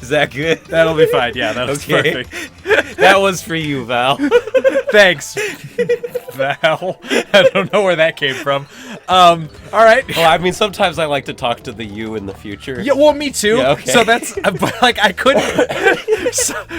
Is that good? That'll be fine. Yeah, that's perfect. That was for you, Val. Thanks, Val. I don't know where that came from. All right. Well, I mean, sometimes I like to talk to the you in the future. Yeah, well, me too. Yeah, okay. So that's, but like, I couldn't.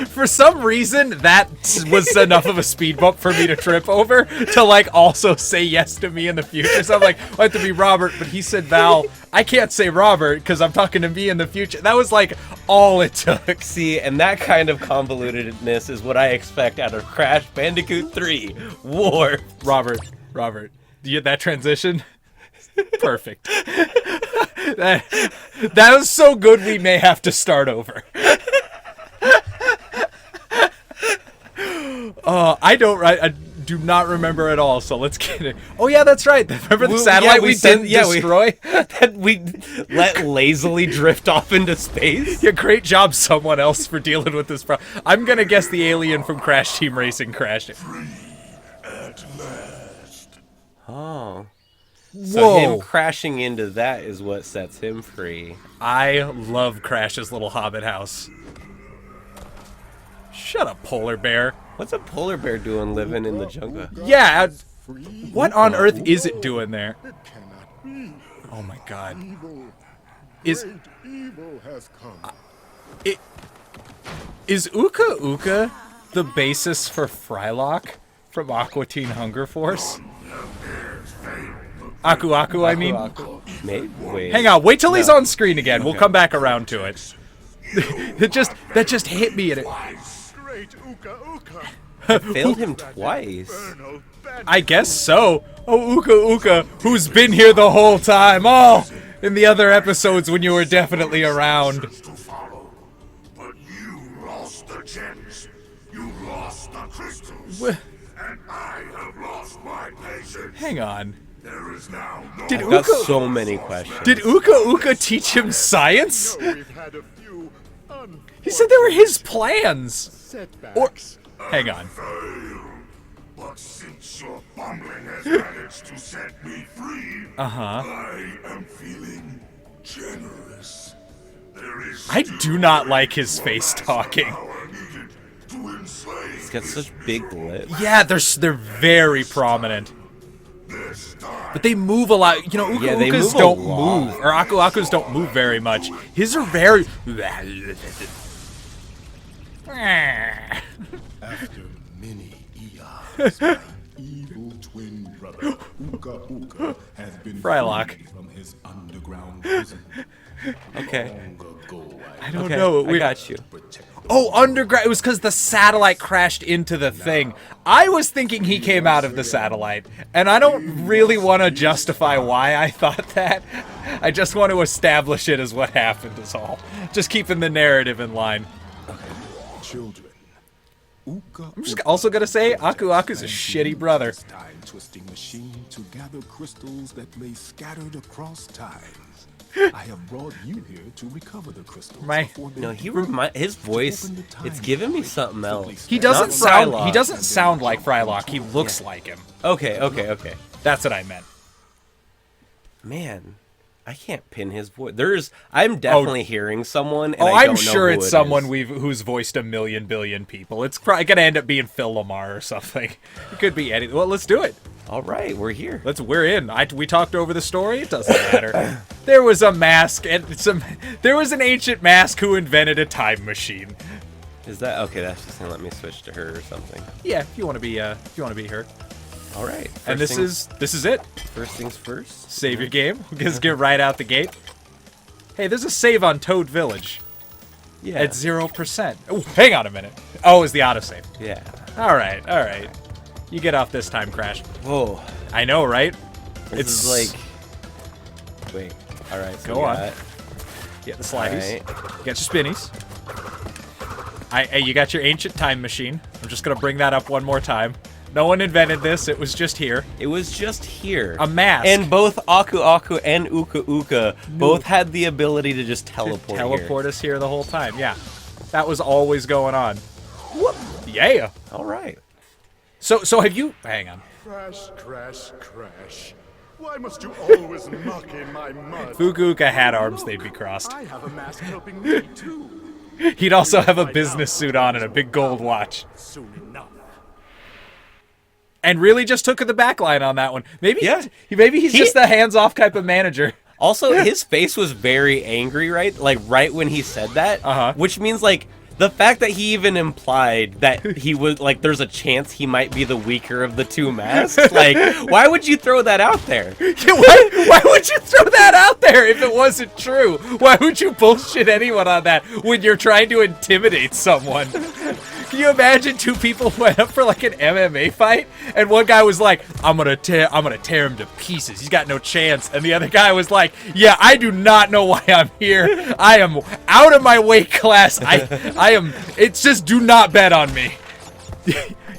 For some reason, that was enough of a speed bump for me to trip over to like also say yes to me in the future. So I'm like, I have to be Robert, but he said Val. I can't say Robert because I'm talking to me in the future. That was like all it took. See, and that kind of convolutedness is what I expect out of Crash Bandicoot 3 War. Robert, you get that transition? Perfect. That was so good we may have to start over. I do not remember at all, so let's get it. Oh yeah, that's right. Remember the satellite we didn't destroy? That we let lazily drift off into space? Yeah, great job someone else for dealing with this problem. I'm gonna guess the alien from Crash Team Racing crashed it. At last. Oh. Whoa. So him crashing into that is what sets him free. I love Crash's little hobbit house. Shut up, polar bear. What's a polar bear doing living in the jungle? Yeah, what on earth is it doing there? It cannot be. Oh my god. Evil. Is Great evil has come. is Uka Uka the basis for Frylock from Aqua Teen Hunger Force? Aku Aku, I mean. Maybe. Wait. Hang on, wait till he's on screen again. We'll come back around to it. that just hit me in it. Great Uka Uka. Failed him twice. Colonel Bandicoot. I guess so. Oh, Uka Uka, who's been here the whole time. Oh, in the other episodes when you were definitely around. To follow, but you lost the gems. You lost the crystals. Wh- And I have lost my patience. Hang on. There is now no Did I've got Uka so many questions. Did Uka Uka teach him science? We've had a few He said they were his plans. setbacks. Hang on. Fail. But since your bumbling has managed to set me free, I am feeling generous. There is I do not like his face talking. power needed to enslave He's got such big lips. Yeah, they're very prominent. this time. But they move a lot. You know, Uka Yeah, they Ukas move a don't lot. move. Or Aku Akus don't move very much. His are very... After many eons, my evil twin brother, Uka Uka, has been Frylock. freed from his underground prison. Okay. Long ago, I don't Okay, know. I got you. protected Oh, underground. It was because the satellite crashed into the thing. I was thinking he came out of the satellite, and I don't really want to justify why I thought that. I just want to establish it as what happened is all. Just keeping the narrative in line. children. Uka I'm just also gonna say, Aku Aku's a shitty brother. time twisting machine to gather crystals that lay scattered across times. I have brought you here to recover the crystals. My- before they No, he burn. his voice. It's giving me something else. He doesn't Not sound. Frylock. He doesn't sound like Frylock. He looks like him. Okay. That's what I meant. Man, I can't pin his voice. I'm definitely hearing someone. And Oh, I I'm don't know sure who it's it someone is. who's voiced a million billion people. It's probably gonna end up being Phil Lamar or something. It could be anything. Well, let's do it. All right, we're here. We're in. We talked over the story. It doesn't matter. There was a mask and there was an ancient mask who invented a time machine. Is that okay? That's just gonna let me switch to her or something. Yeah, if you want to be her. All right. And this is it. first things first. Save your game. Just get right out the gate. Hey, there's a save on Toad Village Yeah. at 0%. Oh, hang on a minute. Oh, it's the autosave. Yeah. All right. You get off this time, Crash. Whoa. I know, right? This is like. Wait. All right. So Go we on. got- Get the slideys. Alright. You got your spinnies. Hey, you got your ancient time machine. I'm just gonna bring that up one more time. No one invented this. It was just here. It was just here. A mask. And both Aku Aku and Uka Uka both had the ability to just teleport. Teleport us here the whole time. Yeah, that was always going on. Whoop. Yeah. Here. All right. So have you? Hang on. Crash, crash, crash. Why must you always muck in my mud? If Uka Uka had arms, they'd be crossed. I have a mask helping me too. He'd also have a business suit on and a big gold watch. Soon enough. And really just took the back line on that one. Maybe Yeah. maybe he's just the hands-off type of manager. Also, his face was very angry, right? Like, right when he said that. Uh-huh. Which means, like, the fact that he even implied that he would, like, there's a chance he might be the weaker of the two masks. Like, why would you throw that out there? Why would you throw that out there if it wasn't true? Why would you bullshit anyone on that when you're trying to intimidate someone? Can you imagine two people went up for like an MMA fight and one guy was like, I'm gonna tear him to pieces. He's got no chance. And the other guy was like, yeah, I do not know why I'm here. I am out of my weight class. It's just do not bet on me.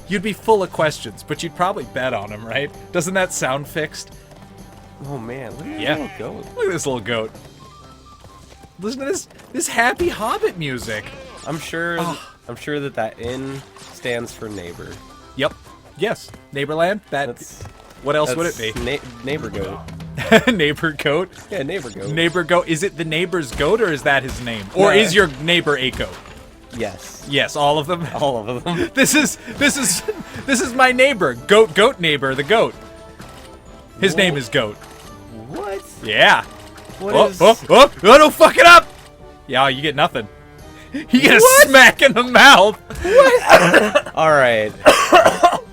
You'd be full of questions, but you'd probably bet on him, right? Doesn't that sound fixed? Oh, man. Look at Yeah. that little goat. Look at this little goat. Listen to this happy Hobbit music. I'm sure that N stands for neighbor. Yep. Yes. Neighborland. That's What else would it be? Neighbor goat. Neighbor goat. Yeah, neighbor goat. Neighbor goat. Is it the neighbor's goat or is that his name? Or is your neighbor a goat? Yes. Yes, all of them. All of them. This is my neighbor. Goat neighbor, the goat. His name is Goat. What? Yeah. What is... Oh, don't fuck it up. Yeah, you get nothing. You get a smack in the mouth. All right.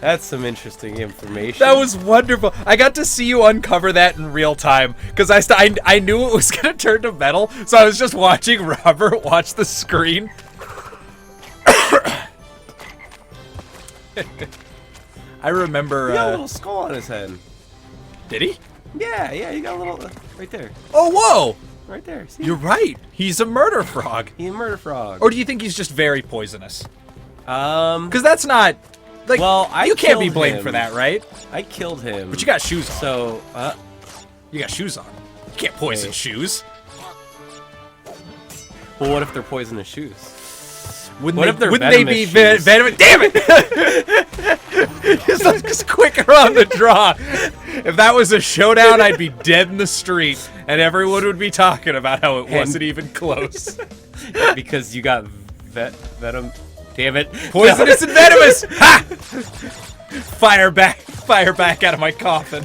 That's some interesting information. That was wonderful. I got to see you uncover that in real time because I knew it was gonna turn to metal, so I was just watching Robert watch the screen. I remember. He got a little skull on his head. Did he? Yeah, he got a little right there, Oh, whoa! right there. See? You're right. He's a murder frog. He's a murder frog. Or do you think he's just very poisonous? Because That's not. Like, Well, I you can't be killed blamed him. for that, right? I killed him. But you got shoes on. So, You got shoes on. You can't poison Okay. shoes. well, what if they're poisonous shoes? Wouldn't What if they're wouldn't they be venomous shoes? venomous? Damn it! just quicker on the draw. If that was a showdown, I'd be dead in the street, and everyone would be talking about how it wasn't even close. Because you got venom. Damn it! Poisonous and venomous. Ha! Fire back out of my coffin.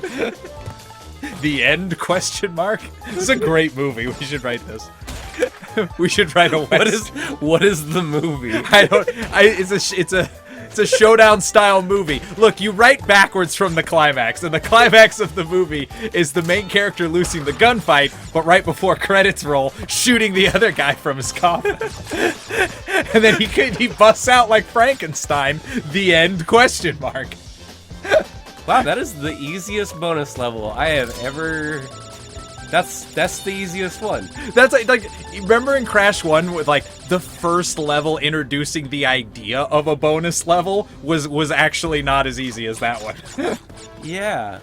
The end? Question mark. This is a great movie. We should write this. We should write a What is the movie? It's a showdown style movie. Look, you write backwards from the climax, and the climax of the movie is the main character losing the gunfight, but right before credits roll, shooting the other guy from his coffin. And then he busts out like Frankenstein. The end? Question mark. Wow, that is the easiest bonus level I have ever. That's the easiest one. That's like remember in Crash 1 with like the first level introducing the idea of a bonus level was actually not as easy as that one. Yeah.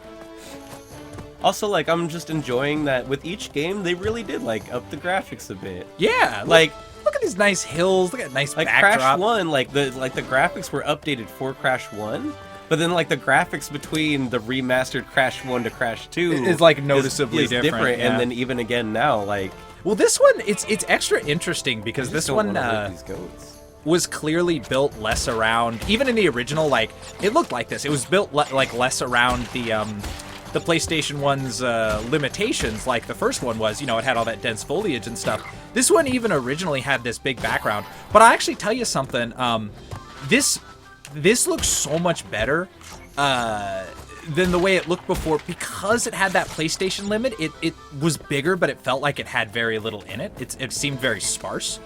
Also, like, I'm just enjoying that with each game, they really did like up the graphics a bit. Yeah, Like, look at these nice hills. Look at nice like backdrop. Crash 1, like the graphics were updated for Crash 1, but then like the graphics between the remastered Crash 1 to Crash 2 is like noticeably is different. Yeah. and then even again now, like, Well, this one it's extra interesting because I just this don't one wanna hurt these goats. was clearly built less around. Even in the original, like it looked like this. It was built like less around the PlayStation 1's limitations, like the first one was. You know, it had all that dense foliage and stuff. This one even originally had this big background. But I actually tell you something. This looks so much better than the way it looked before because it had that PlayStation limit. It was bigger, but it felt like it had very little in it. It seemed very sparse.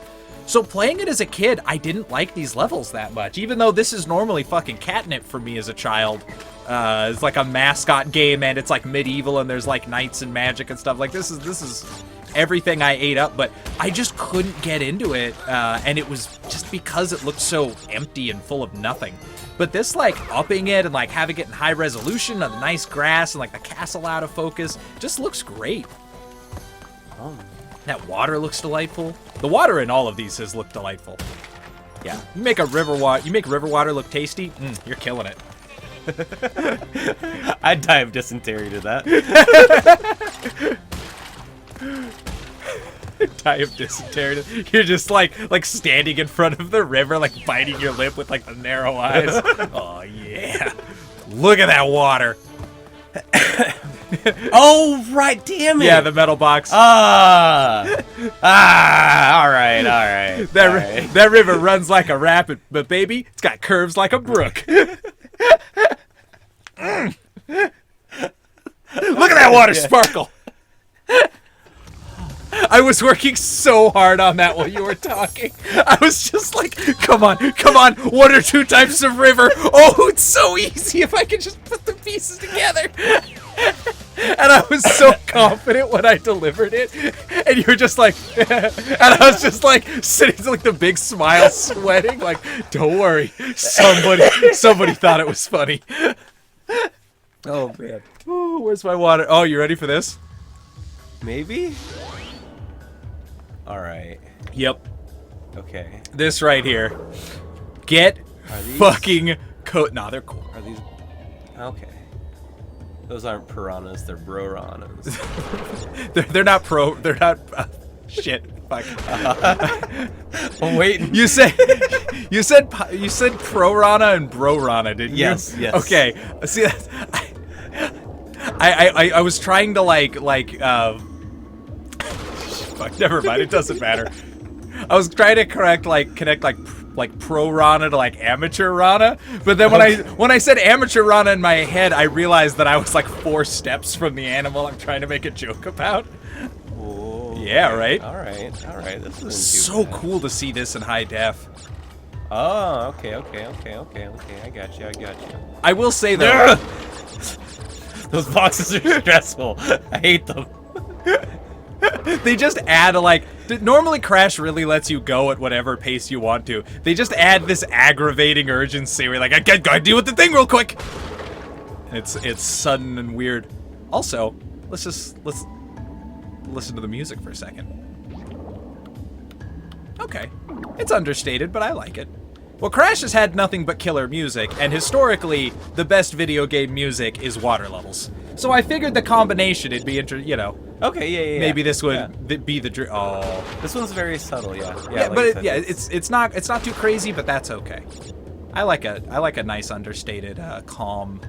So playing it as a kid, I didn't like these levels that much, even though this is normally fucking catnip for me as a child. It's like a mascot game, and it's like medieval, and there's like knights and magic and stuff. Like this is everything I ate up, but I just couldn't get into it, and it was just because it looked so empty and full of nothing. But this, like, upping it and like having it in high resolution and the nice grass and like the castle out of focus, just looks great. Oh. That water looks delightful. The water in all of these has looked delightful. Yeah, you make river water look tasty. You're killing it. I'd die of dysentery to that. Die of dysentery. You're just like standing in front of the river, like biting your lip with like the narrow eyes. Oh yeah. Look at that water. Oh, right, damn it. Yeah, the metal box. All right. That river runs like a rapid, but baby, it's got curves like a brook. Look at that water sparkle. I was working so hard on that while you were talking. I was just like, come on, 1 or 2 types of river. Oh, it's so easy if I could just put the pieces together. And I was so confident when I delivered it. And you were just like, and I was just like sitting like the big smile, sweating, like, don't worry. Somebody thought it was funny. Oh, man. Oh, where's my water? Oh, you ready for this? Maybe? All right. Yep. Okay. This right here. Get fucking Nah, they're cool. Are these... Okay. Those aren't piranhas, they're broranas. they're not pro... They're not... shit. Fuck. I'm waiting. You said pro-rana and bro-rana, didn't you? Yes. Okay. See, I was trying to fuck, never mind. It doesn't matter. I was trying to connect pro Rana to like amateur Rana, but then when I said amateur Rana in my head, I realized that I was like 4 steps from the animal I'm trying to make a joke about. Ooh, yeah, right. All right. This is so cool to see this in high def. Oh, okay. I got you. I will say though, those boxes are stressful. I hate them. They just add normally Crash really lets you go at whatever pace you want to. They just add this aggravating urgency where you're like, I gotta deal with the thing real quick. It's sudden and weird. Also, let's listen to the music for a second. Okay, it's understated, but I like it. Well, Crash has had nothing but killer music, and historically, the best video game music is water levels. So I figured the combination, it'd be Okay, yeah. Maybe this would be the oh. This one's very subtle, yeah. Yeah, like but it's not too crazy, but that's okay. I like a nice understated, calm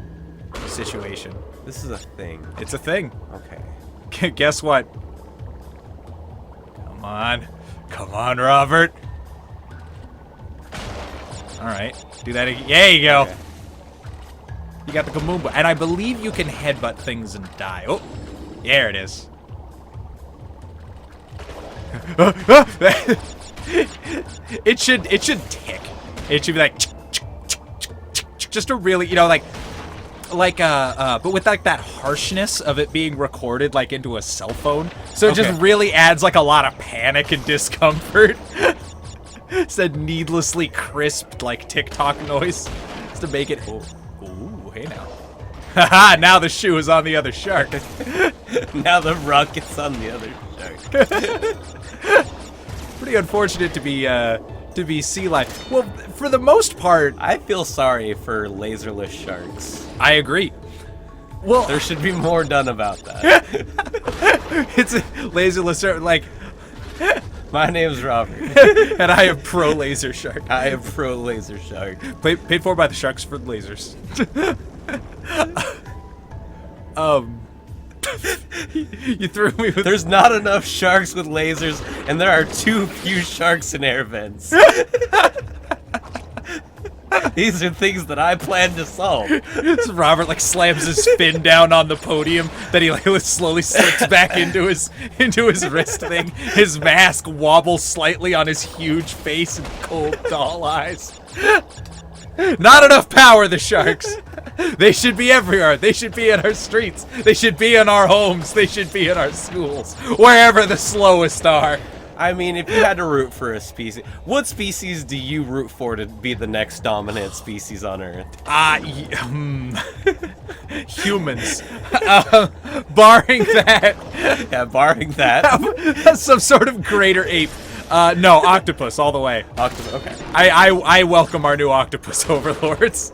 situation. This is a thing. It's a thing. Okay. Guess what? Come on, Robert. All right, do that again. There you go. Okay. You got the Kamoomba, and I believe you can headbutt things and die. Oh, there it is. It should tick. It should be like just a really, but with like that harshness of it being recorded like into a cell phone. So it just really adds like a lot of panic and discomfort. It's that needlessly crisp like TikTok noise just to make it. Ooh, hey now. Haha, now the shoe is on the other shark. Now the rocket's on the other shark. Pretty unfortunate to be sea life. Well, for the most part, I feel sorry for laserless sharks. I agree. Well, there should be more done about that. It's a laserless shark, like. My name's Robert. And I am pro laser shark. I am pro laser shark. Paid for by the sharks for the lasers. You threw me with... There's not enough sharks with lasers, and there are too few sharks in air vents. These are things that I plan to solve. So Robert like slams his fin down on the podium, then he like slowly slips back into his wrist thing. His mask wobbles slightly on his huge face and cold doll eyes. Not enough power, the sharks. They should be everywhere. They should be in our streets. They should be in our homes. They should be in our schools. Wherever the slowest are. I mean, if you had to root for a species, what species do you root for to be the next dominant species on Earth? Humans. Barring that. Yeah, barring that. Some sort of greater ape. No, octopus all the way. Octopus, okay. I welcome our new octopus overlords.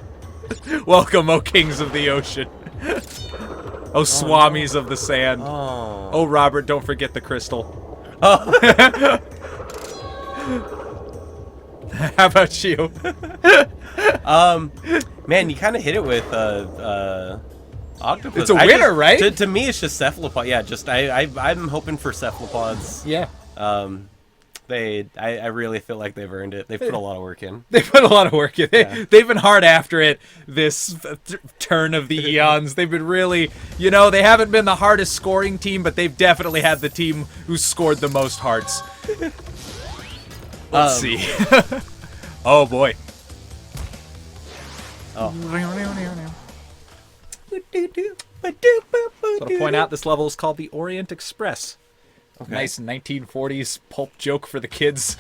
Welcome, O kings of the ocean. O swamis of the sand. Oh. Oh, Robert, don't forget the crystal. Oh. How about you? Man, you kind of hit it with octopus. It's a winner, right? To me, it's just cephalopod. Yeah, just I'm hoping for cephalopods. Yeah. I really feel like they've earned it. They've put a lot of work in. They put a lot of work in. Yeah. They've been hard after it this turn of the eons. They've been really, they haven't been the hardest scoring team, but they've definitely had the team who scored the most hearts. Let's see. Oh, boy. Oh. So to point out, this level is called the Orient Express. Okay. Nice 1940s pulp joke for the kids.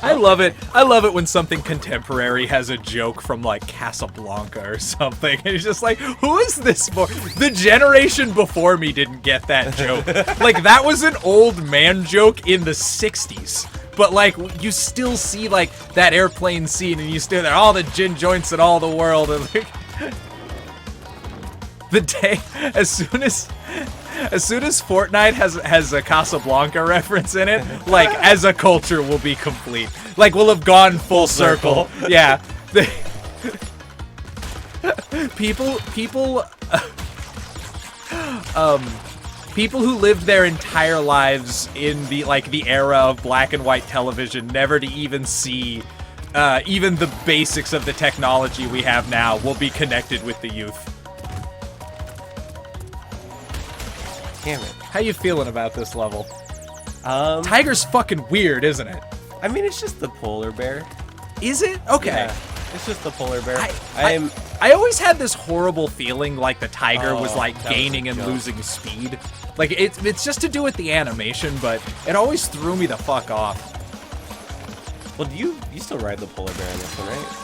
I love it. I love it when something contemporary has a joke from like Casablanca or something. And it's just like, who is this for? The generation before me didn't get that joke. Like, that was an old man joke in the 60s. But like, you still see like that airplane scene, and you still there all the gin joints in all the world, and like, the day as soon as Fortnite has a Casablanca reference in it, like, as a culture will be complete. Like, we'll have gone full circle. Yeah. People who lived their entire lives in the era of black and white television, never to even see even the basics of the technology we have now, will be connected with the youth. Damn it. How you feeling about this level? Tiger's. Tiger's fucking weird, isn't it? I mean, it's just the polar bear. Is it? Okay. Yeah, it's just the polar bear. I always had this horrible feeling like the tiger was like that was gaining a and joke. losing speed. Like, it's just to do with the animation, but it always threw me the fuck off. Well, you still ride the polar bear in this one, right?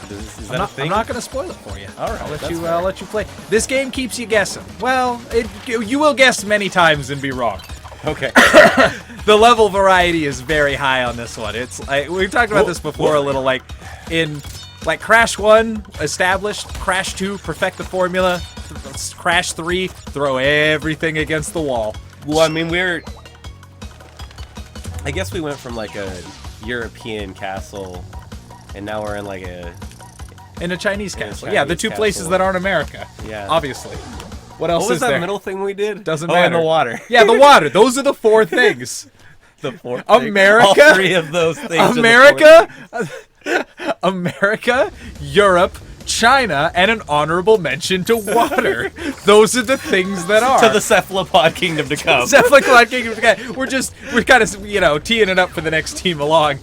Is that a thing? I'm not gonna spoil it for you. All right, that's fair. I'll let you play. This game keeps you guessing. Well, you will guess many times and be wrong. Okay. The level variety is very high on this one. It's like, we've talked about this before a little. Like, in like Crash 1, established. Crash 2, perfect the formula. Crash 3, throw everything against the wall. Well, I mean, I guess we went from like a European castle, and now we're in like In a Chinese castle. Yeah, the Chinese two places castle. that aren't America. Yeah. Obviously. What else What was is that there? middle thing we did? Doesn't Oh, matter. in the water. Yeah, the water. Those are the four things. The fourth America? thing. All three of those things. are the America, America, Europe, China, and an honorable mention to water. Those are the things that are. to the cephalopod kingdom to come. Cephalopod Kingdom. We're kind of, teeing it up for the next team along.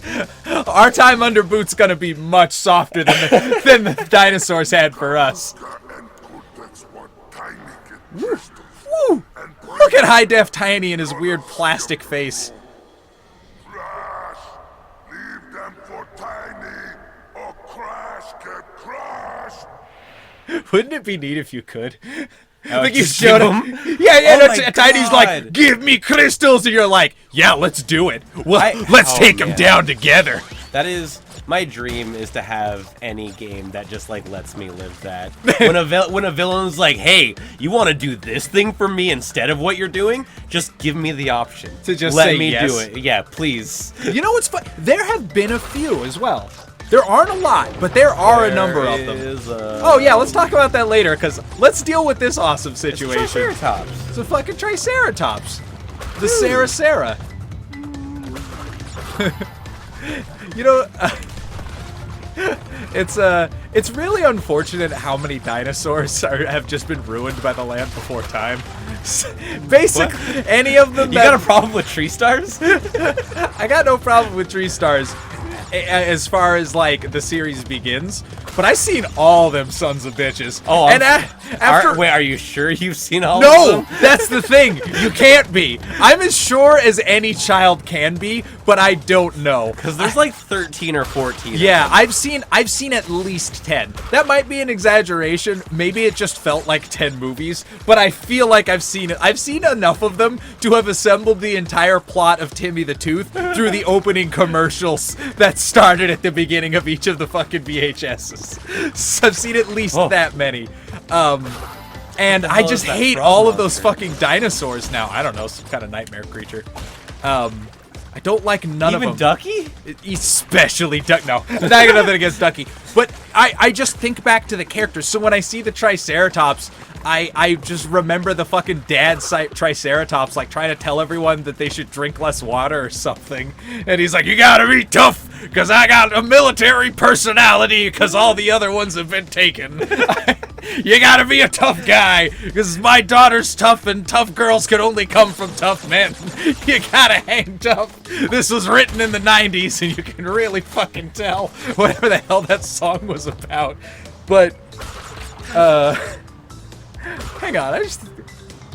Our time under Boot's gonna be much softer than the dinosaurs had for us. Woo! Look at High Def Tiny and his weird plastic face. Crash! Leave them for Tiny, or Crash get crushed! Wouldn't it be neat if you could? Like you showed him. Yeah, Oh no, my Tiny's God. like, give me crystals, and you're like, yeah, let's do it. Well, Oh, let's take them yeah. down together. That is my dream, is to have any game that just like lets me live that. When a villain's like, "Hey, you want to do this thing for me instead of what you're doing? Just give me the option To just let say me yes. do it." Yeah, please. You know what's fun? There have been a few as well. There aren't a lot, but there are a number of them. Oh yeah, let's talk about that later, because let's deal with this awesome situation. Triceratops. It's a fucking Triceratops. The Sarah. It's really unfortunate how many dinosaurs have just been ruined by the Land Before Time. Basically, any of them. You got a problem with tree stars? I got no problem with tree stars as far as like the series begins, but I seen all them sons of bitches. Oh, and after wait, are you sure you've seen all of no, them? that's the thing. You can't be. I'm as sure as any child can be, but I don't know. Because there's like 13 or 14. Yeah, I've seen at least 10. That might be an exaggeration. Maybe it just felt like 10 movies, but I feel like I've seen it. I've seen enough of them to have assembled the entire plot of Timmy the Tooth through the opening commercials that started at the beginning of each of the fucking VHSs. So I've seen at least that many. And What the I hell just is that hate frog all of those monster? fucking dinosaurs now. I don't know, some kind of nightmare creature. I don't like none Even of them. Ducky? Especially Duck. No, I got nothing against Ducky. But I just think back to the characters. So when I see the Triceratops, I just remember the fucking dad Triceratops like trying to tell everyone that they should drink less water or something. And he's like, you gotta be tough because I got a military personality because all the other ones have been taken. You gotta be a tough guy because my daughter's tough and tough girls can only come from tough men. You gotta hang tough. This was written in the 90s and you can really fucking tell whatever the hell that song was about. But, hang on,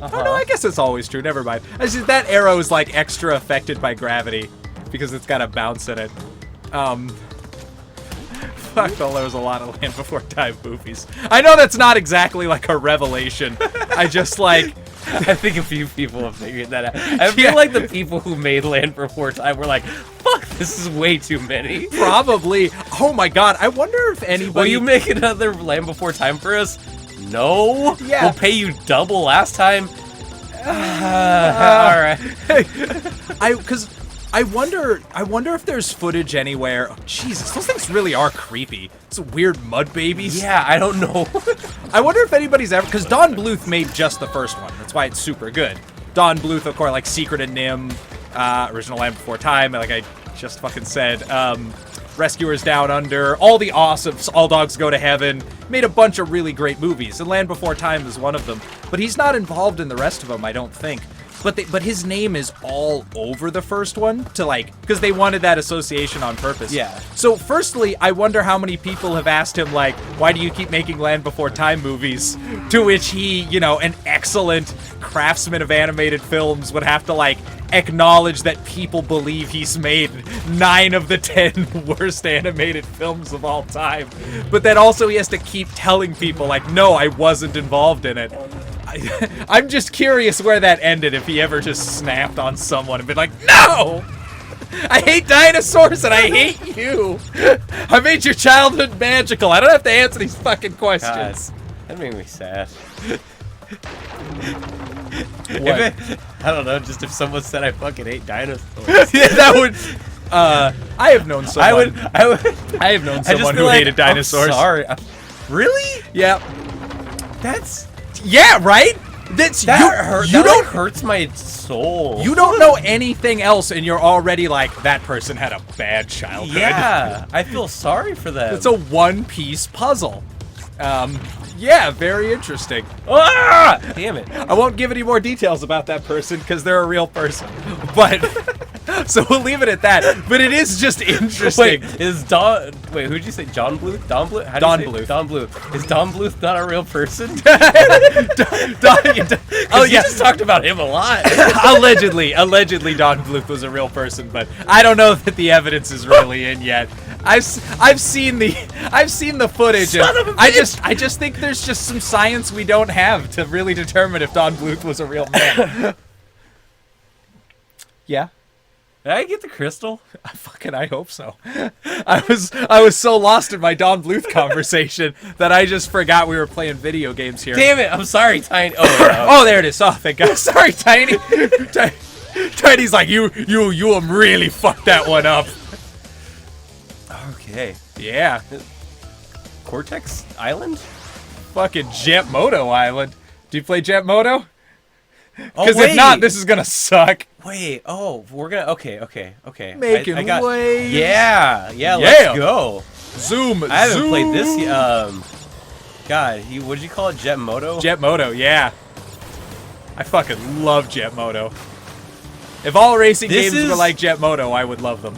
oh no, I guess it's always true, never mind. That arrow is like extra affected by gravity because it's got a bounce in it. Fuck, though, there was a lot of Land Before Time movies. I know that's not exactly like a revelation. I just like... I think a few people have figured that out. I feel like the people who made Land Before Time were like, fuck, this is way too many. Probably. Oh my god, I wonder if anybody... Will you make another Land Before Time for us? No. Yeah. We'll pay you double last time. Alright. I wonder if there's footage anywhere. Oh, Jesus, those things really are creepy. Some weird mud babies. Yeah, I don't know. I wonder if anybody's ever, because Don Bluth made just the first one. That's why it's super good. Don Bluth, of course, like Secret of Nim, original Land Before Time, like I just fucking said, Rescuers Down Under, all the awesome, All Dogs Go to Heaven, made a bunch of really great movies, and Land Before Time is one of them. But he's not involved in the rest of them, I don't think. But his name is all over the first one to like, because they wanted that association on purpose. Yeah. So firstly, I wonder how many people have asked him like, why do you keep making Land Before Time movies? To which he, you know, an excellent craftsman of animated films would have to like acknowledge that people believe he's made 9 of the 10 worst animated films of all time. But then also he has to keep telling people like, no, I wasn't involved in it. I'm just curious where that ended, if he ever just snapped on someone and been like, no! I hate dinosaurs and I hate you! I made your childhood magical. I don't have to answer these fucking questions. God, that made me sad. What? I don't know, just if someone said I fucking hate dinosaurs. Yeah, that would... I have known someone. I have known I'd just someone be who like, hated dinosaurs. I'm sorry. Really? Yeah. That's... Yeah, right? That hurts my soul. You don't know anything else, and you're already like, that person had a bad childhood. Yeah, I feel sorry for them. It's a one-piece puzzle. Yeah, very interesting. Ah! Damn it. I won't give any more details about that person because they're a real person. But so we'll leave it at that. But it is just interesting. Wait, who'd you say? John Bluth? Don Bluth? How do Don you say Bluth. it? Don Bluth. Is Don Bluth not a real person? Oh You just talked about him a lot. allegedly Don Bluth was a real person, but I don't know that the evidence is really in yet. I've seen the footage. Son And of a I bitch! just think there's just some science we don't have to really determine if Don Bluth was a real man. Yeah. Did I get the crystal? I hope so. I was so lost in my Don Bluth conversation that I just forgot we were playing video games here. Damn it! I'm sorry, Tiny. Oh, no. Oh, there it is. Oh, thank God. Sorry, Tiny. Tiny's like, you really fucked that one up. Okay. Yeah. Cortex Island? Fucking Jet Moto Island. Do you play Jet Moto? Oh, Because if not, this is gonna suck. Wait, we're gonna... Okay. Making waves. Yeah, Yeah. let's go. Zoom. I haven't played this yet. God, what did you call it? Jet Moto? Jet Moto, yeah. I fucking love Jet Moto. If all racing games were like Jet Moto, I would love them.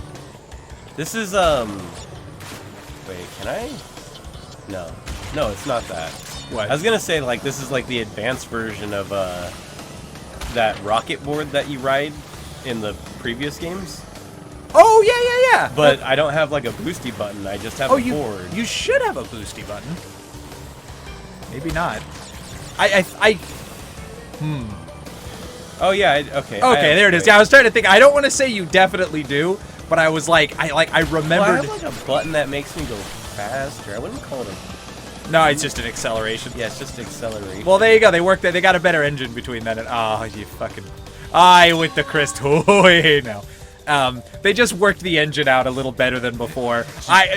This is, Wait, can I? No, it's not that. What? I was gonna say, like, this is like the advanced version of, that rocket board that you ride in the previous games. Oh, yeah. But I don't have, like, a boosty button. I just have a board. You should have a boosty button. Maybe not. Oh, yeah, okay. Okay, there it is. Yeah, I was trying to think. I don't want to say you definitely do, but I was like, I remembered. Well, I have, like, a button that makes me go faster. I wouldn't call it a No, it's just an acceleration. Yeah, it's just acceleration. Well, there you go. They worked. They got a better engine between then and you fucking. I with the crystal. Hey now. They just worked the engine out a little better than before.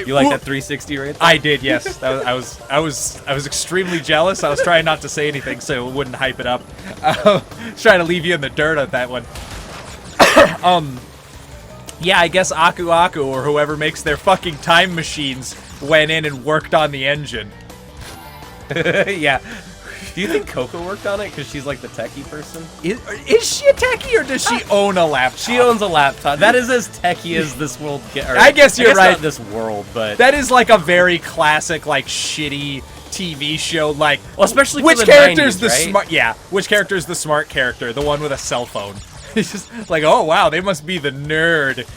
You like that 360 right there? I did, yes. I was extremely jealous. I was trying not to say anything so it wouldn't hype it up. Trying to leave you in the dirt on that one. Yeah, I guess Aku Aku or whoever makes their fucking time machines went in and worked on the engine. Yeah. Do you think Coco worked on it because she's like the techie person? Is she a techie or does she own a laptop? She owns a laptop. That is as techie as this world gets. I guess you're right. Not this world, but that is like a very classic, like shitty TV show. Like, well, especially which for the character's 90s, the right? smart? Yeah, which character's the smart character? The one with a cell phone. He's just like, oh wow, they must be the nerd.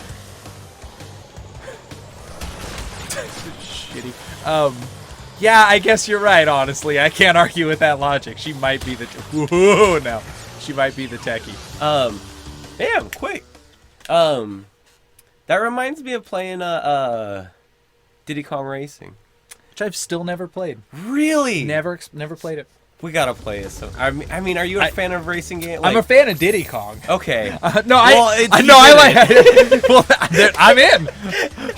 Shitty. Yeah, I guess you're right, honestly. I can't argue with that logic. She might be the... Whoa, now. She might be the techie. Damn, quick. That reminds me of playing, Diddy Kong Racing. Which I've still never played. Really? Never played it. We gotta play it. So I mean, are you a fan of racing games? I'm a fan of Diddy Kong. Okay. No, well, I like. Well, I'm in.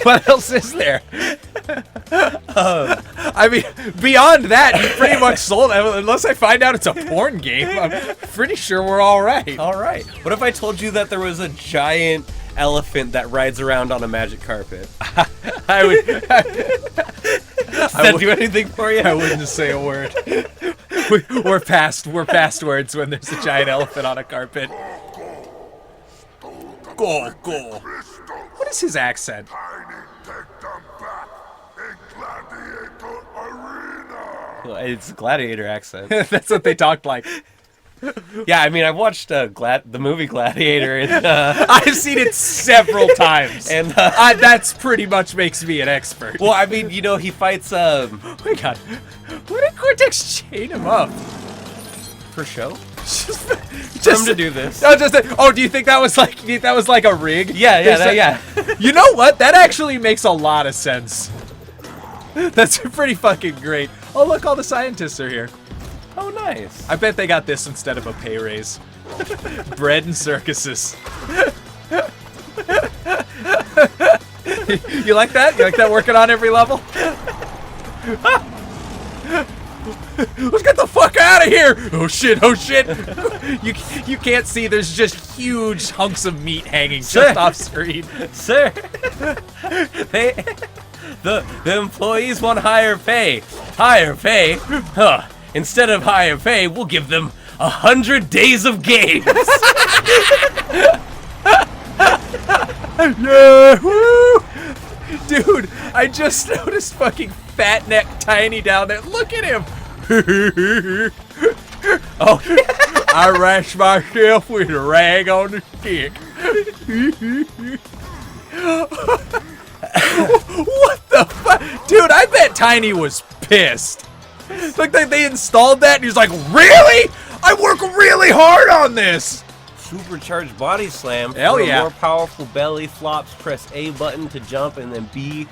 What else is there? I mean, beyond that, you pretty much sold it. Unless I find out it's a porn game, I'm pretty sure we're all right. All right. What if I told you that there was a giant elephant that rides around on a magic carpet? I would. Does that do anything for you? I wouldn't say a word. We're past words when there's a giant elephant on a carpet. Go. What is his accent? Well, it's Gladiator accent. That's what they talked like. Yeah, I mean, I've watched the movie Gladiator. And, I've seen it several times, and that's pretty much makes me an expert. well, I mean, you know, he fights. Oh my god, why did Cortex chain him up? For show. Just For him to do this. No, do you think that was like a rig? Yeah. You know what? That actually makes a lot of sense. That's pretty fucking great. Oh look, all the scientists are here. Oh, nice. I bet they got this instead of a pay raise. Bread and circuses. You like that? You like that working on every level? Let's get the fuck out of here! Oh shit! You can't see. There's just huge hunks of meat hanging just off screen. Sir, the employees want higher pay. Higher pay? Huh. Instead of higher pay, we'll give them 100 days of games. Yeah, woo! Dude, I just noticed fucking Fat Neck Tiny down there. Look at him. Oh, I rash myself with a rag on the stick. What the fuck? Dude, I bet Tiny was pissed. Like they installed that and he's like, really? I work really hard on this. supercharged body slam. Hell for yeah. a more powerful belly flops. Press A button to jump and then B.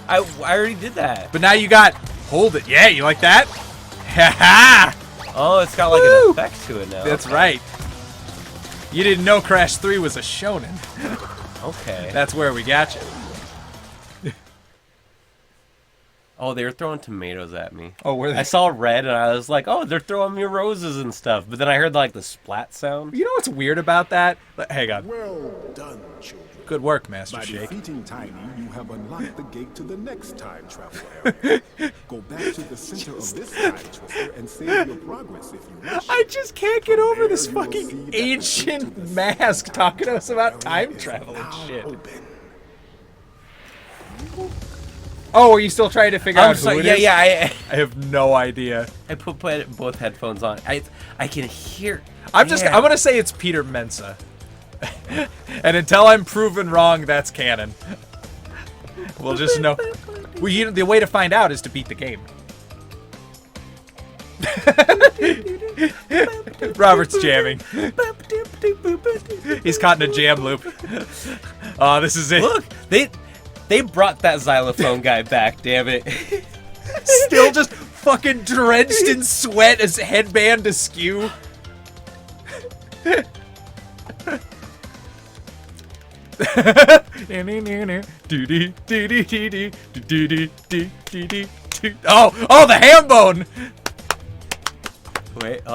I already did that. But now you got, hold it. Yeah, you like that? Ha ha! Oh, it's got like Woo! an effect to it now. That's right. You didn't know Crash 3 was a shonen. Okay. That's where we got you. Oh, they were throwing tomatoes at me. Oh, were they? I saw red and I was like, oh, they're throwing me roses and stuff. But then I heard like the splat sound. You know what's weird about that? Hang on. Well done, children. Good work, Master By Shake. defeating Tiny, you have unlocked the gate to the next time travel area. Go back to the center of this time twister and save your progress if you wish. I just can't get over this There you will see fucking that ancient the gate to the mask talking to us about area time is travel and now shit. open. Oh, are you still trying to figure out who it is? Yeah. I have no idea. I put both headphones on. I can hear. I'm gonna say it's Peter Mensa. And until I'm proven wrong, that's canon. We'll just know. The way to find out is to beat the game. Robert's jamming. He's caught in a jam loop. Oh, this is it. Look, they brought that xylophone guy back. Damn it. Still just fucking drenched in sweat, his headband askew. Oh, the ham bone. Wait.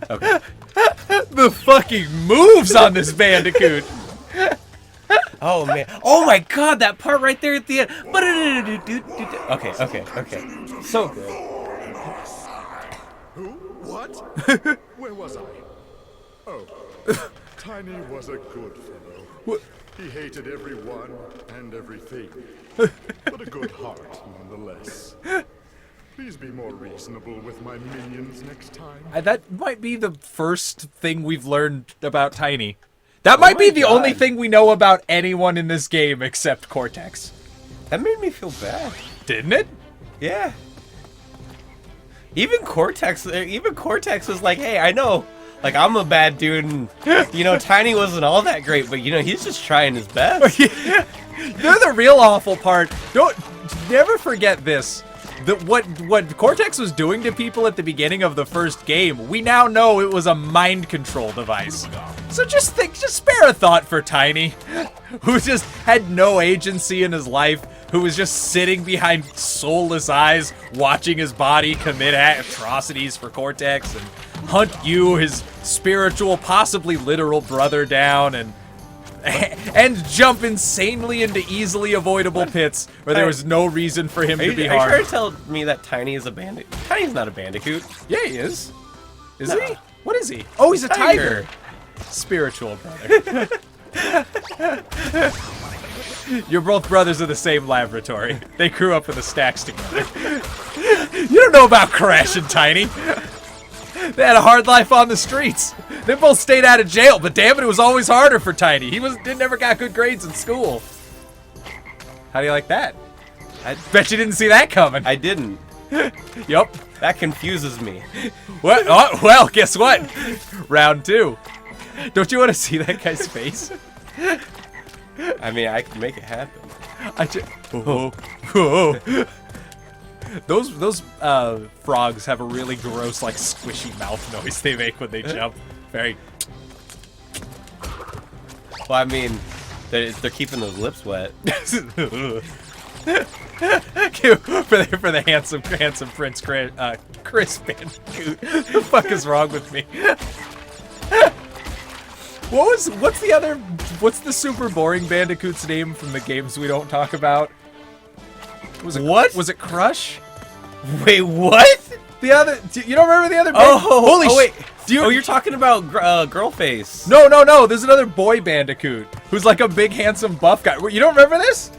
Okay. The fucking moves on this Bandicoot. Oh man! Oh my God! That part right there at the end. Okay. So good. Who? What? Where was I? Oh, Tiny was a good fellow. What? He hated everyone and everything, but a good heart nonetheless. Please be more reasonable with my minions next time. That might be the first thing we've learned about Tiny. That might be the only thing we know about anyone in this game except Cortex. That made me feel bad. Didn't it? Yeah. Even Cortex was like, hey, I know, like, I'm a bad dude, and, you know, Tiny wasn't all that great, but, you know, he's just trying his best. They're the real awful part. Never forget this. What Cortex was doing to people at the beginning of the first game, we now know it was a mind control device. So just spare a thought for Tiny, who just had no agency in his life, who was just sitting behind soulless eyes, watching his body commit atrocities for Cortex and hunt you, his spiritual, possibly literal brother down, and jump insanely into easily avoidable pits where there was no reason for him to be harmed. Are you trying to tell me that Tiny is a bandit? Tiny's not a bandicoot. Yeah, he is. Is No. he? What is he? Oh, he's a tiger. Spiritual brother. You're both brothers of the same laboratory. They grew up in the stacks together. You don't know about Crash and Tiny. They had a hard life on the streets. They both stayed out of jail, but damn it was always harder for Tiny. He never got good grades in school. How do you like that? I bet you didn't see that coming. I didn't. Yup. That confuses me. What? Oh, well, guess what? Round 2. Don't you want to see that guy's face? I mean, I can make it happen. Those frogs have a really gross, like, squishy mouth noise they make when they jump. Very. Well, I mean, they're keeping those lips wet. for the handsome Prince Chris Bandicoot. The fuck is wrong with me? What's the super boring Bandicoot's name from the games we don't talk about? Was it Crush? Wait, what? You don't remember the other? Wait. You're talking about Girlface. No. There's another boy Bandicoot who's like a big, handsome, buff guy. You don't remember this?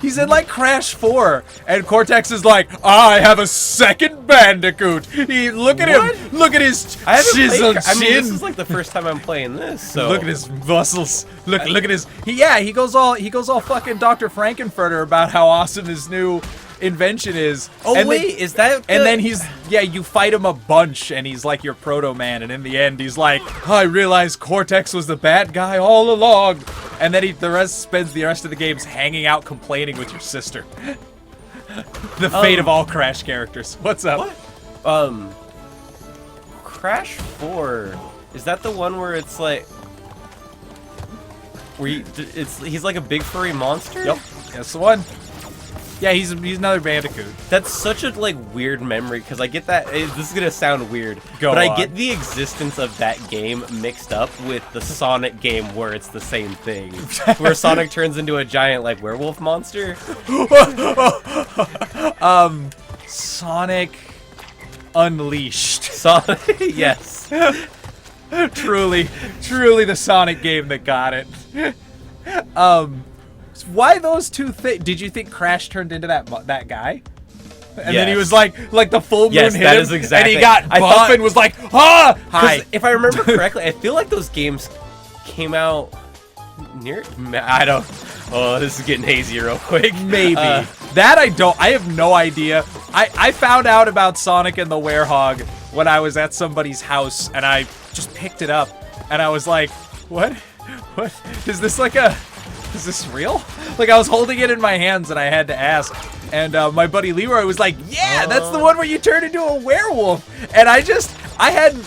He's in like Crash 4, and Cortex is like, I have a second Bandicoot. Look at him. Look at his chiseled chin. I mean, this is like the first time I'm playing this. So look at his muscles. Look at his. He goes all fucking Dr. Frankenfurter about how awesome his new invention is. Oh, and wait, is that? And then you fight him a bunch, and he's like your proto-man, and in the end, he's like, I realized Cortex was the bad guy all along. And then spends the rest of the games hanging out complaining with your sister. The fate of all Crash characters. What's up? What? Crash 4, is that the one where it's like, he's like a big furry monster? Yep, that's the one. Yeah, he's another Bandicoot. That's such a like weird memory because I get that. This is gonna sound weird, I get the existence of that game mixed up with the Sonic game where it's the same thing, where Sonic turns into a giant like werewolf monster. Sonic Unleashed. Sonic, yes. Truly the Sonic game that got it. Why those two things? Did you think Crash turned into that guy? And then he was like the full moon hit that him, is exactly. and he got buff and was like, ah! Hi. If I remember correctly, I feel like those games came out near. I don't. Oh, this is getting hazy real quick. Maybe. That I don't. I have no idea. I found out about Sonic and the Werehog when I was at somebody's house, and I just picked it up, and I was like, what? Is this like a is this real? Like, I was holding it in my hands and I had to ask. And my buddy Leroy was like, yeah, that's the one where you turn into a werewolf. And I hadn't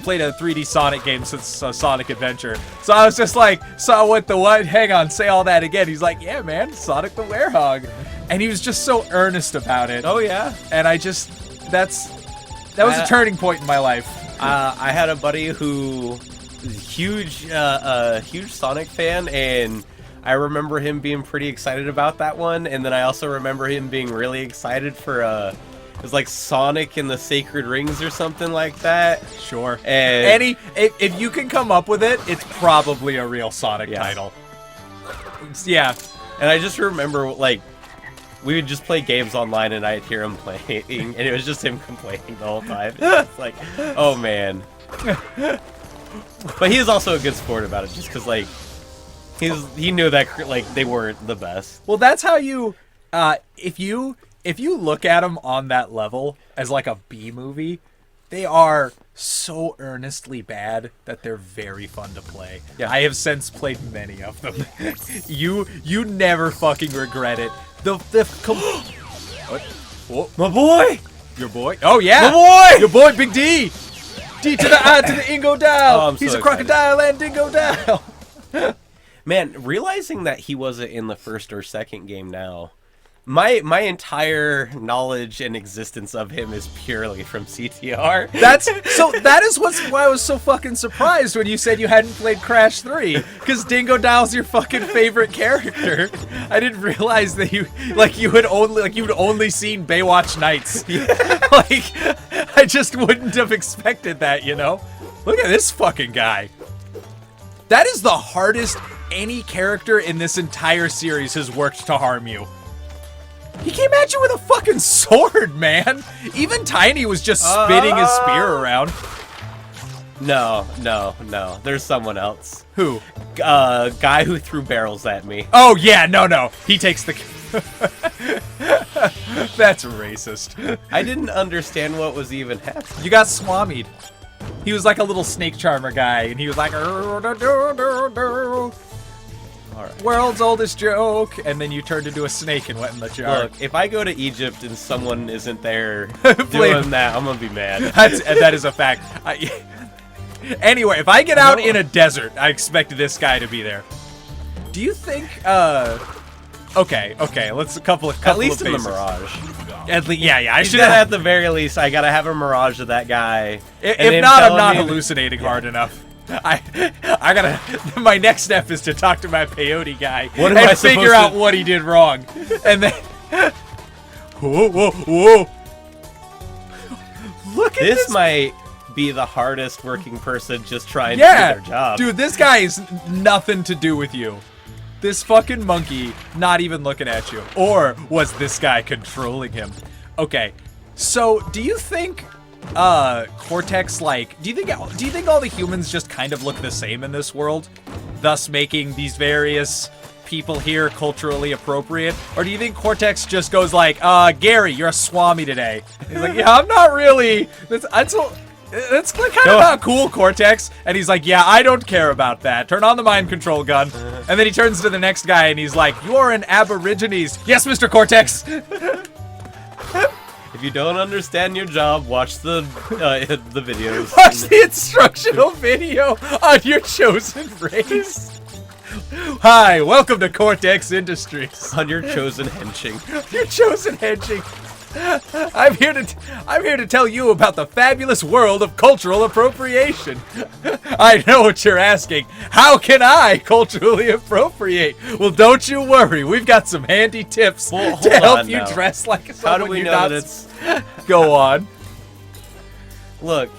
played a 3D Sonic game since Sonic Adventure. So I was just like, so what the what? Hang on, say all that again. He's like, yeah, man, Sonic the Werehog. And he was just so earnest about it. Oh, yeah. And that was a turning point in my life. I had a buddy who was huge Sonic fan, and I remember him being pretty excited about that one. And then I also remember him being really excited for it was like Sonic and the Sacred Rings or something like that. Sure. And if you can come up with it, it's probably a real Sonic title. Yeah. And I just remember, like, we would just play games online and I'd hear him playing, and it was just him complaining the whole time. It's like, oh man. But he was also a good sport about it, just because, like, he knew that, like, they weren't the best. Well, that's how you, if you look at them on that level as like a B movie, they are so earnestly bad that they're very fun to play. Yeah. I have since played many of them. You never fucking regret it. What? Whoa. My boy! Your boy? Oh yeah! My boy! Your boy, Big D! D to the I to the Ingo Dow! Oh, I'm He's so a crocodile and Dingo Dow! Man, realizing that he wasn't in the first or second game now, my entire knowledge and existence of him is purely from CTR. That is why I was so fucking surprised when you said you hadn't played Crash 3, because Dingo Dow's your fucking favorite character. I didn't realize that you'd only seen Baywatch Nights. Like, I just wouldn't have expected that, you know? Look at this fucking guy. That is the hardest any character in this entire series has worked to harm you. He came at you with a fucking sword, man. Even Tiny was just spinning his spear around. No. There's someone else. Who? Guy who threw barrels at me. Oh, yeah, no. He takes the... That's racist. I didn't understand what was even happening. You got swamied. He was like a little snake charmer guy, and he was like... All right. World's oldest joke, and then you turned into a snake and went in the jar. Look, if I go to Egypt and someone isn't there doing that, I'm gonna be mad. That is a fact. Anyway, if I get out in a desert, I expect this guy to be there. Do you think? Okay. Let's At least in the Mirage. At least, yeah. I should at the very least. I gotta have a Mirage of that guy. If not, I'm not hallucinating hard enough. I gotta. My next step is to talk to my peyote guy and figure out what he did wrong, and then. Whoa! Look at this. This might be the hardest working person just trying to do their job. Dude, this guy is nothing to do with you. This fucking monkey not even looking at you, or was this guy controlling him? Okay, so do you think? Cortex, like, do you think all the humans just kind of look the same in this world, thus making these various people here culturally appropriate? Or do you think Cortex just goes like, Gary, you're a swami today? He's like, yeah, I'm not really. That's kind of not cool, Cortex. And he's like, yeah, I don't care about that. Turn on the mind control gun. And then he turns to the next guy and he's like, you are an Aborigines. Yes, Mr. Cortex. If you don't understand your job, watch the videos. Watch the instructional video on your chosen race. Hi, welcome to Cortex Industries. On your chosen henching. Your chosen henching. I'm here to tell you about the fabulous world of cultural appropriation. I know what you're asking. How can I culturally appropriate? Well, don't you worry. We've got some handy tips to help you dress like someone. How do we know that it's... Go on. Look.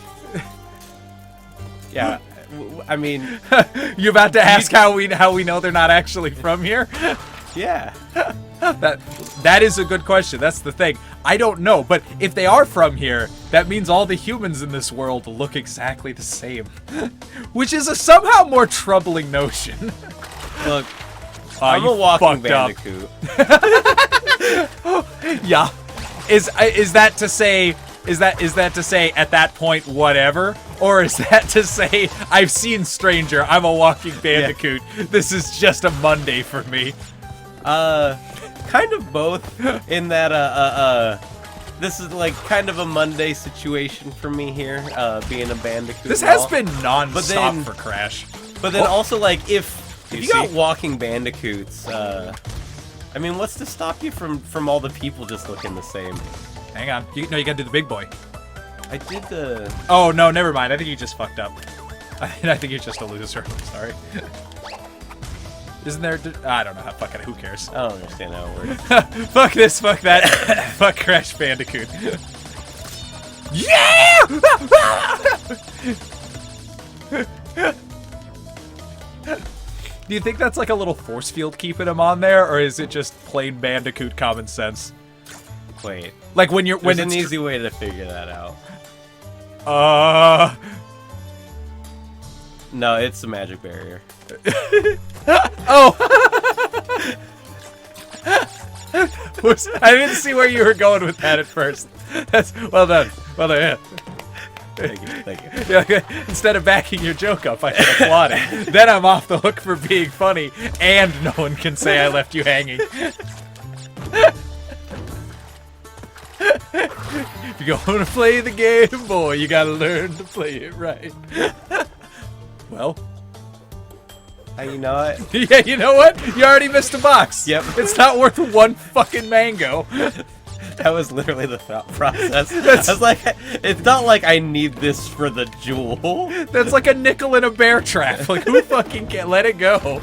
Yeah. I mean... You about to ask how we know they're not actually from here? Yeah. That is a good question. That's the thing. I don't know, but if they are from here, that means all the humans in this world look exactly the same. Which is a somehow more troubling notion. Look, I'm a walking Bandicoot. Yeah. Is that to say Is that to say at that point whatever, or is that to say I've seen Stranger, I'm a walking Bandicoot, this is just a Monday for me? Kind of both. In that this is like kind of a Monday situation for me here, being a Bandicoot. This and has all. been non-stop then- for Crash. But then also like if you got see? walking Bandicoots, I mean, what's to stop you from all the people just looking the same? Hang on, you gotta do the big boy. I did the. Oh no, never mind. I think you just fucked up. I think you're just a loser. I'm sorry. Isn't there? I don't know. Fucking who cares? I don't understand how it works. Fuck this. Fuck that. Fuck Crash Bandicoot. Yeah! Do you think that's like a little force field keeping him on there, or is it just plain Bandicoot common sense? Wait, Like when there's it's an easy way to figure that out. No, it's a magic barrier. Oh! I didn't see where you were going with that at first. That's well done. Well done. Yeah. Thank you, thank you. Yeah, okay. Instead of backing your joke up, I should applaud it. Then I'm off the hook for being funny, and no one can say I left you hanging. If you're going to play the game, boy, you gotta learn to play it right. Well. You know what? Yeah, you know what? You already missed a box. Yep. It's not worth one fucking mango. That was literally the thought process. I was like, it's not like I need this for the jewel. That's like a nickel in a bear trap. Like, who fucking can let it go?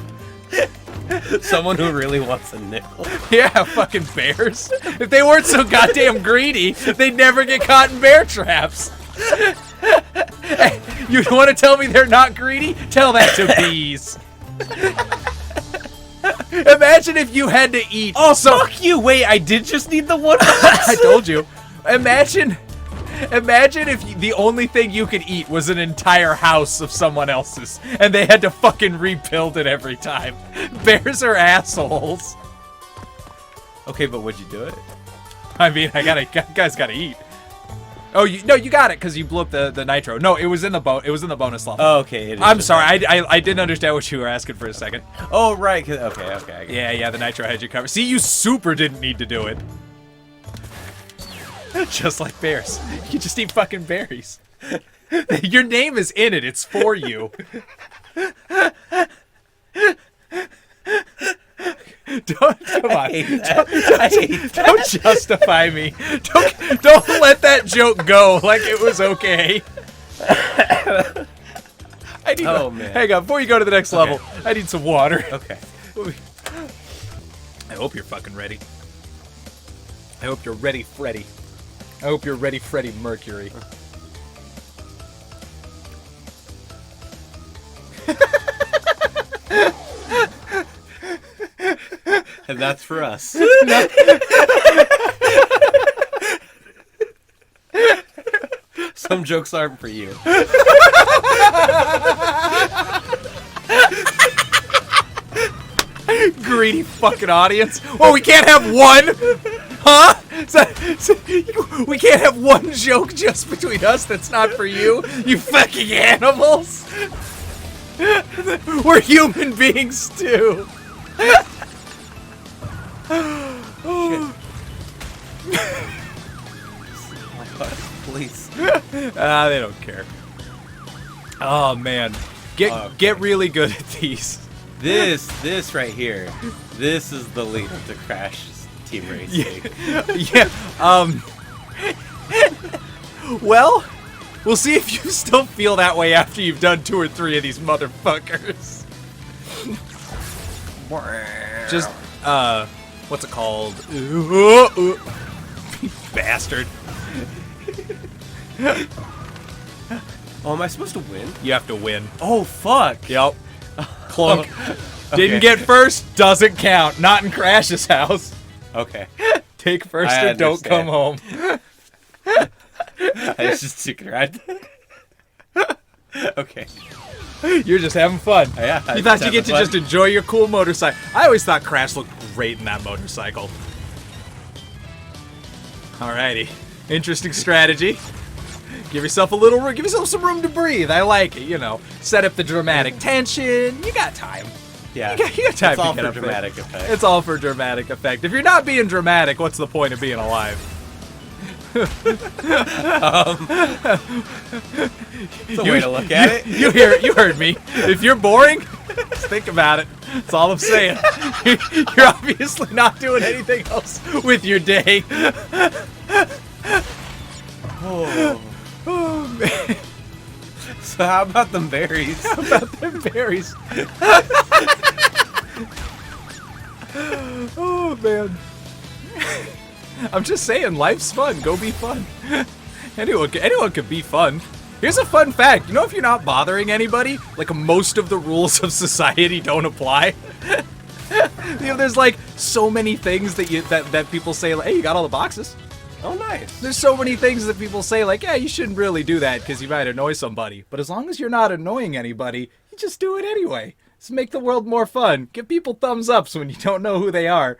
Someone who really wants a nickel. Yeah, fucking bears. If they weren't so goddamn greedy, they'd never get caught in bear traps. You want to tell me they're not greedy? Tell that to bees. Imagine if you had to eat. Oh, fuck you! Wait, I did just need the one. I told you. Imagine if the only thing you could eat was an entire house of someone else's, and they had to fucking rebuild it every time. Bears are assholes. Okay, but would you do it? I mean, guys gotta eat. Oh, you got it because you blew up the nitro. No, it was in the bonus level. Oh, okay. It is I'm just sorry, that. I didn't understand what you were asking for a second. Oh, right. Okay, I get it. Yeah, the nitro had you covered. See, you super didn't need to do it. Just like bears. You just eat fucking berries. Your name is in it. It's for you. Come on. I hate that. Don't justify me. Don't let that joke go like it was okay. I need man. Hang on, before you go to the next level, I need some water. Okay. I hope you're fucking ready. I hope you're ready, Freddy. I hope you're ready, Freddie Mercury. And that's for us. Some jokes aren't for you. Greedy fucking audience. Oh, we can't have one? Huh? We can't have one joke just between us that's not for you? You fucking animals! We're human beings too. Oh my God, please. They don't care. Oh man, get really good at these. This right here. This is the lead up to Crash Team Racing. Yeah. Well, we'll see if you still feel that way after you've done 2 or 3 of these motherfuckers. Just what's it called? Bastard. Oh, am I supposed to win? You have to win. Oh, fuck. Yep. Clunk. Okay. Didn't get first, doesn't count. Not in Crash's house. Okay. Take first I or don't come home. I just took it right. Okay. You're just having fun. Yeah. You thought you get to just enjoy your cool motorcycle. I always thought Crash looked great in that motorcycle. Alrighty. Interesting strategy. Give yourself a little room. Give yourself some room to breathe. I like it. You know, set up the dramatic tension. You got time. Yeah, You got time it's all to get for up there. dramatic effect. It's all for dramatic effect. If you're not being dramatic, what's the point of being alive? It's a way to look at it. You heard me. If you're boring, just think about it. That's all I'm saying. You're obviously not doing anything else with your day. Oh man. So how about them berries? How about them berries? Oh man. I'm just saying, life's fun. Go be fun. Anyone could be fun. Here's a fun fact. You know, if you're not bothering anybody, like most of the rules of society don't apply. You know, there's like so many things that people say, like, hey, you got all the boxes. Oh, nice. There's so many things that people say, like, yeah, you shouldn't really do that because you might annoy somebody. But as long as you're not annoying anybody, you just do it anyway. Just make the world more fun. Give people thumbs ups when you don't know who they are.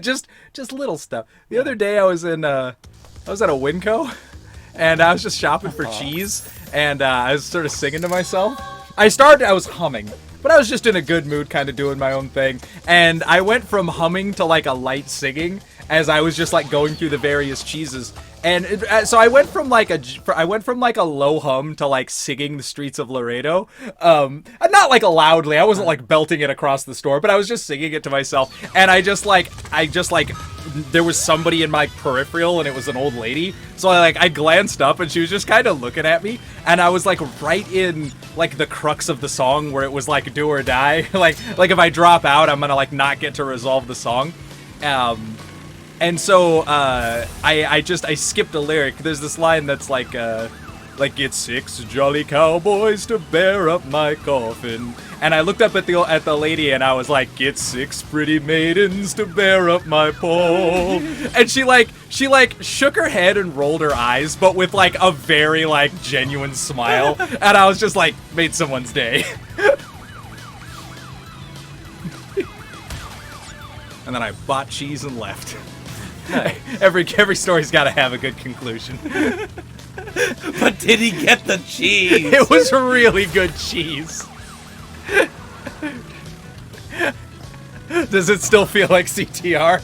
just little stuff. The other day I was at a Winco, and I was just shopping for cheese, and I was sort of singing to myself. I was humming, but I was just in a good mood, kind of doing my own thing. And I went from humming to like a light singing as I was just like going through the various cheeses. And so I went from like a low hum to like singing the streets of Laredo, not like loudly. I wasn't like belting it across the store, but I was just singing it to myself. And I just like there was somebody in my peripheral, and it was an old lady. So I glanced up, and she was just kind of looking at me, and I was like right in like the crux of the song where it was like do or die. like if I drop out, I'm gonna like not get to resolve the song. And so I skipped a lyric. There's this line that's like get 6 jolly cowboys to bear up my coffin. And I looked up at the lady, and I was like, get 6 pretty maidens to bear up my pole. And she shook her head and rolled her eyes, but with like a very like genuine smile. And I was just like, made someone's day. And then I bought cheese and left. Every story's got to have a good conclusion. But did he get the cheese? It was really good cheese. Does it still feel like CTR?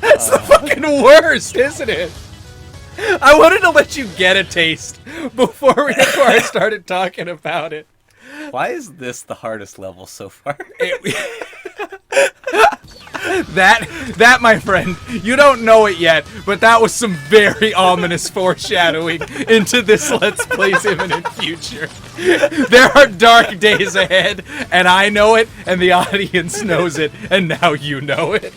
It's the fucking worst, isn't it? I wanted to let you get a taste before I started talking about it. Why is this the hardest level so far? That, my friend, you don't know it yet, but that was some very ominous foreshadowing into this Let's Play's imminent future. There are dark days ahead, and I know it, and the audience knows it, and now you know it.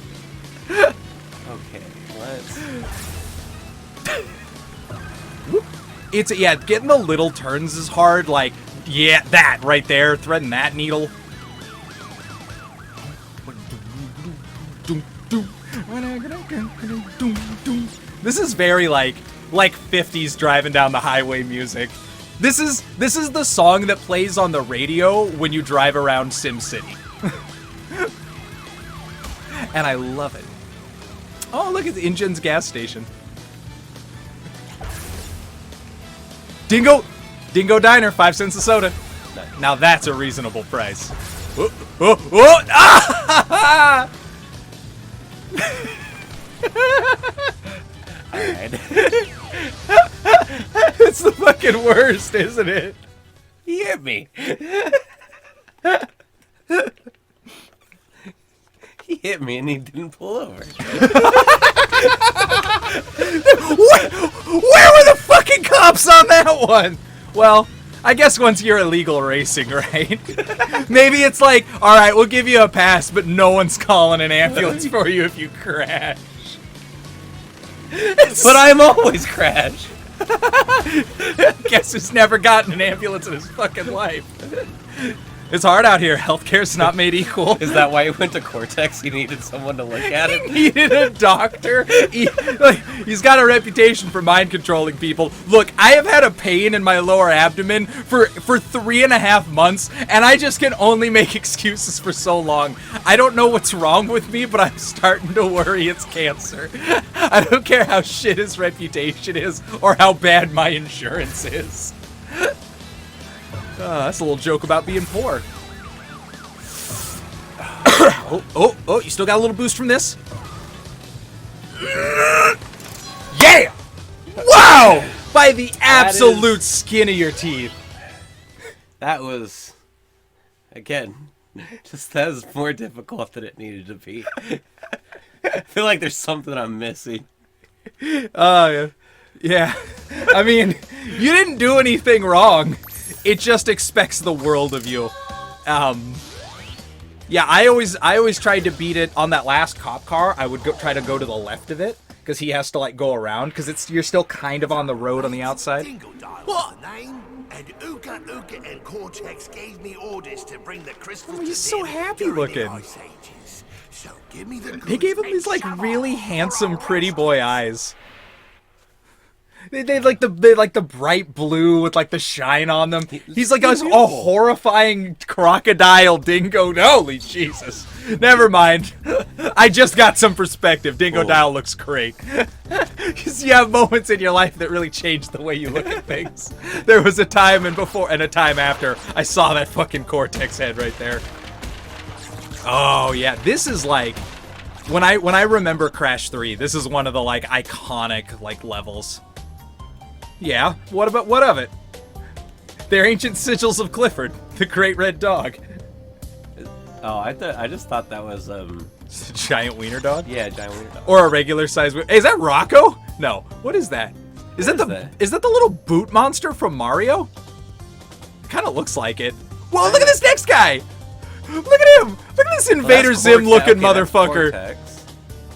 Okay, let's... Getting the little turns is hard, like, yeah, that right there, threading that needle. This is very like 50s driving down the highway music. This is the song that plays on the radio when you drive around Sim City. And I love it. Oh, look at the Engine's gas station. Dingo Diner, 5 cents a soda. Now that's a reasonable price. Whoa, whoa, whoa. Ah! Alright. It's the fucking worst, isn't it? He hit me. He hit me and he didn't pull over. Where were the fucking cops on that one? Well, I guess once you're illegal racing, right? Maybe it's like, all right, we'll give you a pass, but no one's calling an ambulance for you if you crash. But I'm always crash. Guess who's never gotten an ambulance in his fucking life? It's hard out here. Healthcare's not made equal. Is that why he went to Cortex? He needed someone to look at him? He needed a doctor. He's got a reputation for mind controlling people. Look, I have had a pain in my lower abdomen for 3.5 months, and I just can only make excuses for so long. I don't know what's wrong with me, but I'm starting to worry it's cancer. I don't care how shit his reputation is or how bad my insurance is. That's a little joke about being poor. Oh, you still got a little boost from this? Yeah! Wow! By the absolute skin of your teeth. That was, again, just that was more difficult than it needed to be. I feel like there's something I'm missing. Yeah. I mean, you didn't do anything wrong. It just expects the world of you. Yeah, I always tried to beat it on that last cop car. I would try to go to the left of it because he has to like go around because you're still kind of on the road on the outside. What? Name? And Uka and Cortex gave me orders to bring the crystal to He's so them happy during the looking. Ice Ages. So give me the They gave him these like really handsome, pretty boy eyes. They like the bright blue with like the shine on them. He's like a horrifying crocodile dingo. Holy Jesus! Never mind. I just got some perspective. Dingodile looks great. Because you have moments in your life that really change the way you look at things. There was a time and before and a time after I saw that fucking Cortex head right there. Oh yeah, this is like when I remember Crash 3. This is one of the like iconic like levels. Yeah, what of it? They're ancient sigils of Clifford, the great red dog. Oh, I just thought that was It's a giant wiener dog? yeah, giant wiener dog. Or a regular size wiener. Hey, is that Rocco? No. What is that? Is that the little boot monster from Mario? Kind of looks like it. Whoa, look at this next guy! Look at him! Look at this Invader Zim looking motherfucker. Cortex.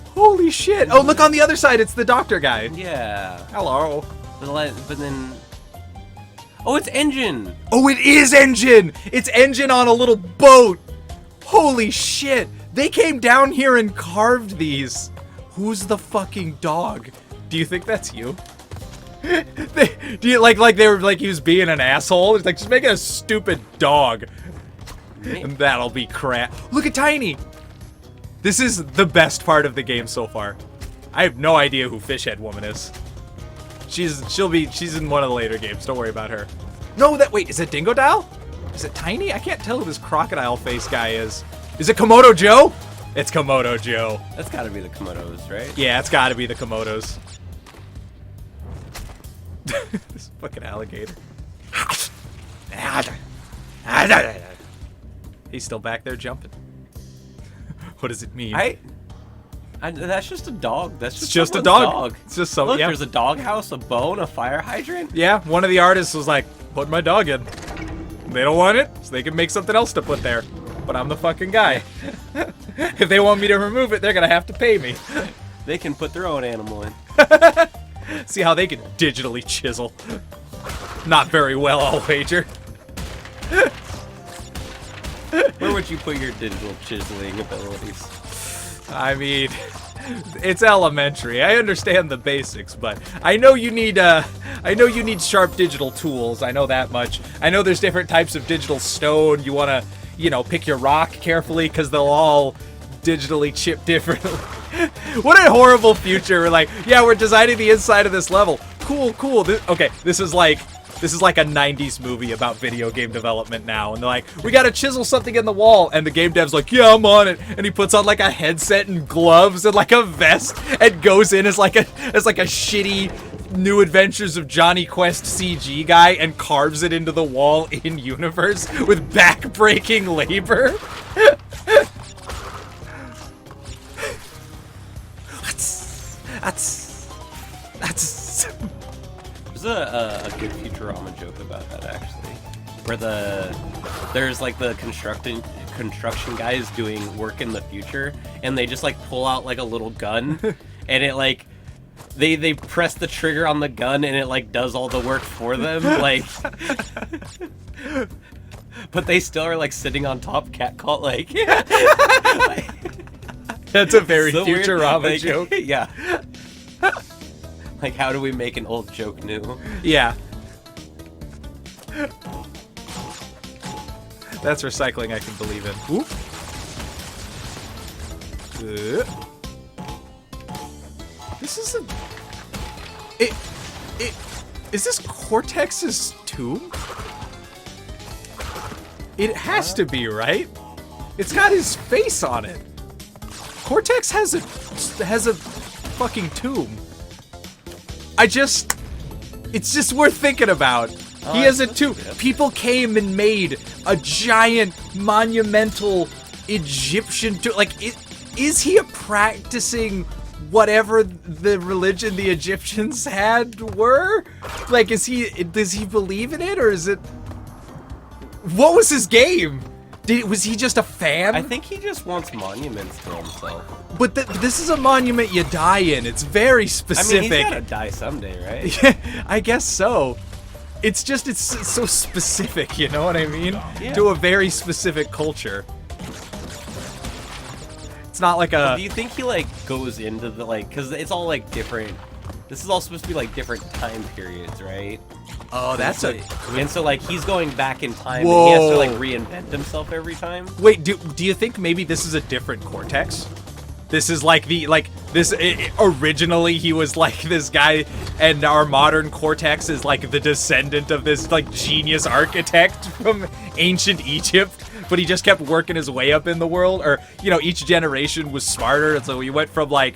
Holy shit. Oh, look on the other side, it's the doctor guy. Yeah. Hello. But then... Oh, it's Engine! Oh, it is Engine! It's Engine on a little boat! Holy shit! They came down here and carved these. Who's the fucking dog? Do you think that's you? Do you like they were like he was being an asshole? It's like just make it a stupid dog. And that'll be crap. Look at Tiny! This is the best part of the game so far. I have no idea who Fishhead Woman is. She's in one of the later games. Don't worry about her. No, wait, is it Dingodile? Is it Tiny? I can't tell who this crocodile face guy is. Is it Komodo Joe? It's Komodo Joe. That's gotta be the Komodos, right? Yeah, it's gotta be the Komodos. This fucking alligator. He's still back there jumping. What does it mean? That's just a dog. That's It's just just a someone's dog. It's just some. Look, Yeah. there's a doghouse, a bone, a fire hydrant. Yeah, one of the artists was like, put my dog in. They don't want it, so they can make something else to put there. But I'm the fucking guy. If they want me to remove it, they're gonna have to pay me. They can put their own animal in. See how they can digitally chisel. Not very well, I'll wager. Where would you put your digital chiseling abilities? I mean, it's elementary. I understand the basics, but I know you need sharp digital tools. I know that much. I know there's different types of digital stone. You want to, pick your rock carefully because they'll all digitally chip differently. What a horrible future. We're like, yeah, we're designing the inside of this level. Cool. This is like a 90s movie about video game development now. And they're like, we gotta chisel something in the wall. And the game dev's like, yeah, I'm on it. And he puts on like a headset and gloves and like a vest and goes in as like a shitty New Adventures of Johnny Quest CG guy and carves it into the wall in universe with back-breaking labor. That's There's a good Futurama joke about that actually, where there's like the construction guys doing work in the future, and they just like pull out like a little gun, and it like they press the trigger on the gun, and it like does all the work for them. Like But they still are like sitting on top cat call like. That's a very so weird. Futurama Like, joke. Yeah. Like, how do we make an old joke new? Yeah. That's recycling I can believe in. Whoop. This is a... Is this Cortex's tomb? It has to be, right? It's got his face on it. Cortex has a fucking tomb. It's just worth thinking about. He has a tomb. People came and made a giant monumental Egyptian tomb. Like, is he a practicing whatever the religion the Egyptians were? Like, does he believe in it, or is it? What was his game? Was he just a fan? I think he just wants monuments to himself. But this is a monument you die in. It's very specific. I mean, he's gotta die someday, right? Yeah, I guess so. It's so specific, you know what I mean? Yeah. To a very specific culture. It's not like a... Do you think he, like, goes into the, like... Because it's all, like, different... This is all supposed to be, like, different time periods, right? Oh, that's a... And so, like, he's going back in time, Whoa. and he has to, like, reinvent himself every time. Wait, do you think maybe this is a different Cortex? This is like originally he was like this guy, and our modern Cortex is like the descendant of this like genius architect from ancient Egypt, but he just kept working his way up in the world, or you know, each generation was smarter, and so he went from like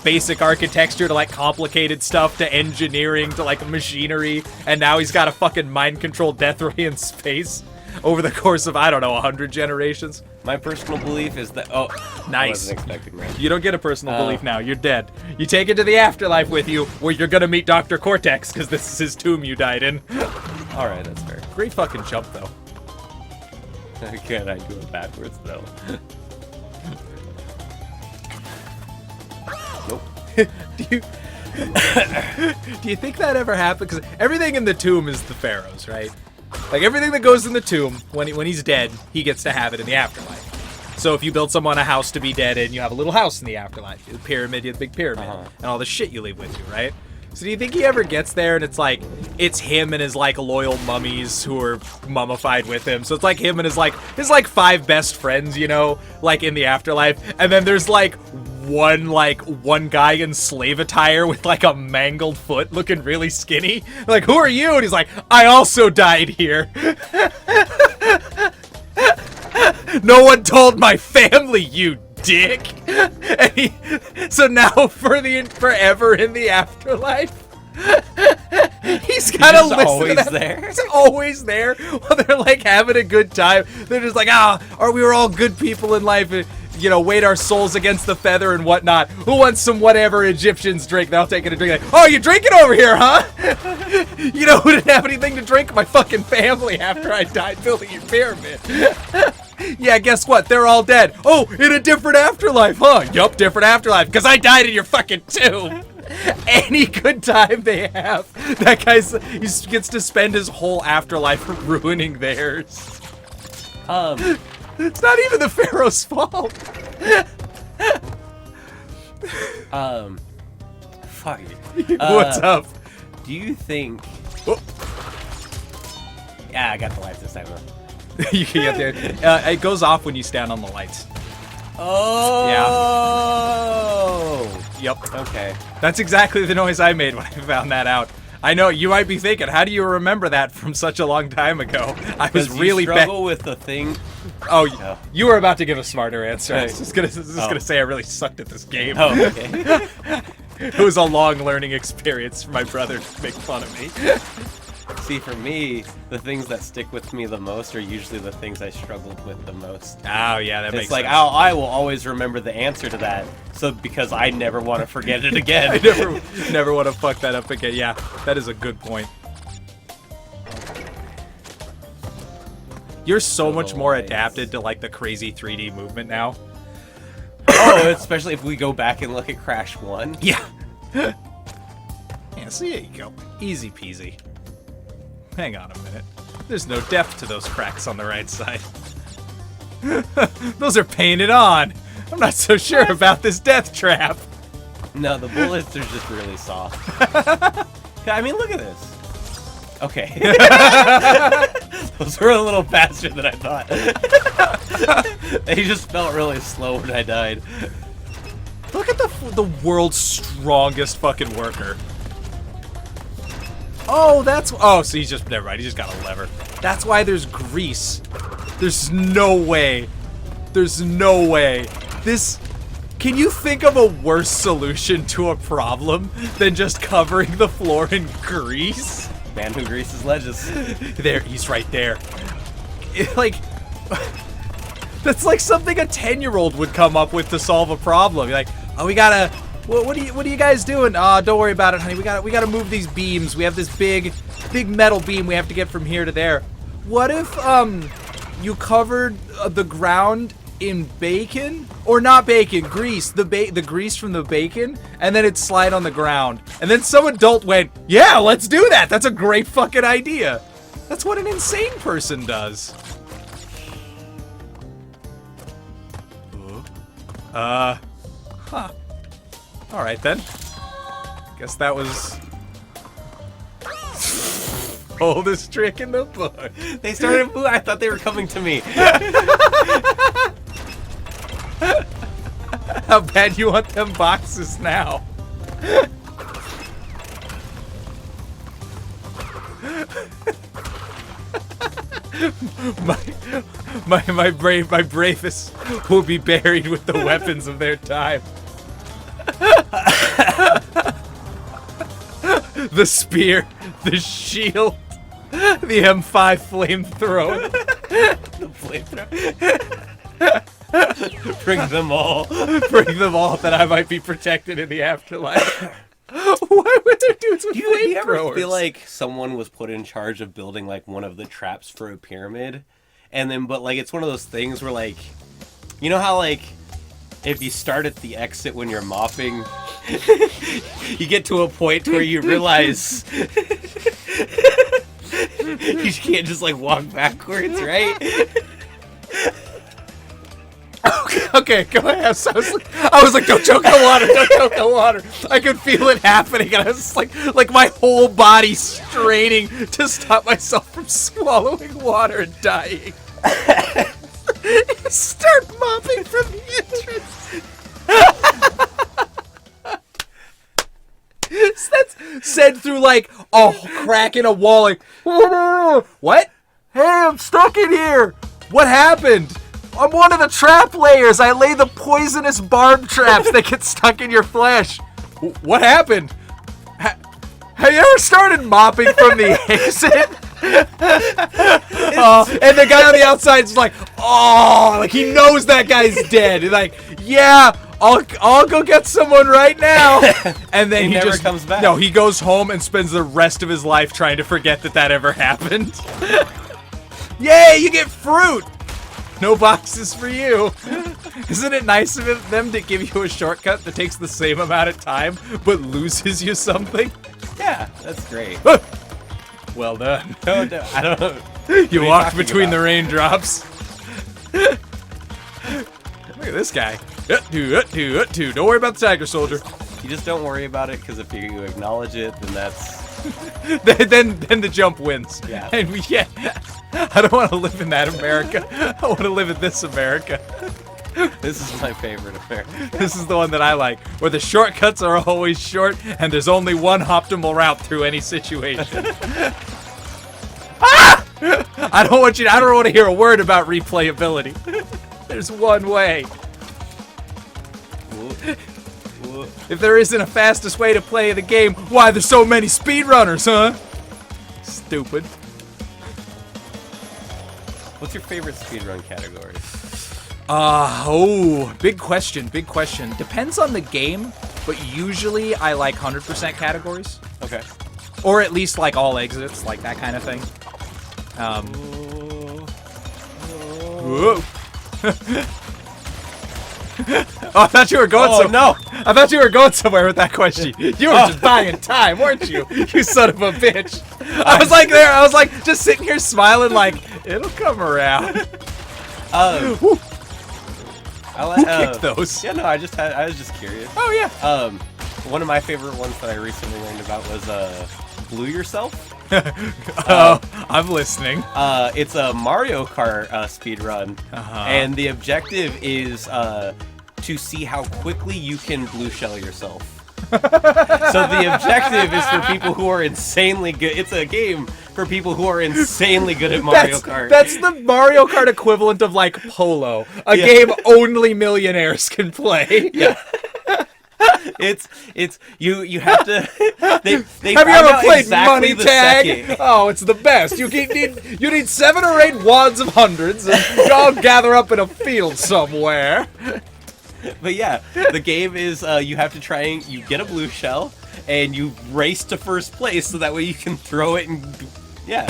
basic architecture to like complicated stuff to engineering to like machinery, and now he's got a fucking mind controlled death ray in space over the course of, I don't know, 100 generations. My personal belief is that... Oh, nice. I wasn't expecting that. You don't get a personal belief now. You're dead. You take it to the afterlife with you, where you're gonna meet Dr. Cortex, because this is his tomb you died in. Alright, that's fair. Great fucking jump, though. Can I do it backwards, though? Nope. Do you think that ever happened? Because everything in the tomb is the pharaoh's, right? Like, everything that goes in the tomb, when he's dead, he gets to have it in the afterlife. So if you build someone a house to be dead in, you have a little house in the afterlife. The pyramid, you have the big pyramid, and all the shit you leave with you, right? So do you think he ever gets there and it's like, it's him and his like loyal mummies who are mummified with him. So it's like him and his 5 best friends, you know, like in the afterlife. And then there's like one guy in slave attire with like a mangled foot looking really skinny. Like, who are you? And he's like, I also died here. No one told my family, you dick. And so now forever in the afterlife, he's gotta listen always to that. there. He's always there while they're like having a good time. They're just like, we were all good people in life, and you know, weighed our souls against the feather and whatnot. Who wants some whatever Egyptians drink? They'll take it a drink. Like, oh, you're drinking over here, huh? You know who didn't have anything to drink? My fucking family after I died building your pyramid. Yeah, guess what? They're all dead. Oh, in a different afterlife, huh? Yup, different afterlife, because I died in your fucking tomb. Any good time they have, that he gets to spend his whole afterlife ruining theirs. It's not even the pharaoh's fault. Fuck. What's up? Do you think... Whoop. Yeah, I got the lights this time, though. You can get there. It goes off when you stand on the lights. Oh! Yeah. Yep. Okay. That's exactly the noise I made when I found that out. I know, you might be thinking, how do you remember that from such a long time ago? I was really bad. struggle with the thing. Oh, No. You were about to give a smarter answer. I Hey. was just gonna say I really sucked at this game. Oh, okay. It was a long learning experience for my brother to make fun of me. See, for me, the things that stick with me the most are usually the things I struggled with the most. Oh, yeah, that makes It's like, sense. I will always remember the answer to that, so because I never want to forget it again. I never want to fuck that up again. Yeah, that is a good point. You're so much more nice. adapted to like the crazy 3D movement now. Oh, especially if we go back and look at Crash 1. Yeah. Yeah, so there you go. Easy peasy. Hang on a minute. There's no depth to those cracks on the right side. Those are painted on. I'm not so sure about this death trap. No, the bullets are just really soft. I mean, look at this. Okay. Those were a little faster than I thought. They just felt really slow when I died. Look at the world's strongest fucking worker. Oh, so he's just, never mind, he just got a lever. That's why there's grease. There's no way. There's no way. Can you think of a worse solution to a problem than just covering the floor in grease? Man who greases ledges. There, he's right there. That's like something a 10-year-old would come up with to solve a problem. You're like, oh, we gotta. What are you guys doing? Don't worry about it, honey. We gotta move these beams. We have this big metal beam we have to get from here to there. What if you covered the ground in bacon, or not bacon, grease? The grease from the bacon, and then it'd slide on the ground. And then some adult went, yeah, let's do that. That's a great fucking idea. That's what an insane person does. Huh. All right, then. Guess that was oldest trick in the book. They started moving. I thought they were coming to me. How bad you want them boxes now? My bravest will be buried with the weapons of their time. The spear, the shield, the M5 flamethrower. The flamethrower. Bring them all. Bring them all that I might be protected in the afterlife. Why would there dudes with Do you ever flamethrowers? feel like someone was put in charge of building like one of the traps for a pyramid, and then but like it's one of those things where like, you know how like if you start at the exit when you're mopping, you get to a point where you realize you can't just like walk backwards, right? Okay, go ahead. I was like, don't choke on water, don't choke on water. I could feel it happening, and I was like my whole body straining to stop myself from swallowing water and dying. Start mopping from the entrance. That's said through like a crack in a wall. Like, what? Hey, I'm stuck in here. What happened? I'm one of the trap layers. I lay the poisonous barb traps that get stuck in your flesh. What happened? Have you ever started mopping from the exit? And the guy on the outside's like, oh, like he knows that guy's dead. He's like, yeah, I'll go get someone right now. And then he never just comes back. No, he goes home and spends the rest of his life trying to forget that ever happened. Yay, you get fruit. No boxes for you. Isn't it nice of them to give you a shortcut that takes the same amount of time but loses you something? Yeah, that's great. Well done. No, I don't know. You walked between the raindrops. Look at this guy. Don't worry about the tiger soldier. You just don't worry about it, because if you acknowledge it, then that's... then the jump wins. Yeah. And I don't want to live in that America. I want to live in this America. This is my favorite America. This is the one that I like, where the shortcuts are always short and there's only one optimal route through any situation. Ah! I don't want to hear a word about replayability. There's one way. If there isn't a fastest way to play the game, why there's so many speedrunners, huh? Stupid. What's your favorite speedrun category? Big question. Depends on the game, but usually I like 100% categories. Okay. Or at least like all exits, like that kind of thing. Whoa. Oh, I thought you were going Oh, no. I thought you were going somewhere with that question. You were just buying time, weren't you? You son of a bitch. I was like just sitting here smiling like, it'll come around. Who kicked those? Yeah, no, I was just curious. Oh, yeah. One of my favorite ones that I recently learned about was Blue Yourself. Oh, I'm listening. It's a Mario Kart speed run, and the objective is to see how quickly you can blue shell yourself. So the objective is for people who are insanely good. It's a game for people who are insanely good at Mario Kart. That's the Mario Kart equivalent of like Polo, a game only millionaires can play. Yeah. It's you have to. They Have you find ever out played exactly Money the Tag? second. Oh, it's the best. You need 7 or 8 wads of hundreds, and you all gather up in a field somewhere. But yeah, the game is you have to try and you get a blue shell and you race to first place so that way you can throw it and yeah,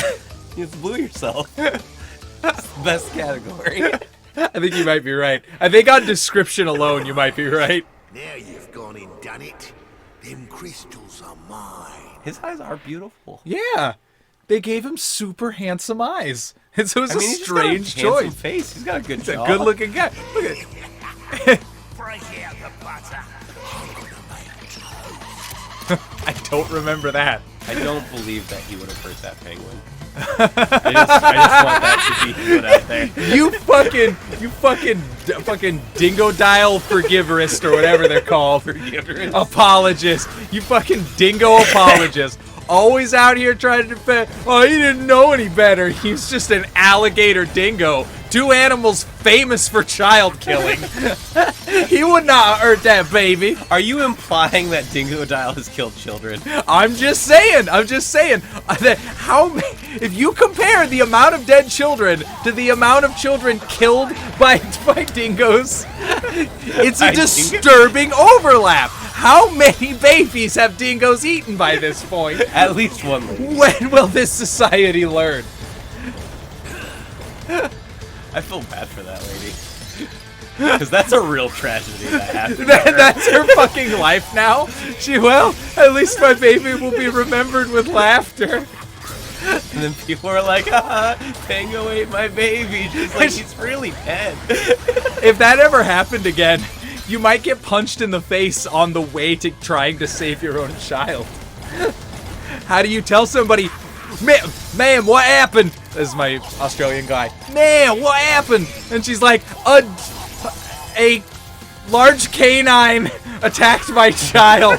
you have to blue yourself. Best category. I think you might be right. I think on description alone, you might be right. Now you've gone and done it. Them crystals are mine. His eyes are beautiful. Yeah, they gave him super handsome eyes. It was a He's strange got a handsome choice. face. He's got a good He's a jaw. good-looking guy. Look at Break out the butter. I don't remember that. I don't believe that he would have hurt that penguin. I just want that to be put out there. You fucking dingo dial forgiverist or whatever they're called. Forgiverist. Apologist. You fucking dingo apologist. Always out here trying to defend. Oh, he didn't know any better. He's just an alligator dingo. 2 animals famous for child killing. He would not hurt that baby. Are you implying that Dingodile has killed children? I'm just saying that if you compare the amount of dead children to the amount of children killed by dingoes, it's a disturbing overlap. How many babies have dingoes eaten by this point? At least one lady. When will this society learn? I feel bad for that lady. Because that's a real tragedy that happened. That's her fucking life now. At least my baby will be remembered with laughter. And then people are like, Tango ate my baby. She's like, he's really dead. If that ever happened again, you might get punched in the face on the way to trying to save your own child. How do you tell somebody, ma'am, what happened? This is my Australian guy. Man, what happened? And she's like, a large canine attacked my child.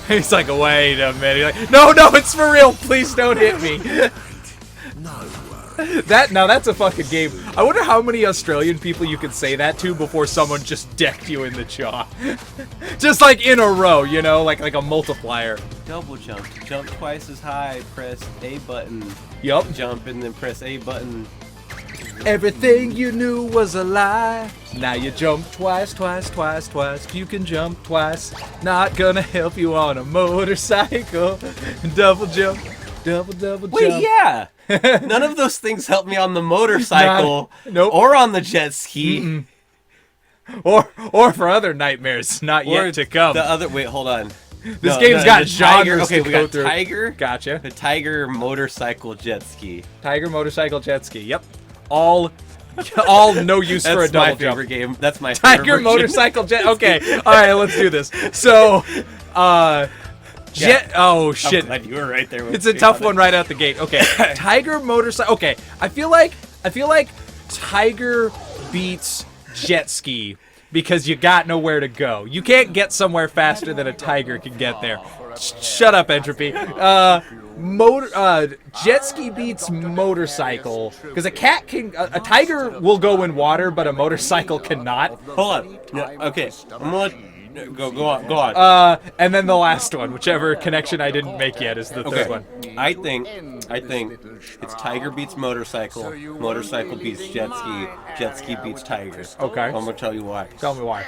He's like, wait a minute. He's like, no, it's for real. Please don't hit me. That's a fucking game. I wonder how many Australian people you could say that to before someone just decked you in the jaw. Just like in a row, you know, like a multiplier. Double jump. Jump twice as high. Press A button. Yup. Jump and then press A button. Everything you knew was a lie. Now you jump twice. You can jump twice. Not gonna help you on a motorcycle. Double jump. Double Wait, jump. yeah. None of those things help me on the motorcycle Nope. or on the jet ski. Or for other nightmares not yet to come. Wait, hold on. This game's got the tiger. genres Okay, to we go got through. tiger. Gotcha. The tiger motorcycle jet ski. Tiger motorcycle jet ski. Yep. All no use for a That's my double favorite jump. game. That's my favorite Tiger version. motorcycle jet. Okay. All right, let's do this. So, jet. Oh shit. I'm glad you were right there. With It's a me tough on one it. right out the gate. Okay. Tiger motorcycle. Okay. I feel like Tiger beats jet ski because you got nowhere to go. You can't get somewhere faster than a tiger can get there. Shut up, Entropy. Jet ski beats motorcycle because a tiger will go in water, but a motorcycle cannot. Hold on. Yeah, okay. I'm gonna go on. And then the last one, whichever connection I didn't make yet, is the Okay. third one. I think it's tiger beats motorcycle. Motorcycle beats jet ski. Jet ski beats tiger. Okay. I'm gonna tell you why. Tell me why.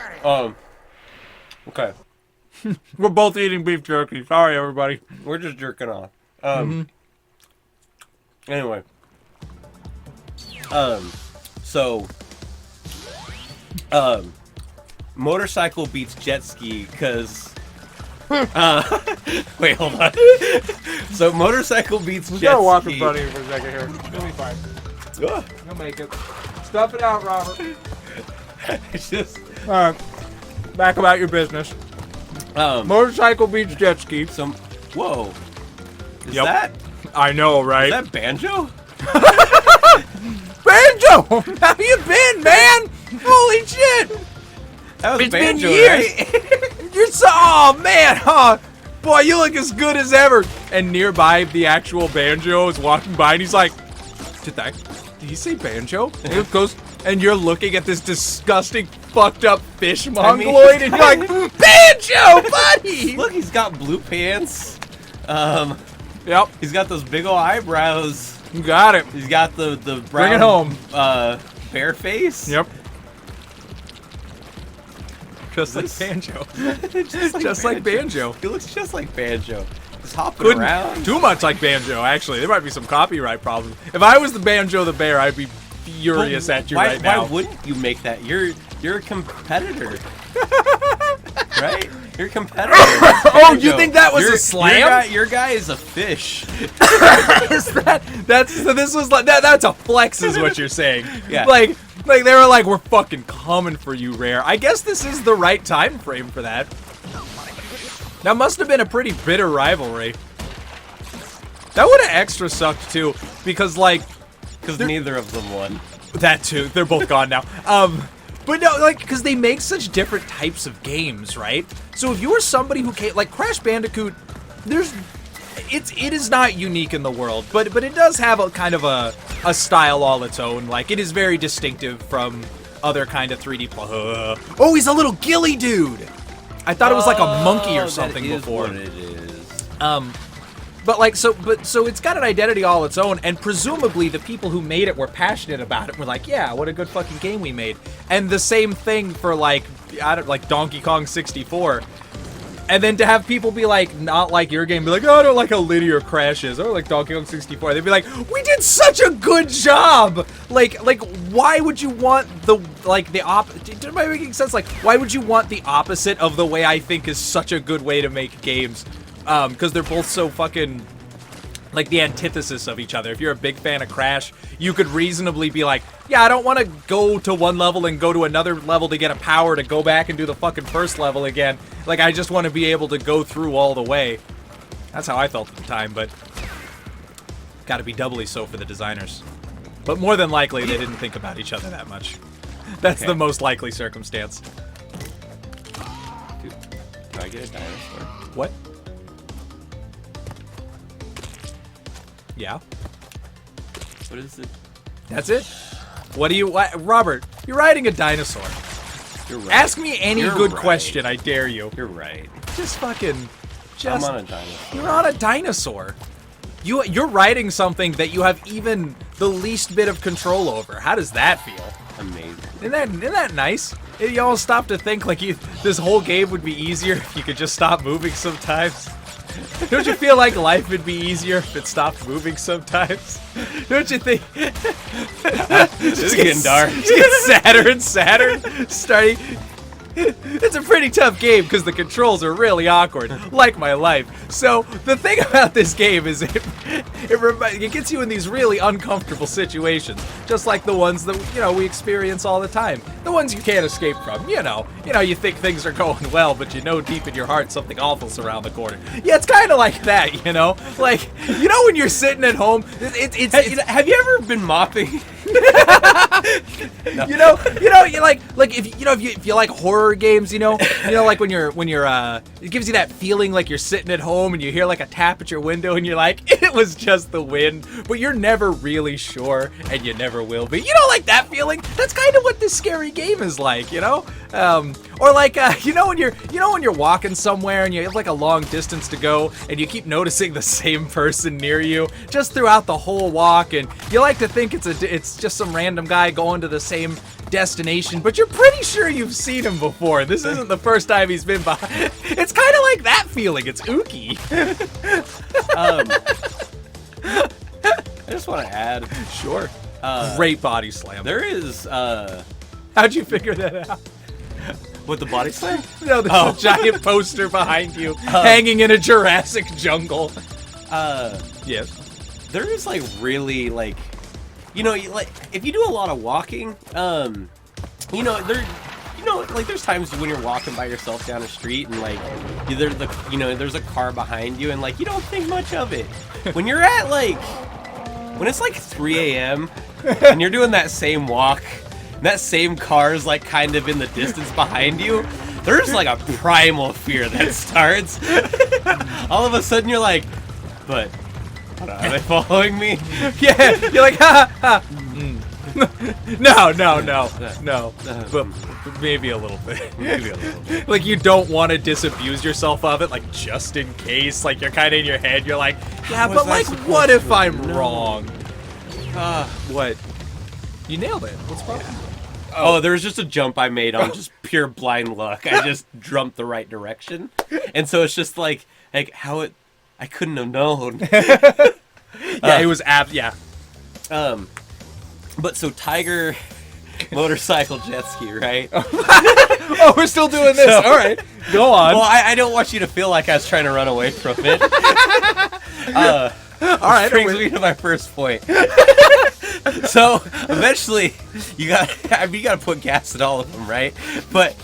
Okay. We're both eating beef jerky. Sorry, everybody. We're just jerking off. Anyway. So Motorcycle beats jet ski because. Wait, hold on. So motorcycle beats jet ski. Gotta walk in front of you for a second here. You'll be fine. Ugh. You'll make it. Stuff it out, Robert. It's just. All right. Back about your business. Motorcycle beats jet ski. Some. Whoa. Is Yep. that? I know, right? Is that Banjo? Banjo! How you been, man? Holy shit! That was It's Banjo, been years. right? You're so. Oh, man. Oh, boy, you look as good as ever. And nearby, the actual Banjo is walking by, and he's like, Did he say Banjo? And it goes, and you're looking at this disgusting, fucked up fish mongoloid, and you're like, Banjo, buddy! Look, he's got blue pants. Yep, He's got those big ol' eyebrows. you got it. He's got the brown. Bring it home. Bare face. Yep. Just like This- Banjo. just Just like Banjo. He looks just like Banjo. Just hopping Couldn't around. too much like Banjo, actually. There might be some copyright problems. If I was the Banjo the Bear, I'd be furious at you why, right now. Why wouldn't you make that? You're a competitor, right? You're a competitor. Oh, you think that was a slam? Your guy is a fish. That's a flex, is what you're saying. Yeah. Like they were like, we're fucking coming for you, Rare. I guess this is the right time frame for that. That must have been a pretty bitter rivalry. That would have extra sucked too, because like, Because neither of them won. that too. They're both gone now. But no, like, because they make such different types of games, right? So if you were somebody who came, like Crash Bandicoot, it is not unique in the world, but it does have a kind of a style all its own. Like, it is very distinctive from other kind of 3D. Oh, he's a little gilly dude. I thought it was like a monkey or something that is before. What it is. But like, so it's got an identity all its own, and presumably the people who made it were passionate about it. We're like, yeah, what a good fucking game we made. And the same thing for like Donkey Kong 64. And then to have people be like, not like your game, be like, oh, I don't like how linear Crash is, or like Donkey Kong 64. They'd be like, we did such a good job. Like, why would you want the am I making sense? Like, why would you want the opposite of the way I think is such a good way to make games? Because they're both so fucking, like, the antithesis of each other. If you're a big fan of Crash, you could reasonably be like, yeah, I don't want to go to one level and go to another level to get a power to go back and do the fucking first level again. Like, I just want to be able to go through all the way. That's how I felt at the time, but gotta be doubly so for the designers. But more than likely, they didn't think about each other that much. That's the most likely circumstance. Dude, can I get a dinosaur? What? Yeah. What is it? That's it? Robert, you're riding a dinosaur. You're right. Ask me any You're good right. question, I dare you. You're right. Just fucking, I'm on a dinosaur. you're on a dinosaur. You're riding something that you have even the least bit of control over. How does that feel? Amazing. Isn't that nice? You all stop to think like this whole game would be easier if you could just stop moving sometimes. Don't you feel like life would be easier if it stopped moving sometimes? Don't you think? This is getting dark. It gets sadder and sadder. Starting. It's a pretty tough game because the controls are really awkward, like my life. So the thing about this game is it gets you in these really uncomfortable situations, just like the ones that we experience all the time. The ones you can't escape from. You think things are going well, but you know deep in your heart something awful's around the corner. Yeah, it's kind of like that. Like when you're sitting at home, Have you ever been mopping? No. You like if you like horror games, like when you're it gives you that feeling like you're sitting at home and you hear like a tap at your window and you're like, it was just the wind, but you're never really sure and you never will be. You don't like that feeling? That's kind of what this scary game is like, or like when you're walking somewhere and you have like a long distance to go and you keep noticing the same person near you just throughout the whole walk, and you like to think it's just some random guy going to the same destination, but you're pretty sure you've seen him before. This isn't the first time he's been by. It's kind of like that feeling. It's ooky. I just want to add. Sure. Great body slam. There is How'd you figure that out? With the body slam? No, there's a giant poster behind you, hanging in a Jurassic jungle. Yes. There is like really like, you know, like if you do a lot of walking, you know, like there's times when you're walking by yourself down a street and like there's a car behind you and like you don't think much of it. When you're at like, when it's like 3 a.m. and you're doing that same walk, and that same car is like kind of in the distance behind you, there's like a primal fear that starts. All of a sudden you're like, but are they following me? Yeah, you're like, ha ha. No. But maybe a little bit. Maybe a little bit. Like you don't want to disabuse yourself of it, like just in case. Like you're kind of in your head. You're like, yeah, but like, what if I'm wrong? What? You nailed it. What's the problem? Oh, there was just a jump I made on just pure blind luck. I just jumped the right direction, and so it's just like how it. I couldn't have known. Yeah, it was yeah. But so Tiger, motorcycle, jet ski, right? Oh, we're still doing this. All right, go on. Well, I don't want you to feel like I was trying to run away from it. All right, brings me to my first point. So eventually, you got to put gas in all of them, right? But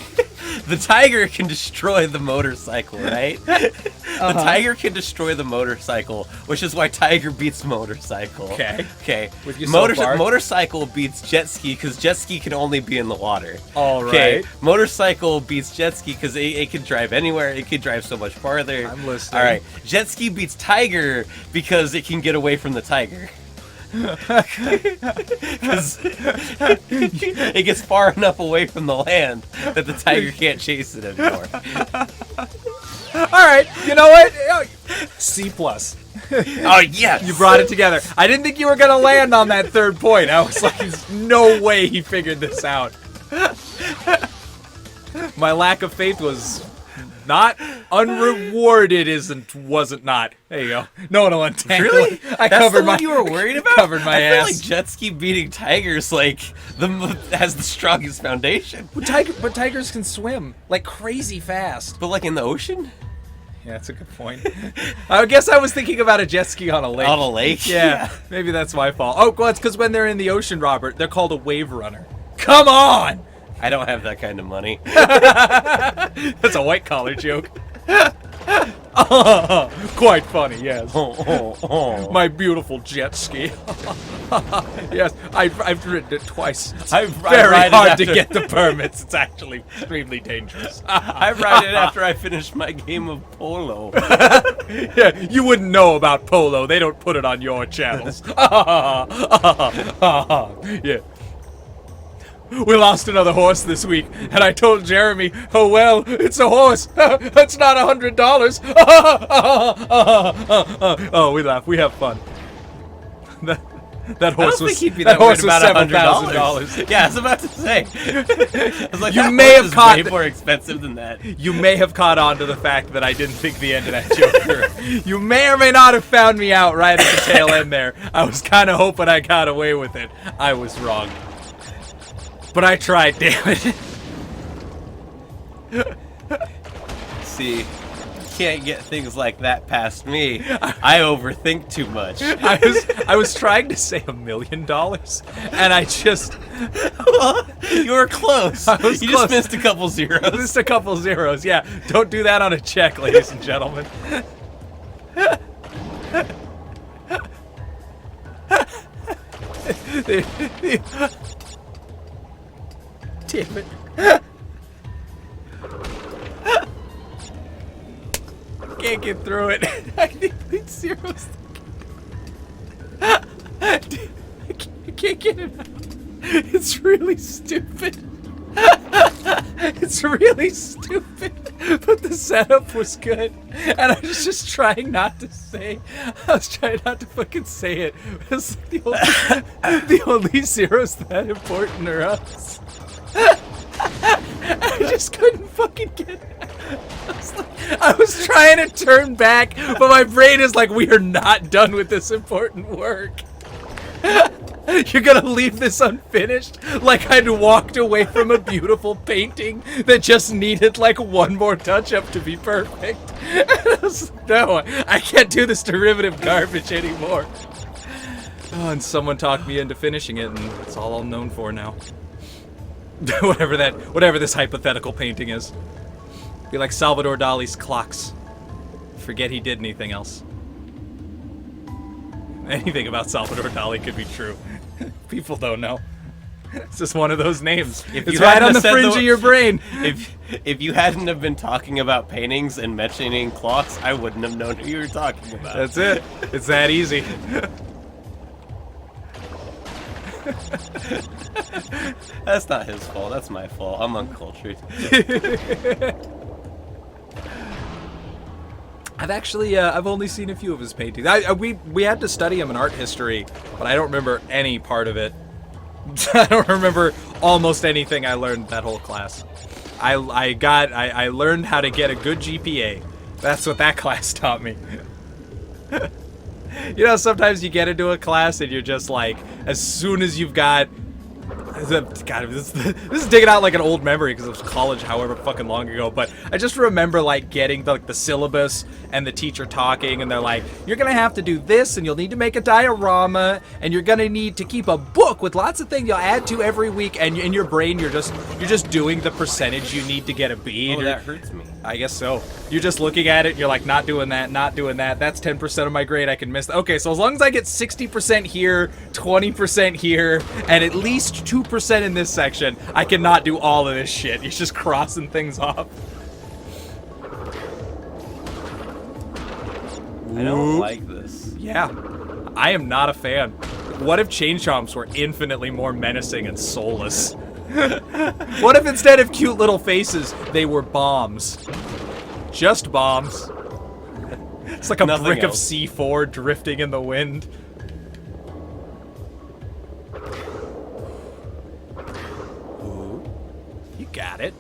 the Tiger can destroy the motorcycle, right? The Tiger can destroy the motorcycle, which is why Tiger beats motorcycle. Okay. With you so far? Motorcycle beats jet ski because jet ski can only be in the water. All right. Okay. Motorcycle beats jet ski because it can drive anywhere. It can drive so much farther. I'm listening. All right. Jet ski beats Tiger because it can get away from the Tiger. Because it gets far enough away from the land that the Tiger can't chase it anymore. All right, you know what? C+. Oh, yes! You brought it together. I didn't think you were gonna land on that third point. I was like, there's no way he figured this out. My lack of faith was not unrewarded. Wasn't not. There you go. No one will untangle. Really? I That's covered the one you were worried about? Covered my I feel ass. like jet ski beating Tigers has the strongest foundation. But tigers can swim like crazy fast. But like in the ocean? Yeah, that's a good point. I guess I was thinking about a jet ski on a lake. On a lake? Yeah, maybe that's my fault. Oh, well, it's because when they're in the ocean, Robert, they're called a wave runner. Come on! I don't have that kind of money. That's a white collar joke. Quite funny, yes. My beautiful jet ski. Yes, I've ridden it twice. It's very hard to get the permits. It's actually extremely dangerous. I ride it after I finish my game of polo. Yeah, you wouldn't know about polo. They don't put it on your channels. Yeah. We lost another horse this week, and I told Jeremy, oh well, it's a horse. It's not $100. Oh, we laugh. We have fun. That horse was that horse was $7,000. Yeah, I was about to say. I was like, You that may horse have is caught way the- more expensive than that. You may have caught on to the fact that I didn't think the end of that joke through. You may or may not have found me out right at the tail end there. I was kind of hoping I got away with it. I was wrong. But I tried, damn it. See, you can't get things like that past me. I overthink too much. I was trying to say $1 million, and I just You were close. I was You close. just missed a couple zeros. missed a couple zeros. Yeah, don't do that on a check, ladies and gentlemen. Damn it. Can't get through it. I need these zeros. I can't get it out. It's really stupid. It's really stupid. But the setup was good. And I was just trying not to say. I was trying not to fucking say it. It's like the only zeros that important are us. I just couldn't fucking get it. I was trying to turn back, but my brain is like, we are not done with this important work. You're gonna leave this unfinished? Like I'd walked away from a beautiful painting that just needed like one more touch-up to be perfect. No, I can't do this derivative garbage anymore. Oh, and someone talked me into finishing it, and it's all I'm known for now. whatever this hypothetical painting is. Be like Salvador Dali's clocks. Forget he did anything else. Anything about Salvador Dali could be true. People don't know. It's just one of those names. It's right on the fringe of your brain. If you hadn't have been talking about paintings and mentioning clocks, I wouldn't have known who you were talking about. That's it. It's that easy. That's not his fault. That's my fault. I'm uncultured. I've only seen a few of his paintings. We had to study him in art history, but I don't remember any part of it. I don't remember almost anything I learned that whole class. I learned how to get a good GPA. That's what that class taught me. You know, sometimes you get into a class and you're just like, as soon as you've got... God, this is digging out like an old memory because it was college however fucking long ago, but I just remember like getting the syllabus and the teacher talking, and they're like, you're gonna have to do this, and you'll need to make a diorama, and you're gonna need to keep a book with lots of things you'll add to every week, and in your brain you're just doing the percentage you need to get a B. Oh, that hurts me. I guess so. You're just looking at it, and you're like, not doing that, not doing that. That's 10% of my grade, I can miss. Okay, so as long as I get 60% here, 20% here, and at least 2% in this section, I cannot do all of this shit. You're just crossing things off. I don't like this. Yeah, I am not a fan. What if Chain Chomps were infinitely more menacing and soulless? What if instead of cute little faces, they were bombs? Just bombs. It's like a Nothing brick else. of C4 drifting in the wind. Ooh, you got it.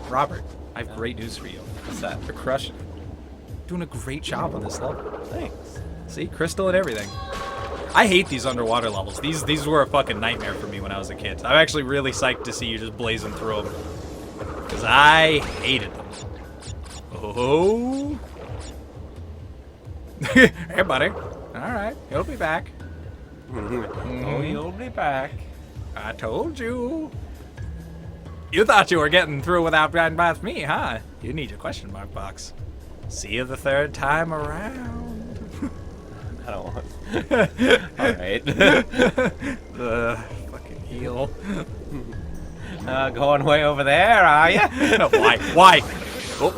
Robert, I have great news for you. What's that? You're crushing it. Doing a great job on this level. Thanks. See, crystal and everything. I hate these underwater levels. These were a fucking nightmare for me when I was a kid. I'm actually really psyched to see you just blazing through them. Because I hated them. Oh. Hey, buddy. Alright, you'll be back. Oh, you'll be back. I told you. You thought you were getting through without riding past me, huh? You need your question mark box. See you the third time around. I don't want. Alright. Fucking heel. Going way over there, are you? Why? Why? Oh.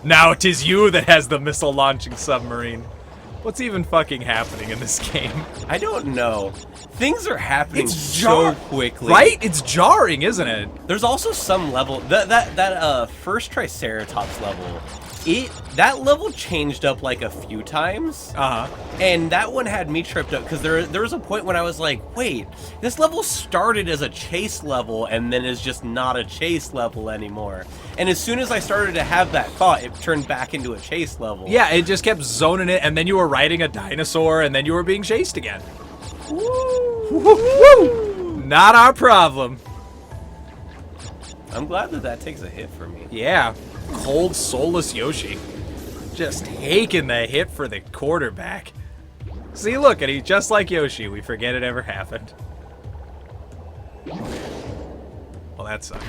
Now it is you that has the missile launching submarine. What's even fucking happening in this game? I don't know. Things are happening It's so quickly. Right? It's jarring, isn't it? There's also some level that first Triceratops level. That level changed up like a few times. And that one had me tripped up because there was a point when I was like, wait, this level started as a chase level and then is just not a chase level anymore. And as soon as I started to have that thought, it turned back into a chase level. Yeah, it just kept zoning it, and then you were riding a dinosaur, and then you were being chased again. Woo! Woo! Not our problem. I'm glad that takes a hit for me. Yeah, cold, soulless Yoshi. Just taking the hit for the quarterback. See, look at he just like Yoshi. We forget it ever happened. Well, that sucks.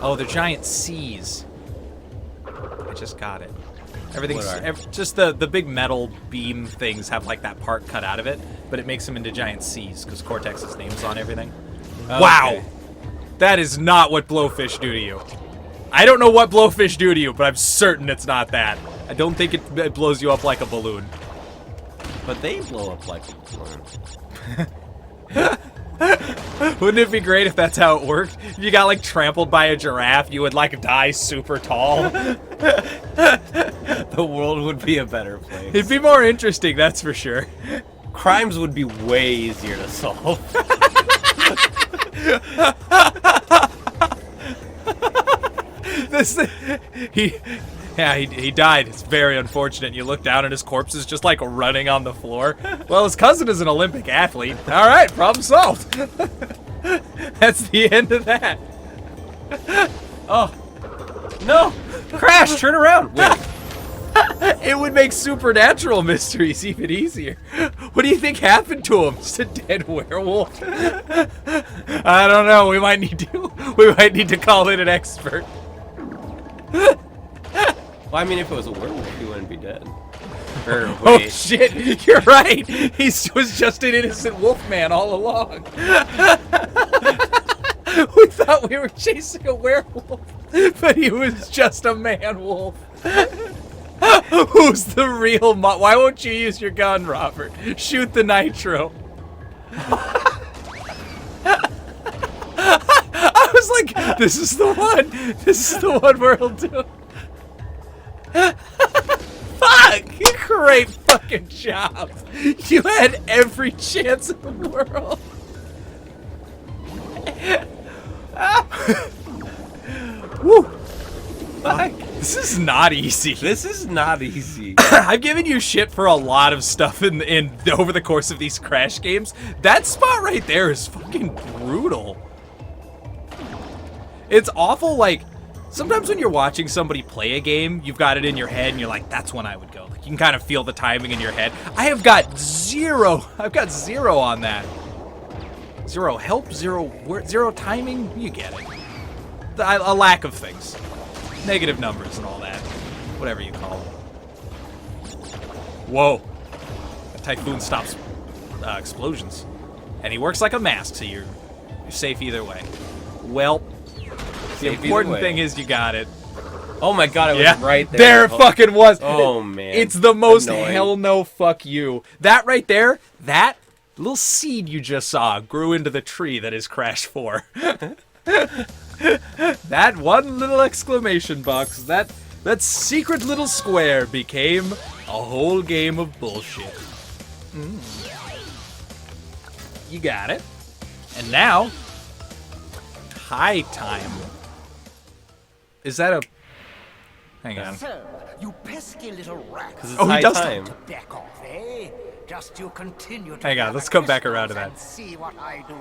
Oh, they're giant C's. I just got it. Everything's just the big metal beam things have like that part cut out of it, but it makes them into giant C's because Cortex's name's on everything. Okay. Wow, that is not what blowfish do to you. I don't know what blowfish do to you, but I'm certain it's not that. I don't think it blows you up like a balloon. But they blow up like a balloon. Wouldn't it be great if that's how it worked? If you got like trampled by a giraffe, you would like die super tall. The world would be a better place. It'd be more interesting, that's for sure. Crimes would be way easier to solve. He died. It's very unfortunate. You look down and his corpse is just like running on the floor. Well, his cousin is an Olympic athlete. All right, problem solved. That's the end of that. Oh. No! Crash, turn around! Wait. It would make supernatural mysteries even easier. What do you think happened to him? Just a dead werewolf? I don't know. We might need to call in an expert. Well, I mean, if it was a werewolf, he wouldn't be dead. Or, Oh wait. shit! You're right. He was just an innocent wolf man all along. We thought we were chasing a werewolf, but he was just a man wolf. Who's the real Why won't you use your gun, Robert? Shoot the nitro. I was like, this is the one. This is the one where he'll do it. Fuck! Great fucking job. You had every chance in the world. Woo! Fuck. This is not easy. This is not easy. I've given you shit for a lot of stuff in over the course of these Crash games. That spot right there is fucking brutal. It's awful. Like, sometimes when you're watching somebody play a game, you've got it in your head and you're like, that's when I would go. Like, you can kind of feel the timing in your head. I have got zero. I've got zero on that. Zero help, zero timing. You get it. A lack of things. Negative numbers and all that. Whatever you call them. Whoa. A typhoon stops explosions. And he works like a mask, so you're safe either way. Well, the important thing is you got it. Oh my god, it was right there. There it fucking was. Oh man. It's the most annoying. hell no fuck you. That right there, that little seed you just saw grew into the tree that is Crash 4. That one little exclamation box, that secret little square became a whole game of bullshit. You got it. And now, high time. Is that a... Hang on. So, you pesky little rat. 'Cause it's Oh, he high does time. Back off, eh? Just you continue to Hang on, gather let's come back around to crystals that. and see what I do.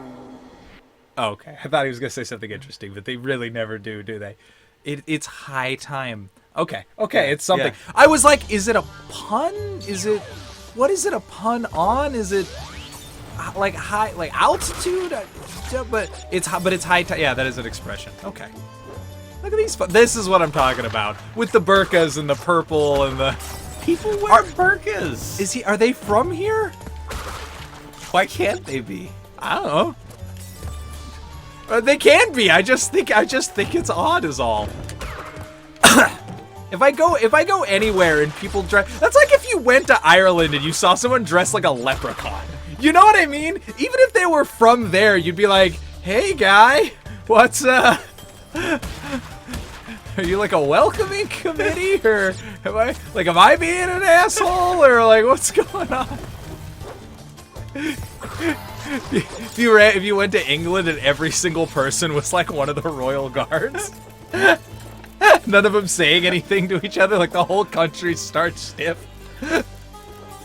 Oh, okay. I thought he was going to say something interesting, but they really never do they? It's high time. Okay, it's something. Yeah. I was like, is it a pun? What is it a pun on? Is it like high, like altitude? But it's high time. Yeah, that is an expression. Okay. Look at these. This is what I'm talking about. With the burkas and the purple and the... People wear burkas. Are they from here? Why can't they be? I don't know. They can be. I just think it's odd is all. If I go anywhere and people dress, that's like if you went to Ireland and you saw someone dressed like a leprechaun. You know what I mean? Even if they were from there, you'd be like, "Hey guy, what's Are you like a welcoming committee, or am I being an asshole, or like what's going on?" If you went to England and every single person was like one of the royal guards, none of them saying anything to each other, like the whole country starts stiff.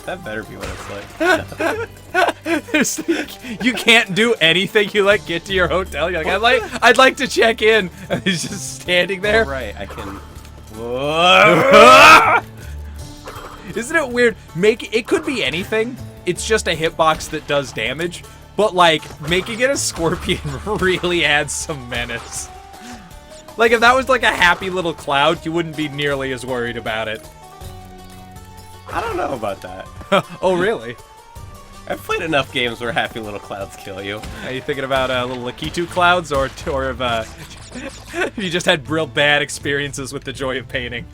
That better be what it's like. You can't do anything. You like get to your hotel. You're like, I'd like to check in, and he's just standing there. All right, I can. Whoa. Isn't it weird? It could be anything. It's just a hitbox that does damage, but like making it a scorpion really adds some menace. Like if that was like a happy little cloud, you wouldn't be nearly as worried about it. I don't know about that. Oh really? I've played enough games where happy little clouds kill you. Are you thinking about little Lakitu clouds, or have you just had real bad experiences with the joy of painting?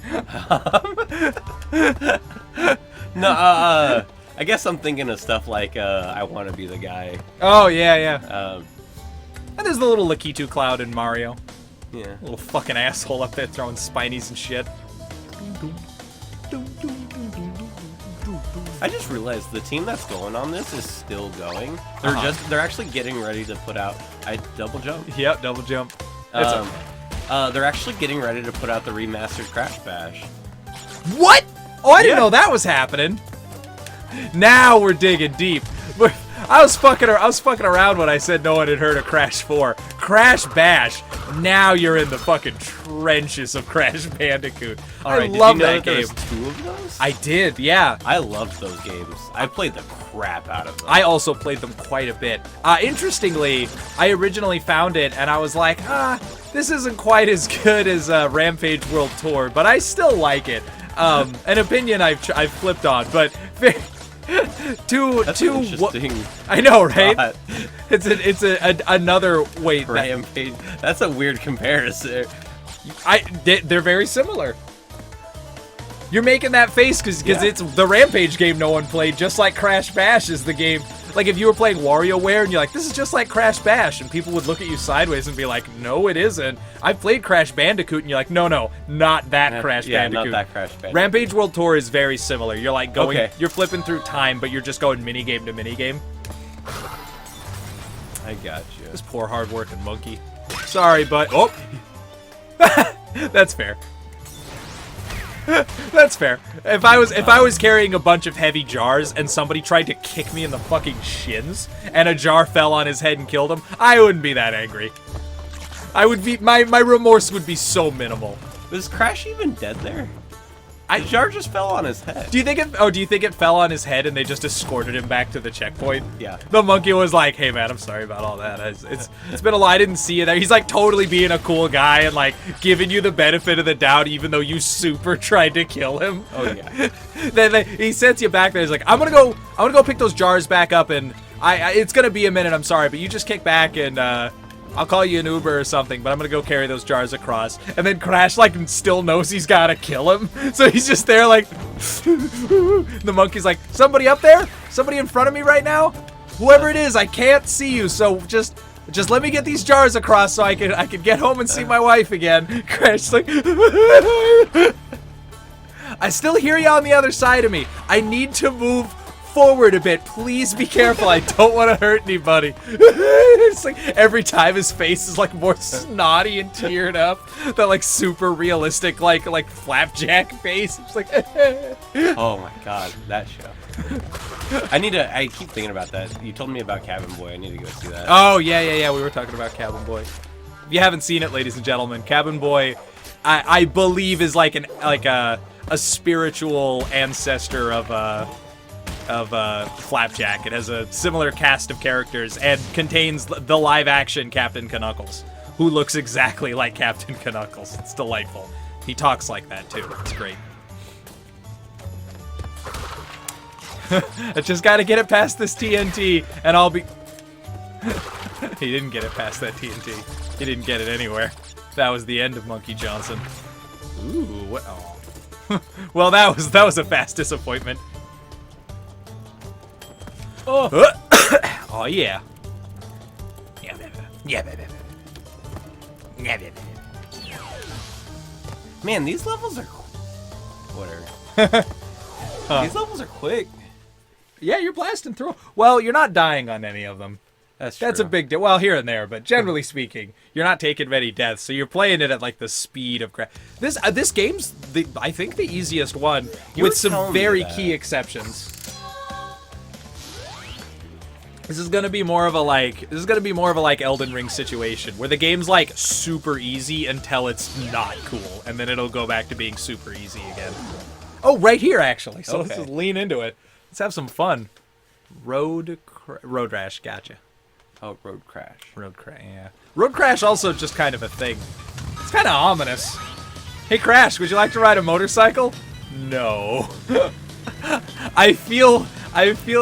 No, I guess I'm thinking of stuff like I Want to Be the Guy. Oh yeah. And there's the little Lakitu cloud in Mario. Yeah. Little fucking asshole up there throwing spinies and shit. I just realized the team that's going on this is still going. They're actually getting ready to put out. I double jump. Yep, double jump. It's okay. They're actually getting ready to put out the remastered Crash Bash. What? Oh, I didn't Yeah. know that was happening. Now we're digging deep. I was fucking around when I said no one had heard of Crash 4. Crash Bash. Now you're in the fucking trenches of Crash Bandicoot. All right, I did love you know that there game. was 2 of those? I did, yeah. I loved those games. I played the crap out of them. I also played them quite a bit. Interestingly, I originally found it and I was like, this isn't quite as good as Rampage World Tour, but I still like it. An opinion I've flipped on, but That's an interesting I know, right? thought. It's another way. Rampage. That's a weird comparison. They're very similar. You're making that face because it's the Rampage game no one played, just like Crash Bash is the game. Like if you were playing WarioWare and you're like, this is just like Crash Bash, and people would look at you sideways and be like, no, it isn't. I've played Crash Bandicoot, and you're like, no, not that Crash Bandicoot. Not that Crash Bandicoot. Rampage World Tour is very similar. You're like going, Okay. you're flipping through time, but you're just going minigame to minigame. I got you. This poor hard-working monkey. Sorry, but oh, that's fair. That's fair. If I was carrying a bunch of heavy jars and somebody tried to kick me in the fucking shins and a jar fell on his head and killed him, I wouldn't be that angry. I would be my remorse would be so minimal. Was Crash even dead there? The jar just fell on his head. Do you think it fell on his head and they just escorted him back to the checkpoint? Yeah. The monkey was like, "Hey man, I'm sorry about all that. It's been a lot. I didn't see you there." He's like totally being a cool guy and like giving you the benefit of the doubt, even though you super tried to kill him. Oh yeah. Then he sends you back there. He's like, I'm gonna go pick those jars back up, and it's gonna be a minute. I'm sorry, but you just kick back and I'll call you an Uber or something, but I'm gonna go carry those jars across. And then Crash like still knows he's gotta kill him, so he's just there like. The monkey's like, somebody up there? Somebody in front of me right now? Whoever it is, I can't see you, so just let me get these jars across so I can get home and see my wife again. Crash's like, I still hear you on the other side of me. I need to move forward a bit. Please be careful. I don't want to hurt anybody. It's like every time his face is like more snotty and teared up. That like super realistic like flapjack face. It's like Oh my god, that show. I keep thinking about that. You told me about Cabin Boy. I need to go see that. Oh yeah. We were talking about Cabin Boy. If you haven't seen it, ladies and gentlemen, Cabin Boy, I believe is like a spiritual ancestor of Flapjack. It has a similar cast of characters and contains the live-action Captain Knuckles, who looks exactly like Captain Knuckles. It's delightful. He talks like that too. It's great. I just gotta get it past this TNT, and I'll be. He didn't get it past that TNT. He didn't get it anywhere. That was the end of Monkey Johnson. Ooh, what? Oh. Well, that was a fast disappointment. Oh, oh yeah. Yeah, baby. Man, these levels are whatever. These levels are quick. Yeah, you're blasting through. Well, you're not dying on any of them. That's a big deal. Well, here and there, but generally speaking, you're not taking many deaths. So you're playing it at like the speed of this game's I think the easiest one, with some very key exceptions. This is gonna be more of a like Elden Ring situation where the game's like super easy until it's not cool, and then it'll go back to being super easy again. Oh, right here actually. So let's just lean into it. Let's have some fun. Road Rash, gotcha. Oh, Road Crash. Yeah. Road Crash also just kind of a thing. It's kind of ominous. Hey Crash, would you like to ride a motorcycle? No. I feel,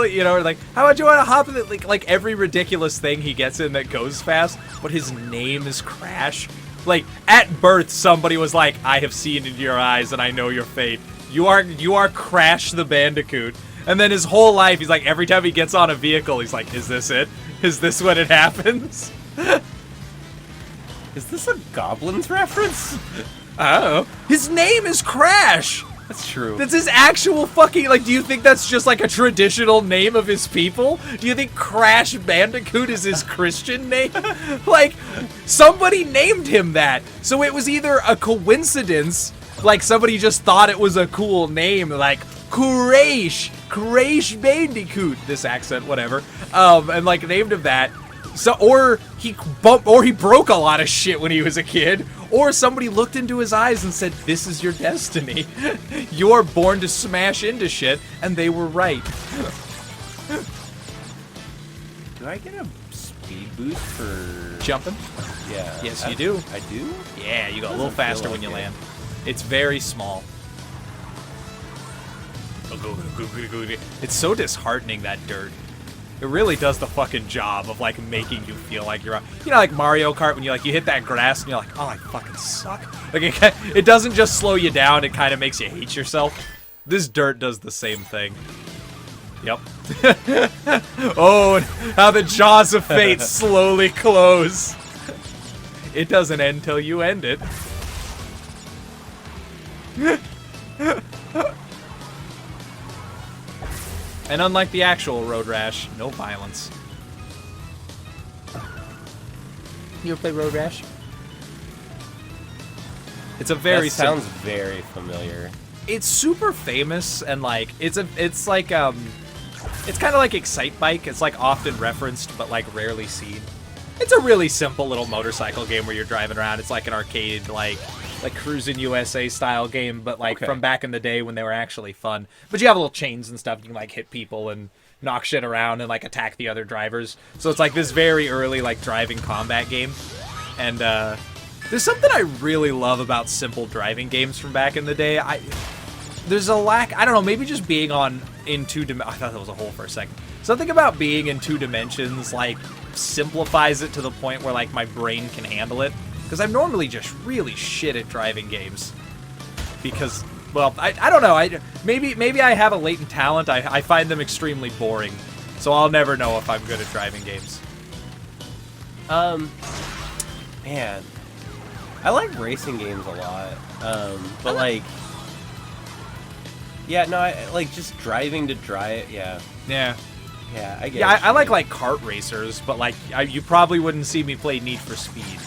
you know, like, how would you want to hop in it? Like every ridiculous thing he gets in that goes fast, but his name is Crash. Like, at birth, somebody was like, I have seen into your eyes and I know your fate. You are Crash the Bandicoot. And then his whole life, he's like, every time he gets on a vehicle, he's like, is this it? Is this when it happens? Is this a Goblins reference? Oh. His name is Crash! That's true. That's his actual fucking, like, do you think that's just like a traditional name of his people? Do you think Crash Bandicoot is his Christian name? Like, somebody named him that. So it was either a coincidence, like somebody just thought it was a cool name, like Crash Bandicoot, this accent, whatever, and like named him that. So, or he broke a lot of shit when he was a kid, or somebody looked into his eyes and said, "This is your destiny. You're born to smash into shit," and they were right. Do I get a speed boost for Jumping? Yeah. Yes, you do. I do? Yeah, you go a little Doesn't feel faster when like you it. land. It's very small. It's so disheartening, that dirt. It really does the fucking job of like making you feel like you're, you know, like Mario Kart when you hit that grass and you're like, oh, I fucking suck. Like it doesn't just slow you down; it kind of makes you hate yourself. This dirt does the same thing. Yep. Oh, and how the jaws of fate slowly close. It doesn't end till you end it. And unlike the actual Road Rash, no violence. You ever play Road Rash? It's a very That sounds very familiar. It's super famous, and like it's like it's kind of like Excite Bike. It's like often referenced but like rarely seen. It's a really simple little motorcycle game where you're driving around. It's like an arcade like Cruisin' USA style game, but like Okay. from back in the day when they were actually fun. But you have little chains and stuff. You can like hit people and knock shit around and like attack the other drivers. So it's like this very early like driving combat game. And there's something I really love about simple driving games from back in the day. There's a lack, I don't know, maybe just being in two dimensions. I thought that was a hole for a second. Something about being in 2 dimensions like simplifies it to the point where like my brain can handle it. Because I'm normally just really shit at driving games. Because, well, I don't know. Maybe I have a latent talent. I find them extremely boring. So I'll never know if I'm good at driving games. Man, I like racing games a lot. But like, yeah, no, I like just driving to drive. Yeah, Yeah. yeah, I get. Yeah, what you I like mean. kart racers, but like you probably wouldn't see me play Need for Speed.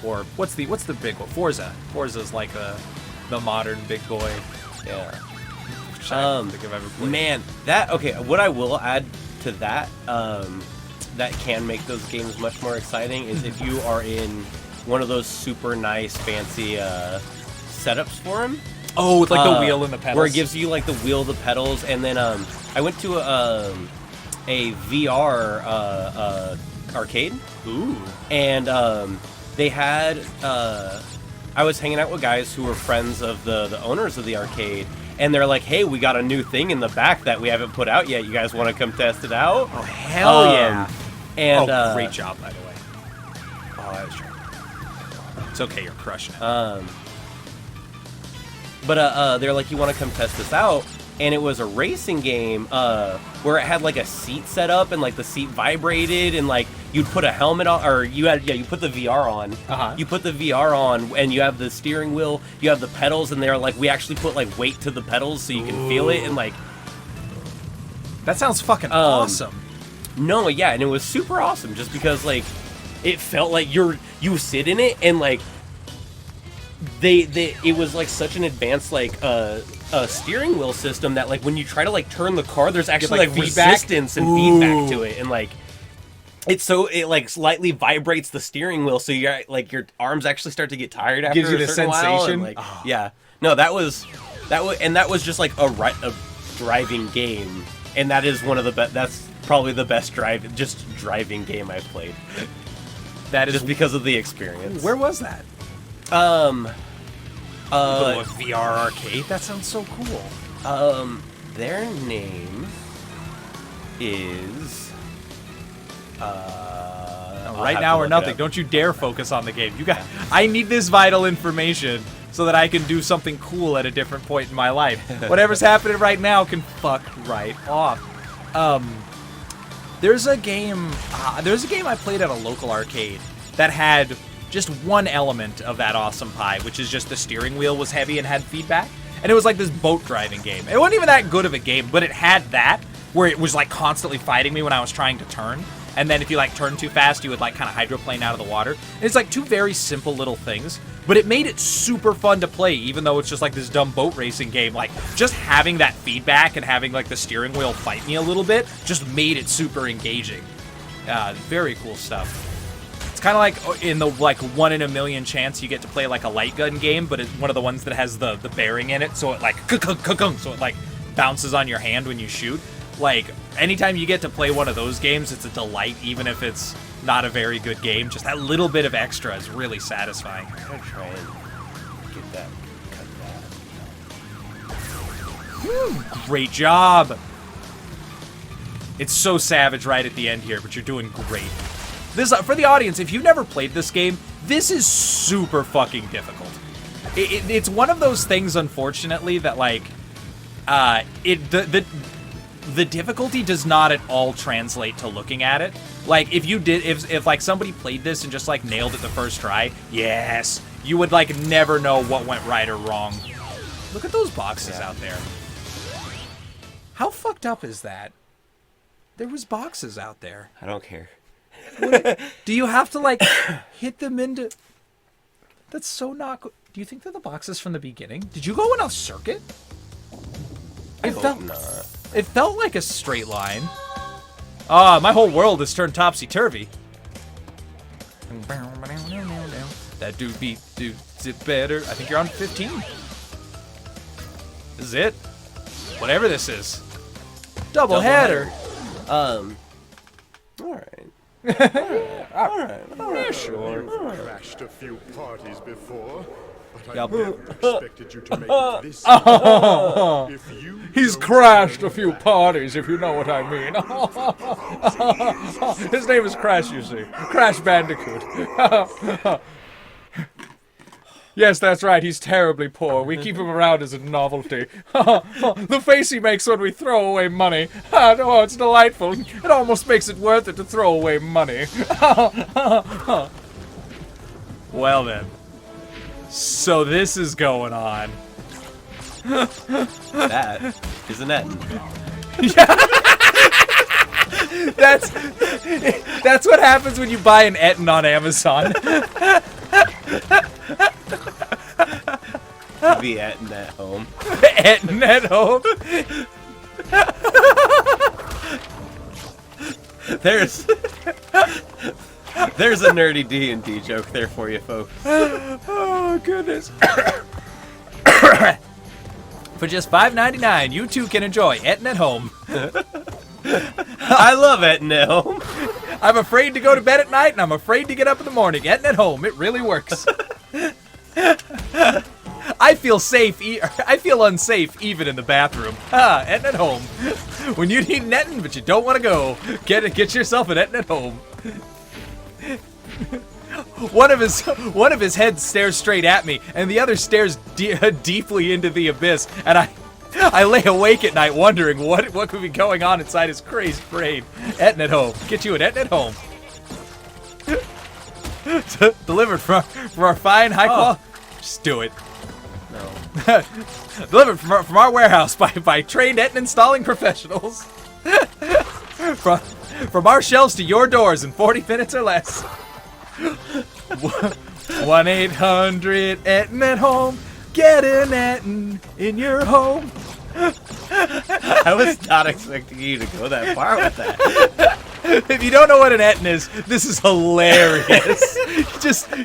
Or what's the big one? Forza. Forza's like the modern big boy. Yeah. Which I don't think I've ever played. Man, what I will add to that, that can make those games much more exciting is if you are in one of those super nice, fancy setups for them. Oh, with like the wheel and the pedals. Where it gives you like the wheel, the pedals, and then I went to a VR arcade. Ooh. And they had I was hanging out with guys who were friends of the owners of the arcade, and they're like, hey, we got a new thing in the back that we haven't put out yet. You guys want to come test it out? Oh, hell yeah. And great job, by the way. Oh, that was true. It's okay, you're crushing it. But they're like, you want to come test this out? And it was a racing game where it had like a seat set up, and like the seat vibrated, and like you'd put a helmet on, or you put the VR on. Uh-huh. You put the VR on, and you have the steering wheel, you have the pedals, and they're like, we actually put like weight to the pedals so you can feel it, and like. That sounds fucking awesome. No, yeah, and it was super awesome just because like it felt like you sit in it, and like it was like such an advanced like steering wheel system that like when you try to like turn the car, there's actually like, like feedback? resistance and feedback to it, and like it like slightly vibrates the steering wheel, so you're like your arms actually start to get tired after Gives you a the certain while, sensation? and, like, yeah, no, that was just like a driving game, and that is one of the best. That's probably the best driving game I've played. That is Just because of the experience. Where was that? Uh, VR arcade? That sounds so cool. their name is. Right now or nothing. Don't you dare focus on the game. I need this vital information so that I can do something cool at a different point in my life. Whatever's happening right now can fuck right off. There's a game I played at a local arcade that had just one element of that awesome pie, which is just the steering wheel was heavy and had feedback. and it was like this boat driving game. It wasn't even that good of a game, but it had that where it was like constantly fighting me when I was trying to turn. And then if you like turn too fast, you would like kind of hydroplane out of the water. And it's like two very simple little things, but it made it super fun to play, even though it's just like this dumb boat racing game. Like just having that feedback and having like the steering wheel fight me a little bit just made it super engaging. Very cool stuff. It's kind of like in the like 1 in a million chance you get to play like a light gun game, but it's one of the ones that has the bearing in it, so it like so it like bounces on your hand when you shoot. Like, anytime you get to play one of those games, it's a delight, even if it's not a very good game. Just that little bit of extra is really satisfying. I'm gonna try and get that, cut that. Great job! It's so savage right at the end here, but you're doing great. This for the audience, if you've never played this game, this is super fucking difficult. It's one of those things, unfortunately, that like, the difficulty does not at all translate to looking at it. Like, if like somebody played this and just like nailed it the first try, yes, you would like never know what went right or wrong. Look at those boxes out there. How fucked up is that? There was boxes out there. I don't care. Do you have to like hit them into... That's so not good. Do you think they're the boxes from the beginning? Did you go on a circuit? I hope not. It felt like a straight line. Ah, my whole world has turned topsy-turvy. That dude beat it better. I think you're on 15. This is it. Whatever this is. Double header. All right. All right. Sure. Crashed a few parties before, but I Yup. never expected you to make it this far. If you He's don't crashed know a few that- parties, if you know what I mean. His name is Crash, you see. Crash Bandicoot. Yes, that's right. He's terribly poor. We keep him around as a novelty. The face he makes when we throw away money. Oh, it's delightful. It almost makes it worth it to throw away money. Well then. So this is going on. That is an N. That's what happens when you buy an Etten on Amazon. The N at home. Etten at home. There's a nerdy D&D joke there for you, folks. Oh goodness. For just $5.99, you too can enjoy Etten at home. I love it at home. I'm afraid to go to bed at night, and I'm afraid to get up in the morning. Etten at home, it really works. I feel safe. I feel unsafe even in the bathroom. Etten at home. When you need an Etten, but you don't want to go, get yourself an Etten at home. One of his heads stares straight at me, and the other stares deeply into the abyss. And I lay awake at night wondering what could be going on inside his crazed brain. Etten at home. Get you an Etten at home. Delivered from our fine high quality. Just do it. No. Delivered from our warehouse by trained Etten installing professionals. From our shelves to your doors in 40 minutes or less. 1-800-Etten at home. Get an Etten in your home. I was not expecting you to go that far with that. If you don't know what an Etten is, this is hilarious. just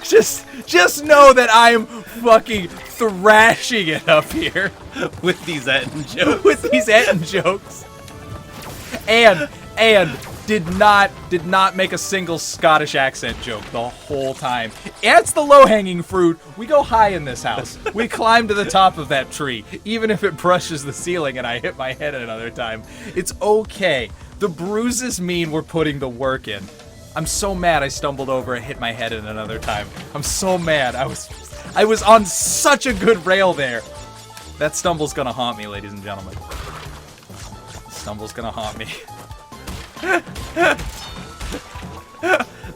know that I'm fucking thrashing it up here With these N jokes. with these Etten jokes. And did not make a single Scottish accent joke the whole time. It's the low-hanging fruit. We go high in this house. We climb to the top of that tree, even if it brushes the ceiling and I hit my head another time. It's okay. The bruises mean we're putting the work in. I'm so mad I stumbled over and hit my head in another time. I'm so mad. I was on such a good rail there. That stumble's gonna haunt me, ladies and gentlemen. Stumble's gonna haunt me.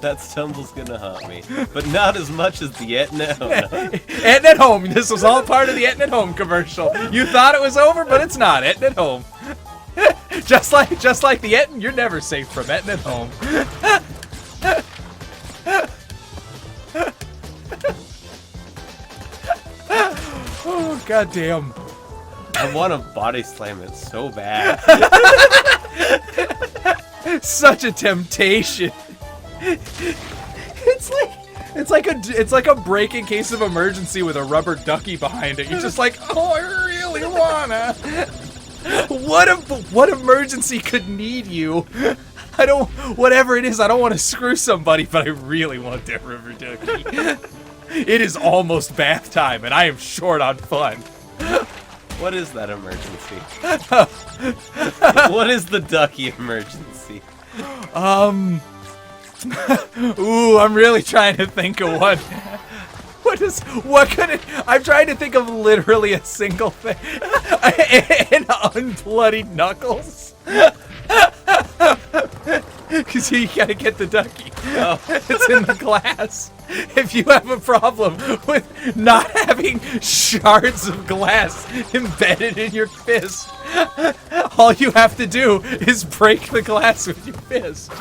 That stumble's gonna haunt me, but not as much as the Etten at home. Etten at home. This was all part of the Etten at home commercial. You thought it was over, but it's not. Etten at home. just like the Etten, you're never safe from Etten at home. Oh, goddamn. I want to body slam it so bad. Such a temptation. It's like a break in case of emergency with a rubber ducky behind it. You're just like, oh, I really wanna. What emergency could need you? Whatever it is, I don't want to screw somebody, but I really want that rubber ducky. It is almost bath time, and I am short on fun. What is that emergency? What is the ducky emergency? Ooh, I'm really trying to think of one. I'm trying to think of literally a single thing. An unbloodied Knuckles. Because you gotta get the ducky. Oh. It's in the glass. If you have a problem with not having shards of glass embedded in your fist, all you have to do is break the glass with your fist.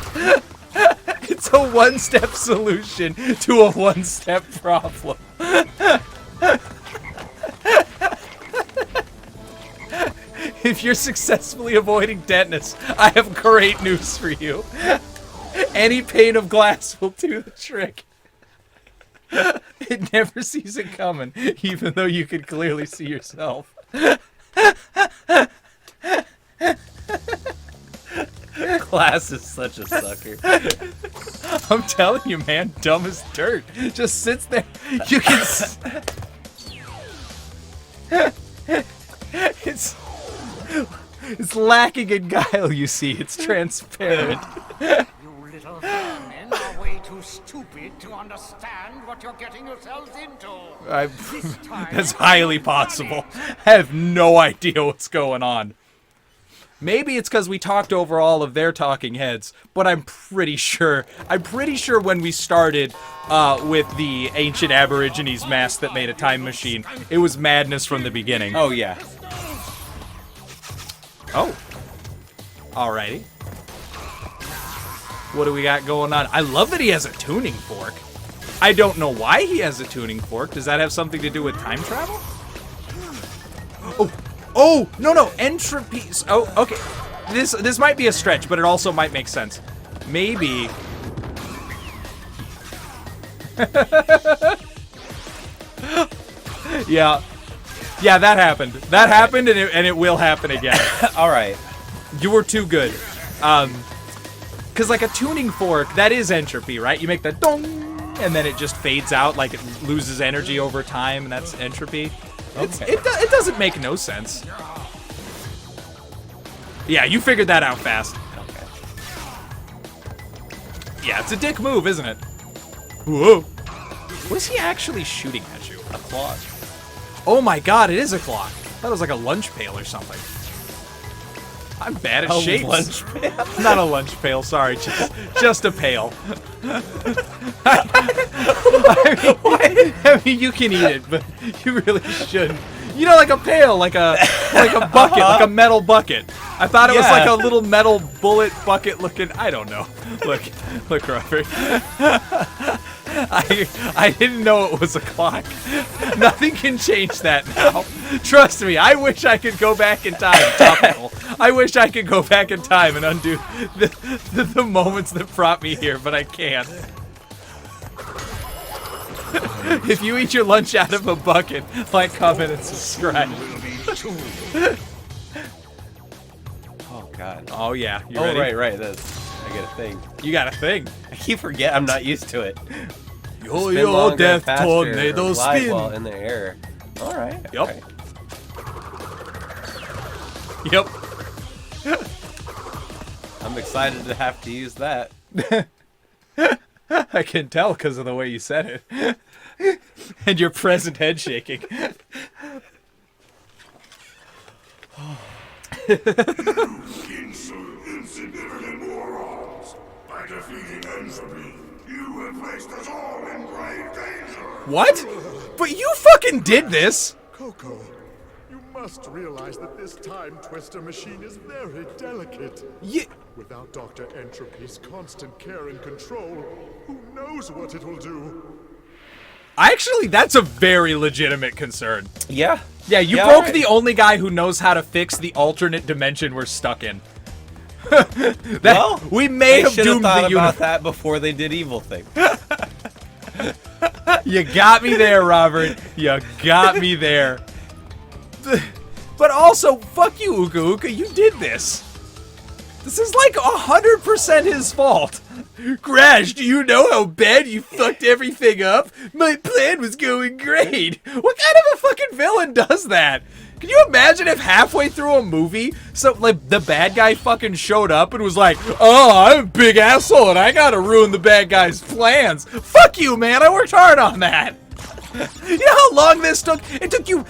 It's a one-step solution to a one-step problem. If you're successfully avoiding tetanus, I have great news for you. Any pane of glass will do the trick. It never sees it coming, even though you can clearly see yourself. Glass is such a sucker. I'm telling you, man, dumb as dirt. Just sits there. You can. It's lacking in guile, you see. It's transparent. You little men are way too stupid to understand what you're getting yourselves into. That's highly possible. I have no idea what's going on. Maybe it's because we talked over all of their talking heads, but I'm pretty sure when we started with the ancient Aborigines mask that made a time machine, it was madness from the beginning. Oh, yeah. Oh. Alrighty. What do we got going on? I love that he has a tuning fork. I don't know why he has a tuning fork. Does that have something to do with time travel? Oh, no, entropy. Oh, okay. This might be a stretch, but it also might make sense. Maybe. Yeah, that happened. That happened, and it will happen again. All right. You were too good. Because like a tuning fork, that is entropy, right? You make the dong, and then it just fades out, like it loses energy over time, and that's entropy. Okay. It doesn't make no sense. Yeah, you figured that out fast. Okay. Yeah, it's a dick move, isn't it? Whoa. What is he actually shooting at you? A clock. Oh my god, it is a clock. That was like a lunch pail or something. I'm bad at shapes. Lunch pail? Not a lunch pail, sorry. Just a pail. I mean, you can eat it, but you really shouldn't. You know, like a pail, like a bucket, like a metal bucket. I thought it was like a little metal bullet bucket looking. I don't know. Look, Robert. I didn't know it was a clock. Nothing can change that now. Trust me, I wish I could go back in time. Topical. I wish I could go back in time and undo the moments that brought me here, but I can't. If you eat your lunch out of a bucket, like, comment, and subscribe. Oh, God. Oh, yeah. You ready? Right. I get a thing. You got a thing. I keep forgetting. I'm not used to it. Yo, death tornado spin. While in the air. All right. Yep. Okay. Yep. I'm excited to have to use that. I can tell because of the way you said it. And your present head shaking. Insignificant morons. By defeating entropy, you have placed us all in grave danger. What? But you fucking did this. Coco, you must realize that this time twister machine is very delicate. Without Dr. Entropy's constant care and control, who knows what it will do? Actually, that's a very legitimate concern. Yeah. Yeah, you broke the only guy who knows how to fix the alternate dimension we're stuck in. We may have doomed thought the about universe. that before they did evil thing. You got me there, Robert. You got me there. But also, fuck you, Uka Uka. You did this. This is like 100% his fault. Crash, do you know how bad you fucked everything up? My plan was going great. What kind of a fucking villain does that? Can you imagine if halfway through a movie, like the bad guy fucking showed up and was like, "Oh, I'm a big asshole and I gotta ruin the bad guy's plans." Fuck you, man. I worked hard on that. You know how long this took? It took you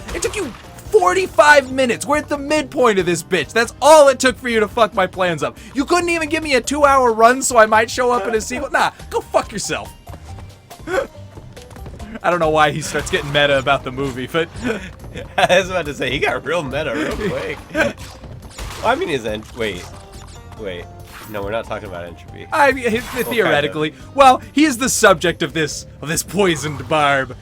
45 minutes. We're at the midpoint of this bitch. That's all it took for you to fuck my plans up. You couldn't even give me a 2-hour run so I might show up in a sequel. Nah, go fuck yourself. I don't know why he starts getting meta about the movie, but I was about to say, he got real meta real quick. Well, I mean, wait. No, we're not talking about entropy. I mean, theoretically, well, he is the subject of this poisoned barb.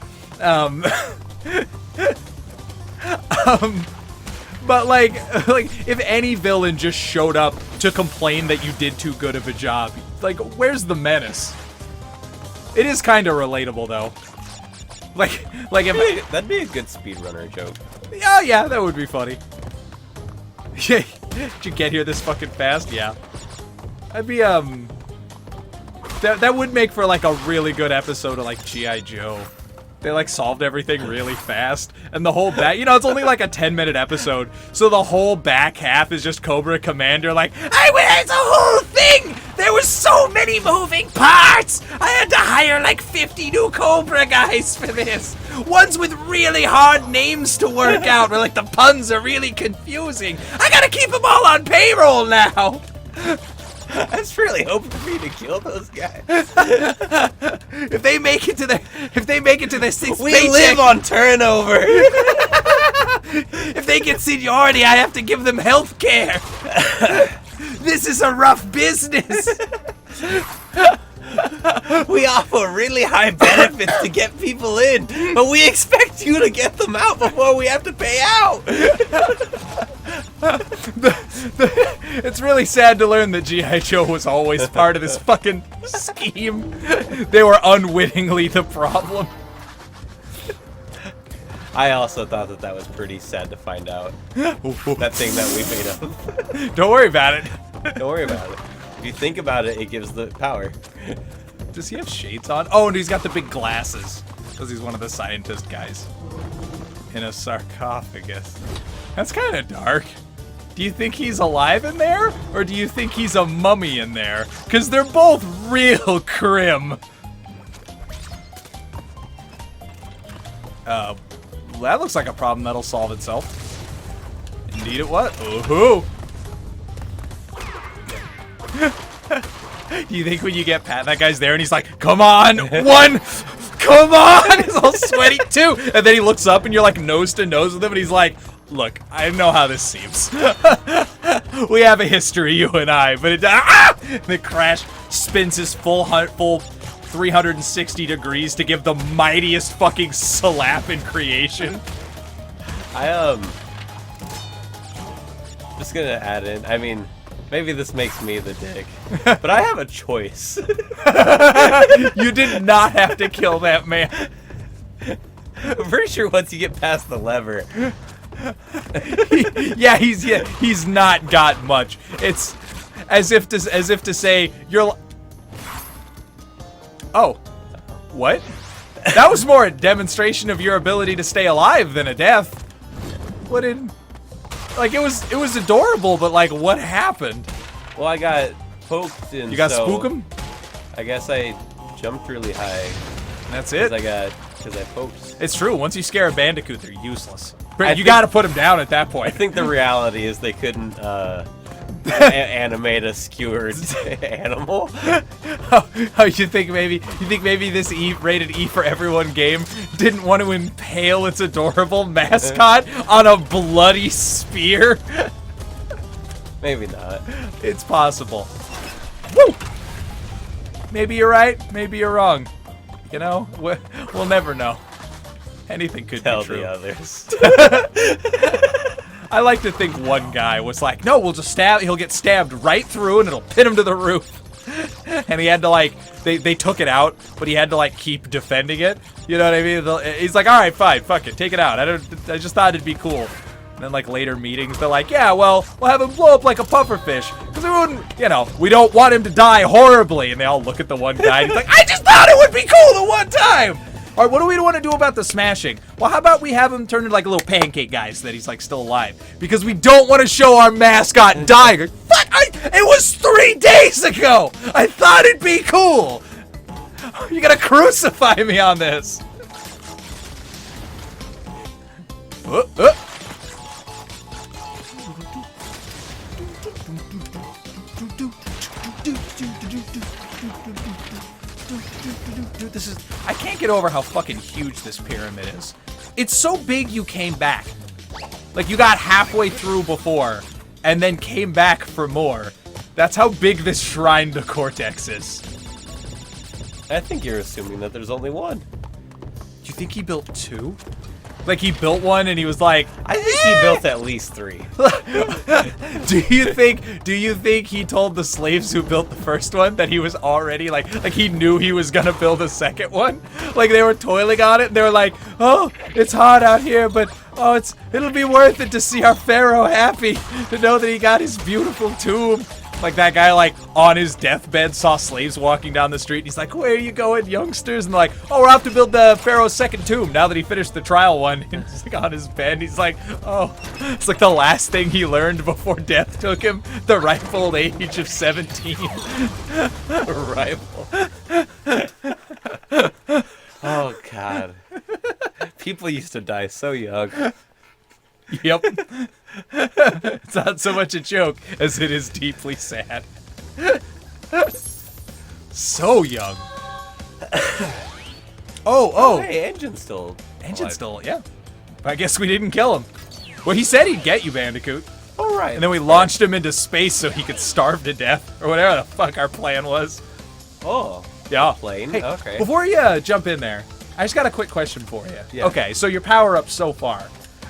But like if any villain just showed up to complain that you did too good of a job, like, where's the menace? It is kind of relatable though. Like if That'd be a good speedrunner joke. yeah, that would be funny. Did you get here this fucking fast? Yeah. That'd be that would make for like a really good episode of like G.I. Joe. They like solved everything really fast, and the whole back, it's only like a 10-minute episode, so the whole back half is just Cobra Commander like, it's a whole thing! There was so many moving parts! I had to hire like 50 new Cobra guys for this! Ones with really hard names to work out, where like the puns are really confusing. I gotta keep them all on payroll now! I was really hoping for you to kill those guys. If they make it to their sixth We paycheck, live on turnover. if they get seniority, I have to give them health care. This is a rough business. We offer really high benefits to get people in, but we expect you to get them out before we have to pay out. It's really sad to learn that G.I. Joe was always part of this fucking scheme. They were unwittingly the problem. I also thought that was pretty sad to find out. That thing that we made up. Don't worry about it. Don't worry about it. If you think about it, it gives the power. Does he have shades on? Oh, and he's got the big glasses. Because he's one of the scientist guys. In a sarcophagus. That's kind of dark. Do you think he's alive in there? Or do you think he's a mummy in there? Because they're both real grim. That looks like a problem that'll solve itself. Indeed it was. Ooh-hoo. Do you think when you get Pat, that guy's there and he's like, "Come on, one, come on!" He's all sweaty too. And then he looks up and you're like nose to nose with him and he's like, "Look, I know how this seems. We have a history, you and I, but it, the Crash spins his full 360 degrees to give the mightiest fucking slap in creation." Just gonna add in, I mean, maybe this makes me the dick, but I have a choice. You did not have to kill that man. I'm pretty sure once you get past the lever. He's not got much. It's as if to say you're. Oh, what? That was more a demonstration of your ability to stay alive than a death. What did? Like it was adorable, but like what happened? Well, I got poked and You got so spook him? I guess I jumped really high. That's it. Because I poked. It's true. Once you scare a Bandicoot, they're useless. I You got to put him down at that point. I think the reality is they couldn't animate a skewered animal. Oh, you think maybe this rated E for everyone game didn't want to impale its adorable mascot on a bloody spear? Maybe not. It's possible. Woo! Maybe you're right, maybe you're wrong. You know, we'll never know. Anything could Tell be true. the others. I like to think one guy was like, no, we'll just he'll get stabbed right through and it'll pin him to the roof. And he had to like, they took it out, but he had to like keep defending it. You know what I mean? He's like, all right, fine, fuck it, take it out. I just thought it'd be cool. And then like later meetings, they're like, yeah, well, we'll have him blow up like a pufferfish. Because we wouldn't, you know, we don't want him to die horribly. And they all look at the one guy and he's like, I just thought it would be cool the one time. All right, what do we want to do about the smashing? Well, how about we have him turn into like a little pancake guy so that he's like still alive? Because we don't want to show our mascot dying. Fuck, it was 3 days ago. I thought it'd be cool. You're gonna crucify me on this. Dude, I can't get over how fucking huge this pyramid is. It's so big you came back. Like you got halfway through before and then came back for more. That's how big this shrine to Cortex is. I think you're assuming that there's only one. Do you think he built 2? Like he built one and he was like, I think he built at least 3. Do you think he told the slaves who built the first one that he was already like he knew he was gonna build a second one? Like they were toiling on it and they were like, oh, it's hot out here, but oh, it'll be worth it to see our pharaoh happy, to know that he got his beautiful tomb. Like that guy, like on his deathbed, saw slaves walking down the street. And he's like, "Where are you going, youngsters?" And they're like, "Oh, we're off to build the pharaoh's second tomb." Now that he finished the trial one, and he's like on his bed. He's like, "Oh, it's like the last thing he learned before death took him, the ripe old age of 17." Rifle. Oh God. People used to die so young. Yep. It's not so much a joke as it is deeply sad. So young. Oh. Hey, Engine's still alive. Yeah. I guess we didn't kill him. Well, he said he'd get you, Bandicoot. All right. And then we launched him into space so he could starve to death, or whatever the fuck our plan was. Oh. Yeah. Plane. Hey, okay. Before you jump in there, I just got a quick question for you. Yeah. Okay, so your power-ups so far.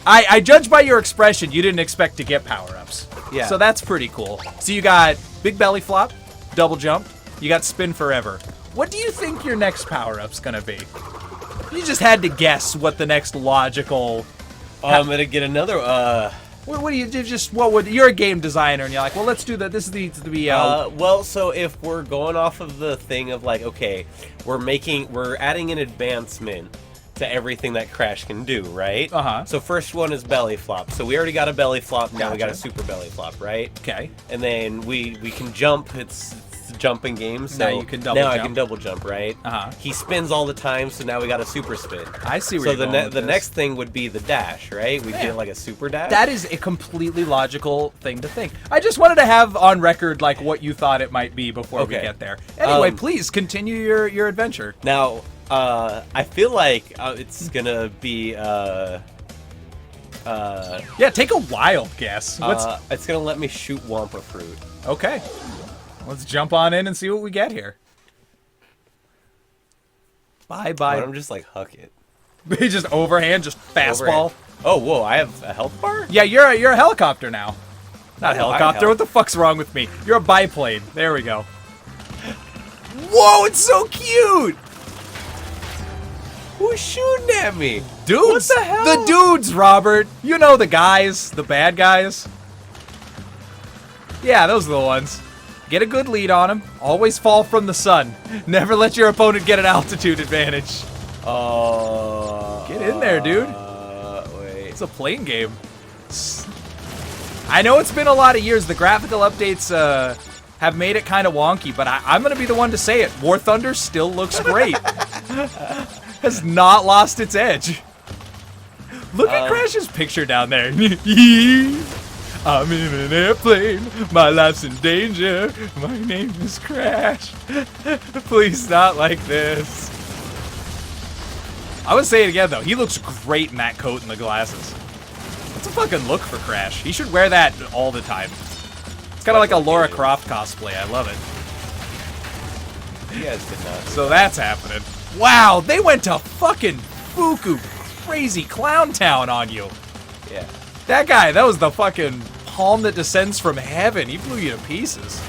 I judge by your expression, you didn't expect to get power-ups. Yeah. So that's pretty cool. So you got big belly flop, double jump, you got spin forever. What do you think your next power-up's gonna be? You just had to guess what the next logical... I'm gonna get another, What do you just? What would you're a game designer and you're like, well, let's do that. This needs to be. well, so if we're going off of the thing of like, okay, we're adding an advancement to everything that Crash can do, right? Uh-huh. So first one is belly flop. So we already got a belly flop. Now we got a Gotcha. super belly flop, right? Okay. And then we can jump. It's a jumping game. So Now you can double I jump. can double jump, right? Uh-huh. He spins all the time. So now we got a super spin. I see where So you're going with the this. next thing would be the dash, right? We Yeah. get like a super dash. That is a completely logical thing to think. I just wanted to have on record like what you thought it might be before we Okay. get there. Anyway, Um, please continue your adventure. Now, I feel like it's gonna be Yeah, take a wild guess. it's gonna let me shoot Wampa fruit. Okay. Let's jump on in and see what we get here. Bye. Why don't I just like huck it? Just overhand, just fastball. Overhand. Oh, whoa! I have a health bar. Yeah, you're a helicopter now. Not Oh, helicopter. I What the fuck's wrong with me? You're a biplane. There we go. Whoa, it's so cute. Who's shooting at me? Dudes. What the hell? The dudes, Robert. You know the guys, the bad guys. Yeah, those are the ones. Get a good lead on them. Always fall from the sun. Never let your opponent get an altitude advantage. Get in there, dude. Wait. It's a plane game. I know it's been a lot of years. The graphical updates have made it kind of wonky, but I'm going to be the one to say it. War Thunder still looks great. Has not lost its edge. Look at Crash's picture down there. I'm in an airplane. My life's in danger. My name is Crash. Please not like this. I would say it again, though. He looks great in that coat and the glasses. That's a fucking look for Crash. He should wear that all the time. It's kind of like a Lara Croft cosplay. I love it. You guys did not. So that's happening. Wow, they went to fucking Fuku crazy clown town on you. Yeah. That guy, that was the fucking palm that descends from heaven. He blew you to pieces.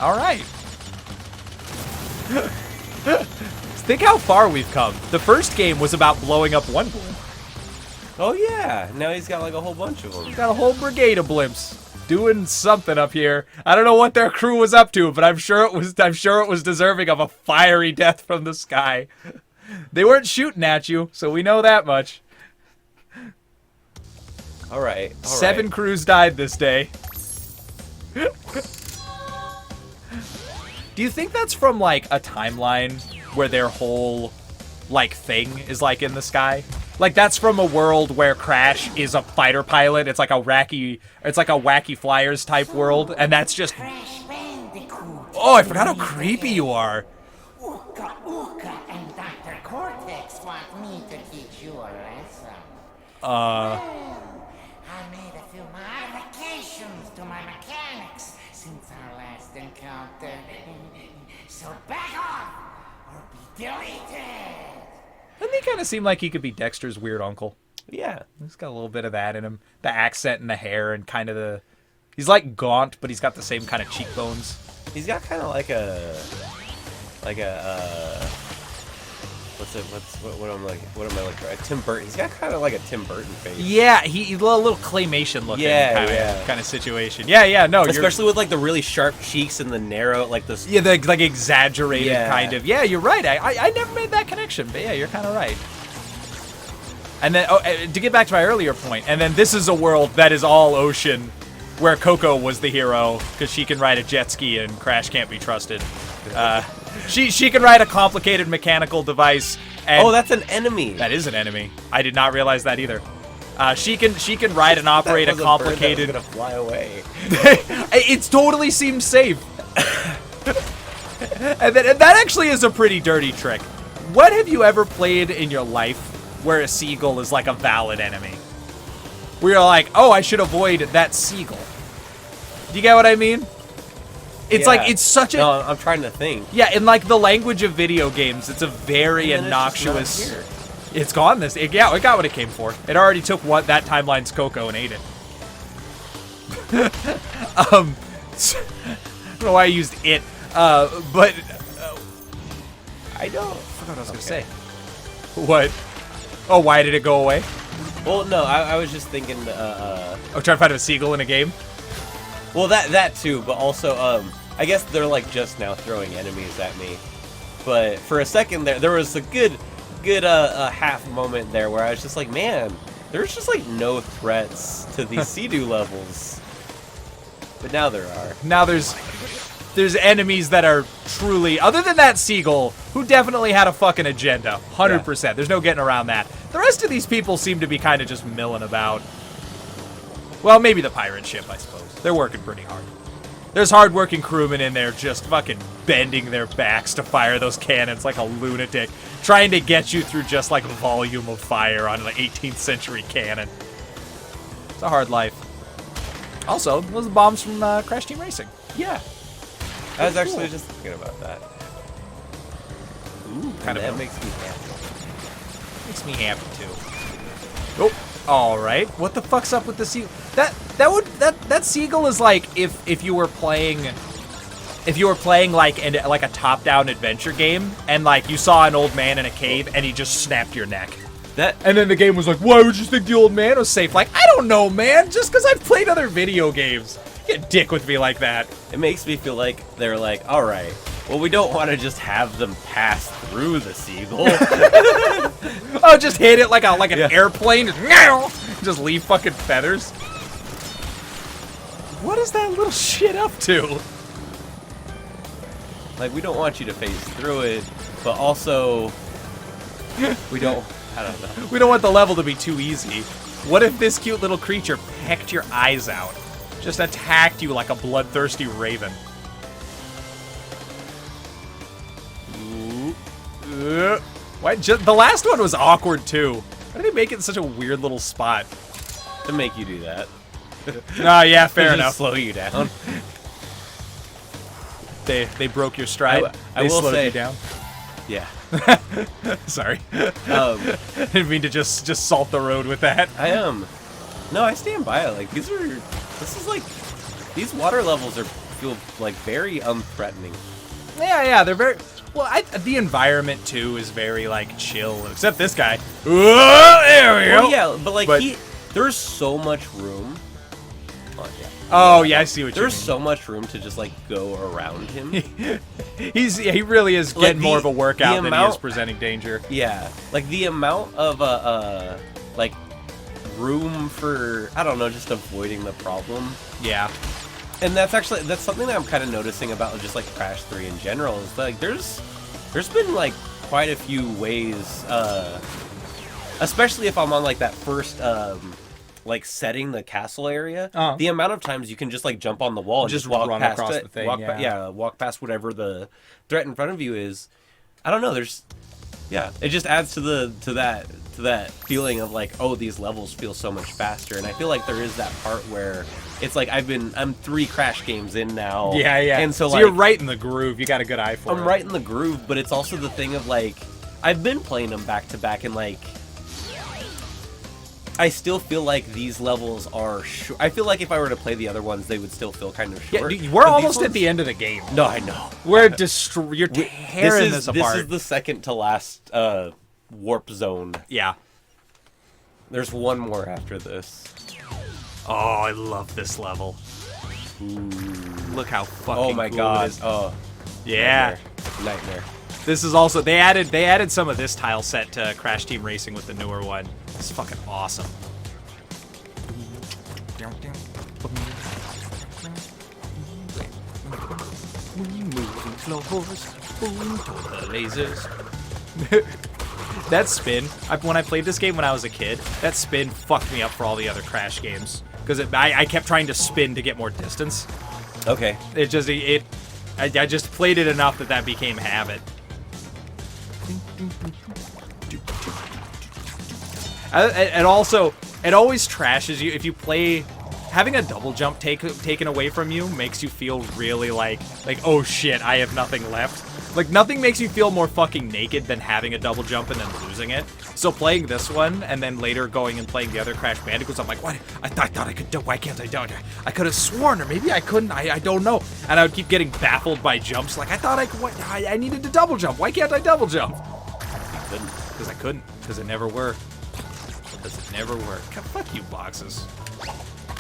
All right. Think how far we've come. The first game was about blowing up one blimp. Oh yeah. Now he's got like a whole bunch of them. Got a whole brigade of blimps doing something up here. I don't know what their crew was up to, but I'm sure it was deserving of a fiery death from the sky. They weren't shooting at you, so we know that much. All right. 7 crews died this day. Do you think that's from like a timeline where their whole like thing is like in the sky? Like that's from a world where Crash is a fighter pilot. It's like a wacky flyers type world, and that's just. Crash Bandicoot. Oh, I forgot how creepy you are. Ooka and Dr. Cortex want me to teach you a lesson. I made a few modifications to my mechanics since our last encounter. So back off or be deleted. Doesn't he kind of seem like he could be Dexter's weird uncle? Yeah. He's got a little bit of that in him. The accent and the hair and kind of the... He's like gaunt, but he's got the same kind of cheekbones. He's got kind of what am I like? Tim Burton. He's got kind of like a Tim Burton face. Yeah, he's a little claymation looking kind of situation. Yeah, no. Especially with like the really sharp cheeks and the narrow, like this. Yeah, the like exaggerated kind of. Yeah, you're right. I never made that connection, but yeah, you're kind of right. And then, to get back to my earlier point, and then this is a world that is all ocean, where Coco was the hero because she can ride a jet ski and Crash can't be trusted. She can ride a complicated mechanical device. And oh, that's an enemy. That is an enemy. I did not realize that either. She can ride and operate a complicated. That was gonna fly away. It totally seems safe. and that actually is a pretty dirty trick. What have you ever played in your life where a seagull is like a valid enemy? Where you're like, oh, I should avoid that seagull. Do you get what I mean? It's like, it's such a... No, I'm trying to think. Yeah, in like the language of video games, it's a very innocuous... It's gone this... it got what it came for. It already took that timeline's Coco and ate it. I don't know why I used it, but... I don't. I forgot what I was going to say. What? Oh, why did it go away? Well, no, I was just thinking... Oh, trying to find a seagull in a game? Well, that too, but also, I guess they're like just now throwing enemies at me. But for a second there was a good half moment there where I was just like, man, there's just like no threats to these Sea-Doo levels. But now there are. Now there's enemies that are truly, other than that seagull, who definitely had a fucking agenda, 100%. Yeah. There's no getting around that. The rest of these people seem to be kind of just milling about. Well, maybe the pirate ship, I suppose. They're working pretty hard. There's hard-working crewmen in there just fucking bending their backs to fire those cannons like a lunatic, trying to get you through just like a volume of fire on an 18th century cannon. It's a hard life. Also, those are bombs from Crash Team Racing. Yeah. I was actually just thinking about that. Ooh, that makes me happy. Makes me happy too. Oh, all right. What the fuck's up with the seagull? That seagull is like if you were playing like a top-down adventure game and like you saw an old man in a cave and he just snapped your neck. And then the game was like, why would you think the old man was safe? Like, I don't know, man. Just because I've played other video games. Get dick with me like that. It makes me feel like they're like, all right, well, we don't want to just have them pass through the seagull. Oh, just hit it like an airplane. Just leave fucking feathers. What is that little shit up to? Like, we don't want you to phase through it, but also we don't. I don't know. We don't want the level to be too easy. What if this cute little creature pecked your eyes out? Just attacked you like a bloodthirsty raven. Why? The last one was awkward too. Why did they make it in such a weird little spot? To make you do that. Oh yeah, fair To enough. just slow you down. They broke your stride. I They will slowed say- you down. Yeah. Sorry, Um, didn't mean to just salt the road with that. I am. No, I stand by it. Like these water levels feel like very unthreatening. Yeah, they're very. Well, the environment too is very like chill, except this guy. Whoa, there we go. Well, yeah, but like But- there's so much room. Oh yeah, I see what There's you so much room to just like go around him. mean. He really is Like, getting more of a workout than he is amount- presenting danger. Yeah, like the amount of like room for, I don't know, just avoiding the problem. Yeah. And that's something that I'm kind of noticing about just like Crash 3 in general is like there's been like quite a few ways, especially if I'm on like that first like setting the castle area, the amount of times you can just like jump on the wall and Just just walk run past across it, the thing, walk yeah. walk past whatever the threat in front of you is. I don't know, it just adds to that feeling of like, oh, these levels feel so much faster. And I feel like there is that part where it's like I'm 3 Crash games in now. Yeah. And so like you're right in the groove. You got a good eye for it. I'm right in the groove, but it's also the thing of like I've been playing them back to back and like I still feel like these levels are short. I feel like if I were to play the other ones, they would still feel kind of Yeah, short. dude, we're But almost these at the end of the game. No, I know. You're tearing this apart. This is the second to last warp zone. Yeah. There's one more after this. Oh, I love this level. Look how fucking Oh my cool god. it is. Oh. Yeah. Nightmare. This is also they added some of this tile set to Crash Team Racing with the newer one. It's fucking awesome. Lasers. That spin, when I played this game when I was a kid, that spin fucked me up for all the other Crash games because I kept trying to spin to get more distance. Okay. I just played it enough that became habit. And also, it always trashes you if you play. Having a double jump taken away from you makes you feel really like oh shit, I have nothing left. Like nothing makes you feel more fucking naked than having a double jump and then losing it. So playing this one and then later going and playing the other Crash Bandicoots, I'm like, what? I thought I could do. Why can't I do it? I could have sworn, or maybe I couldn't. I don't know. And I would keep getting baffled by jumps. Like I thought I needed to double jump. Why can't I double jump? Because I couldn't. Because it never worked. Because it never worked. Fuck you, boxes.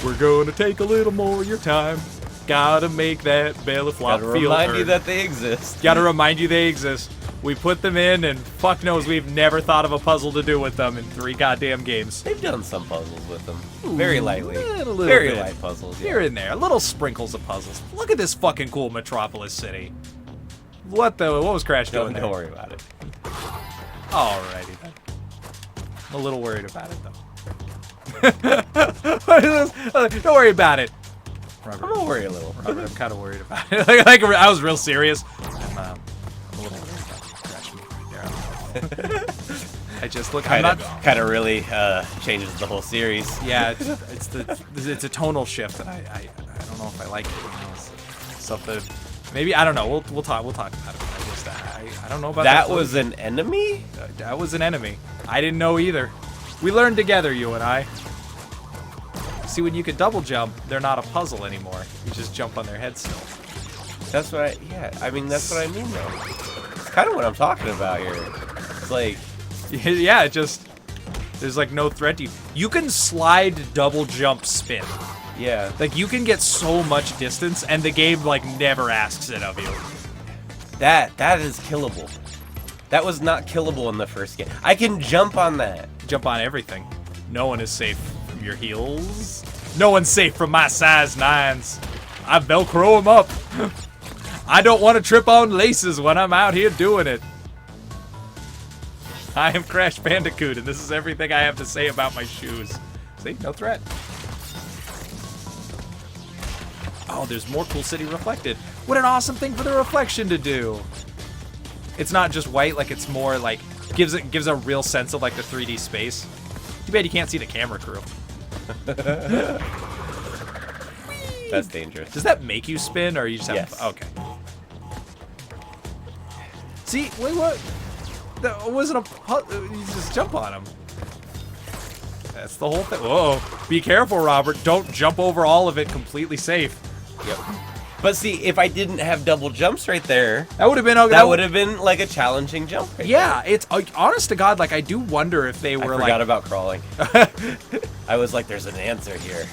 We're gonna take a little more of your time. Gotta make that belly flop Gotta feel remind you heard. that they exist. Gotta remind you they exist. We put them in, and fuck knows we've never thought of a puzzle to do with them in 3 goddamn games. They've done some puzzles with them. Very lightly. A little Very bit. light puzzles. Here Yeah. and there, little sprinkles of puzzles. Look at this fucking cool Metropolis City. What was Crash doing Don't there? worry about it. Alrighty then. I'm a little worried about it though. What is this? Don't worry about it. I'm gonna worry a little. Robert, I'm kind of worried about it. like I was real serious. I'm a little worried about Crash right there. I just look. I'm not. Kind of really changes the whole series. Yeah, it's a tonal shift, and I don't know if I like it. You know, it's something. Maybe I don't know. We'll talk about it. I don't know about That was an enemy? That was an enemy. I didn't know either. We learned together, you and I. See, when you can double jump, they're not a puzzle anymore. You just jump on their head still. That's what I mean, that's what I mean, though. It's kind of what I'm talking about here. It's like, Yeah, there's like no threat to you. You can slide double jump spin. yeah. Like you can get so much distance, and the game like never asks it of you. That is killable. That was not killable in the first game. I can jump on that. Jump on everything. No one is safe from your heels. No one's safe from my size 9s. I Velcro them up. I don't want to trip on laces when I'm out here doing it. I am Crash Bandicoot, and this is everything I have to say about my shoes. See, no threat. Oh, there's more Cool City Reflected. What an awesome thing for the reflection to do. It's not just white, like it's more like gives a real sense of like the 3D space. Too bad you can't see the camera crew. That's dangerous. Does that make you spin, or you just have? Yes. Okay. See, wait, what? That wasn't a. You just jump on him. That's the whole thing. Whoa! Be careful, Robert. Don't jump over all of it. Completely safe. Yep. But see, if I didn't have double jumps right there, That would have been. that would have been like a challenging jump. Right Yeah, it's honest to God. Like I do wonder if they there. were I forgot like. about crawling. I was like, "There's an answer here."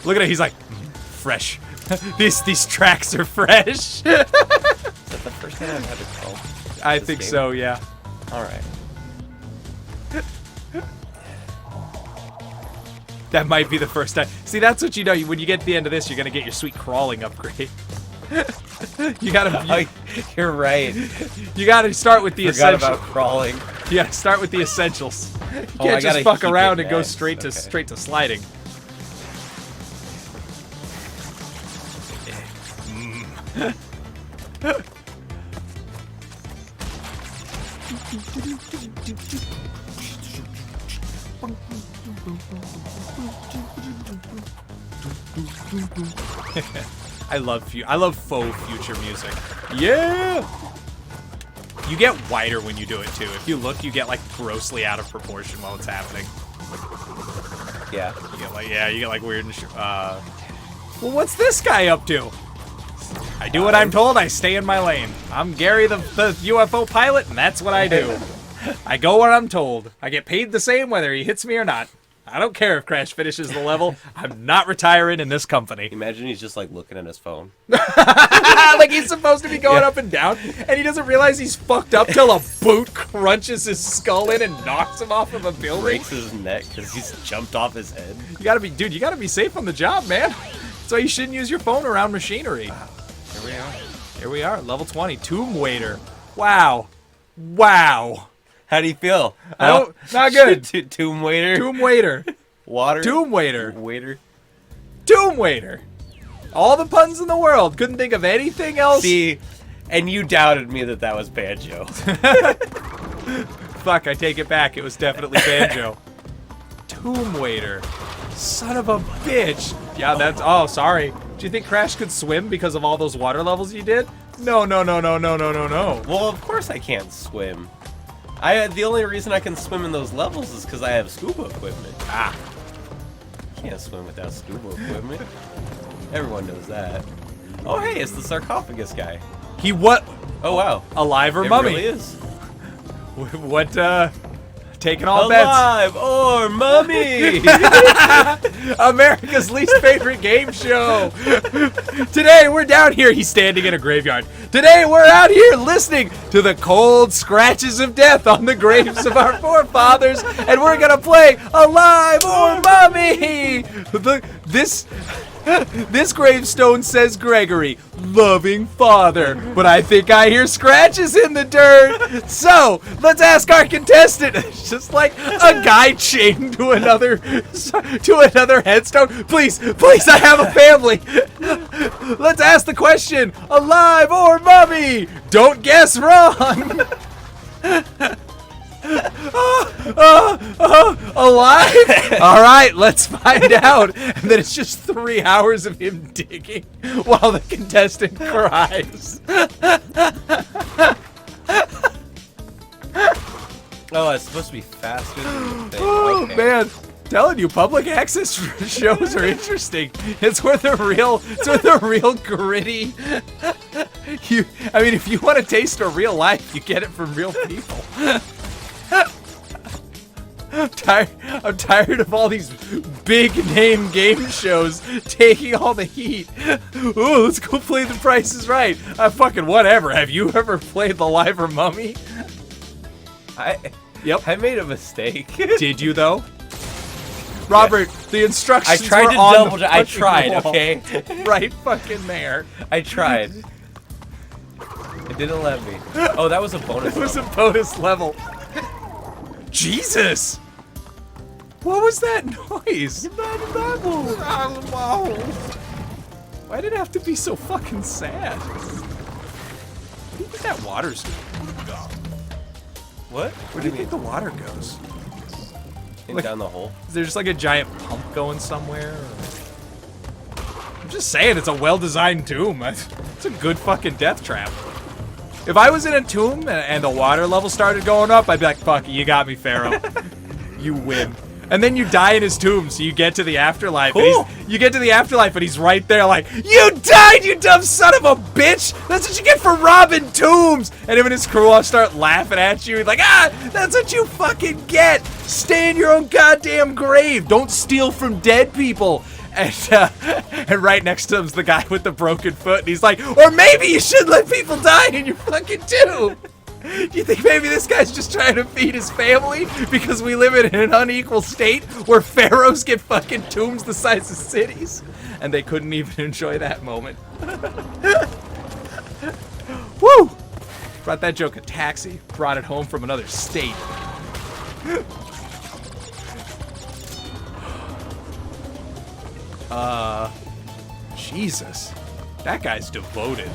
Look at it. He's like, fresh. these tracks are fresh. Is that the first time I've had to crawl? I This think game? so. Yeah. All right. That might be the first time. See, that's what you know. When you get to the end of this, you're gonna get your sweet crawling upgrade. you gotta. You're right. You gotta start with the Forgot essentials. about crawling. You gotta start with the essentials. You Oh, can't I just gotta fuck keep around it and go next. straight to Okay. straight to sliding. I love faux future music. Yeah. You get wider when you do it too. If you look, you get like grossly out of proportion while it's happening. Yeah. You get like weird and well, what's this guy up to? I do what I'm told, I stay in my lane. I'm Gary the UFO pilot, and that's what I do. I go where I'm told. I get paid the same whether he hits me or not. I don't care if Crash finishes the level. I'm not retiring in this company. Imagine he's just like looking at his phone. Like he's supposed to be going up and down, and he doesn't realize he's fucked up till a boot crunches his skull in and knocks him off of a building. Breaks his neck because he's jumped off his head. You gotta be safe on the job, man. That's why you shouldn't use your phone around machinery. Here we are, level 20, Tomb Waiter. Wow. How do you feel? Not good. Tomb waiter. Tomb Waiter. Water. Tomb Waiter. Waiter. Tomb Waiter. All the puns in the world. Couldn't think of anything else. See, and you doubted me that was Banjo. Fuck, I take it back. It was definitely Banjo. Tomb Waiter. Son of a bitch. Yeah, that's... Oh, sorry. Do you think Crash could swim because of all those water levels you did? No. Well, of course I can't swim. The only reason I can swim in those levels is because I have scuba equipment. Can't swim without scuba equipment. Everyone knows that. Oh, hey, it's the sarcophagus guy. He what? Oh, wow. Alive or It mummy? really is. What, taking all bets. Alive or mummy! America's least favorite game show. Today we're down here. He's standing in a graveyard. Today we're out here listening to the cold scratches of death on the graves of our forefathers, and we're gonna play Alive or Mummy. This gravestone says Gregory, loving father, but I think I hear scratches in the dirt. So let's ask our contestant. It's just like a guy chained to another headstone. Please, I have a family. Let's ask the question: alive or mummy? Don't guess wrong. Alive? All right, let's find out. And then it's just 3 hours of him digging while the contestant cries. Oh, it's supposed to be faster than you think. Oh, Okay. man. Telling you, public access shows are interesting. It's where the real gritty. If you want to taste a real life, you get it from real people. I'm tired of all these big name game shows taking all the heat. Ooh, let's go play The Price is Right. Fucking whatever. Have you ever played The Live or Mummy? Yep. I made a mistake. Did you though? Robert, the instructions I tried were to on double. the I fucking tried. wall. Okay. Right fucking there. I tried. It didn't let me. Oh, that was a bonus. It was a level. bonus level. Jesus! What was that noise? Why did it have to be so fucking sad? Where do you think that water's What? Where do you think the water goes? Down the hole? Is there just like a giant pump going somewhere? I'm just saying, it's a well-designed tomb. It's a good fucking death trap. If I was in a tomb and the water level started going up, I'd be like, fuck, you got me, Pharaoh. You win. And then you die in his tomb, so you get to the afterlife. Cool. And you get to the afterlife, and he's right there like, you died, you dumb son of a bitch! That's what you get for robbing tombs! And him and his crew all start laughing at you. He's like, that's what you fucking get! Stay in your own goddamn grave! Don't steal from dead people! And right next to him's the guy with the broken foot, and he's like, or maybe you should let people die in your fucking tomb! Do you think maybe this guy's just trying to feed his family because we live in an unequal state where pharaohs get fucking tombs the size of cities? And they couldn't even enjoy that moment. Woo! Brought that joke a taxi. Brought it home from another state. Jesus. That guy's devoted.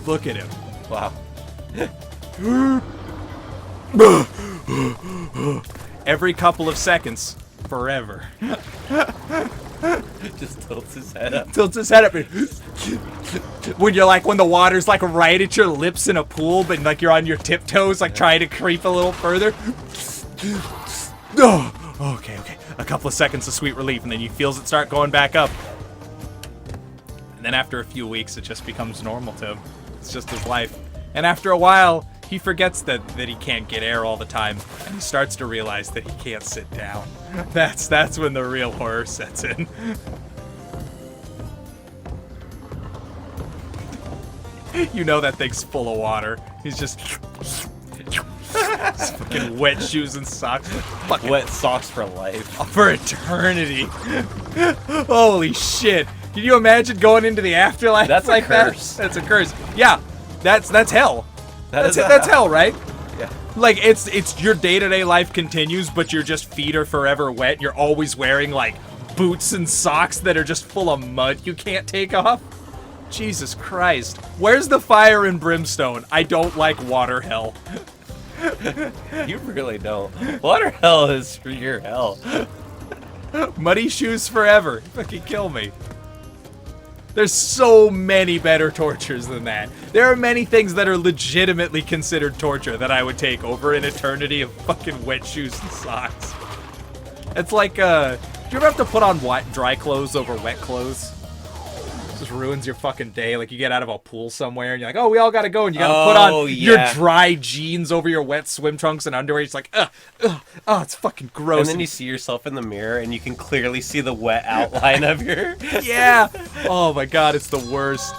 Look at him. Wow. Every couple of seconds, forever. Just tilts his head up. Tilts his head up. When you're like, when the water's like right at your lips in a pool, but like you're on your tiptoes, like trying to creep a little further. Oh, okay. A couple of seconds of sweet relief, and then you feels it start going back up. And then after a few weeks, it just becomes normal to him. It's just his life. And after a while, he forgets that he can't get air all the time, and he starts to realize that he can't sit down. That's when the real horror sets in. You know that thing's full of water. He's just his fucking wet shoes and socks. Fucking Wet socks for life. for eternity. Holy shit. Can you imagine going into the afterlife? That's a like curse. That? That's a curse. Yeah, that's hell. That's is a that's hell, right? Yeah. Like it's your day-to-day life continues, but your just feet are forever wet. You're always wearing like boots and socks that are just full of mud you can't take off. Jesus Christ. Where's the fire and brimstone? I don't like water hell. You really don't. Water hell is your hell. Muddy shoes forever. Fucking kill me. There's so many better tortures than that. There are many things that are legitimately considered torture that I would take over an eternity of fucking wet shoes and socks. It's like, do you ever have to put on dry clothes over wet clothes? It just ruins your fucking day. Like, you get out of a pool somewhere and you're like, oh, we all gotta go, and you gotta put on your dry jeans over your wet swim trunks and underwear. It's like, oh, it's fucking gross. And then you see yourself in the mirror and you can clearly see the wet outline of your... Yeah. Oh my god, it's the worst.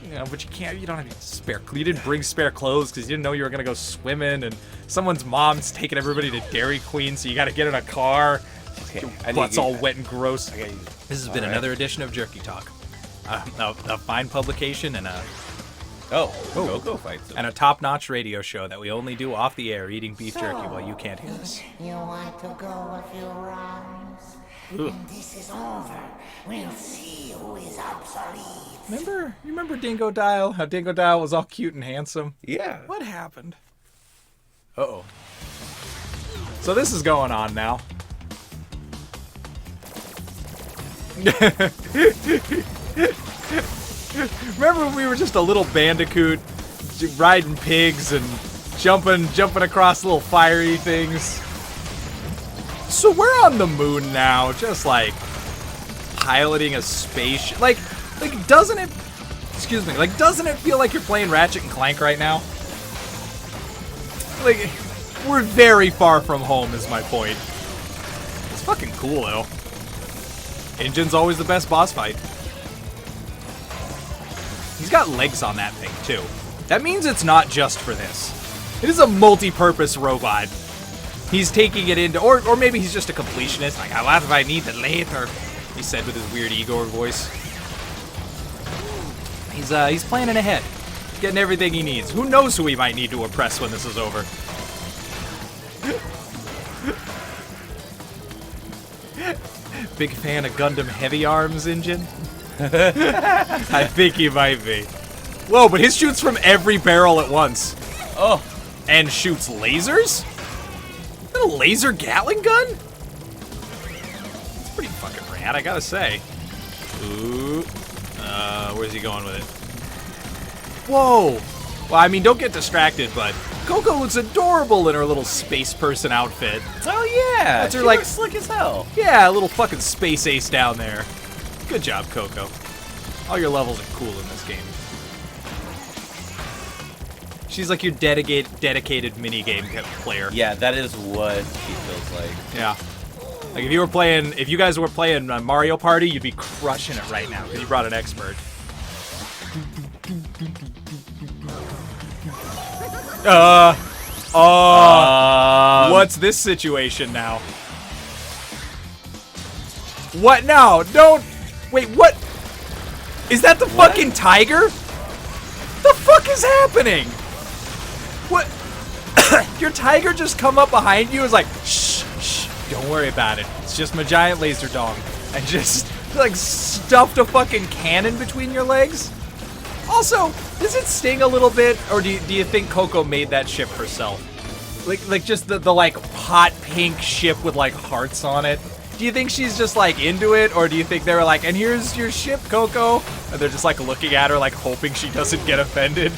You know, but you don't have any spare. You didn't bring spare clothes because you didn't know you were gonna go swimming, and someone's mom's taking everybody to Dairy Queen, so you gotta get in a car. Okay, Your butt's all wet and gross. Okay. This has been another edition of Jerky Talk. A fine publication and a Go fight them. and a top-notch radio show that we only do off the air, eating beef jerky while you can't hear us. You want to go a few rounds? When this is over, we'll see who is obsolete. You remember Dingo Dial? How Dingo Dial was all cute and handsome? Yeah. What happened? Uh-oh. So this is going on now. Remember when we were just a little Bandicoot riding pigs and jumping across little fiery things? So we're on the moon now, just like piloting a spaceship. Like doesn't it feel like you're playing Ratchet and Clank right now? Like, we're very far from home is my point. It's fucking cool though. Engine's always the best boss fight. He's got legs on that thing, too. That means it's not just for this. It is a multi-purpose robot. He's taking it into... Or maybe he's just a completionist. Like, what if I need it later? He said with his weird Igor voice. He's planning ahead. Getting everything he needs. Who knows who he might need to impress when this is over? Big fan of Gundam Heavy Arms engine? I think he might be. Whoa, but his shoots from every barrel at once. Oh. And shoots lasers? Is that a laser Gatling gun? It's pretty fucking rad, I gotta say. Ooh. Where's he going with it? Whoa. Well, I mean, don't get distracted, but Coco looks adorable in her little space person outfit. Oh yeah, That's her, she like- looks slick as hell. Yeah, a little fucking space ace down there. Good job, Coco. All your levels are cool in this game. She's like your dedicated minigame player. Yeah, that is what she feels like. Yeah. Like if you guys were playing Mario Party, you'd be crushing it right now because you brought an expert. What's this situation now? What now? Don't. Wait, what? Is that the fucking tiger? The fuck is happening? What? Your tiger just come up behind you and is like, shh, shh, don't worry about it. It's just my giant laser dong. And just, like, stuffed a fucking cannon between your legs? Also, does it sting a little bit, or do you think Coco made that ship herself? Like just the like hot pink ship with like hearts on it. Do you think she's just like into it, or do you think they were like, and here's your ship, Coco, and they're just like looking at her like hoping she doesn't get offended?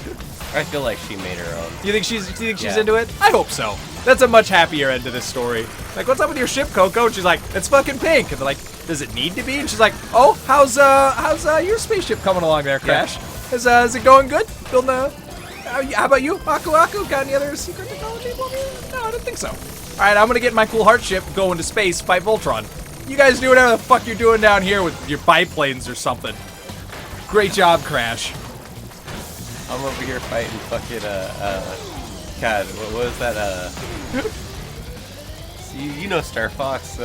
I feel like she made her own. You think she's Yeah. into it? I hope so. That's a much happier end to this story. Like, what's up with your ship, Coco? And she's like, it's fucking pink. And they're like, does it need to be? And she's like, oh, how's your spaceship coming along there, Crash? Is it going good? Building a... how about you, Aku? Got any other secret technology for me? No, I don't think so. All right, I'm gonna get my cool heart ship, go into space, fight Voltron. You guys do whatever the fuck you're doing down here with your biplanes or something. Great job, Crash. I'm over here fighting fucking God, what was that? You know Star Fox?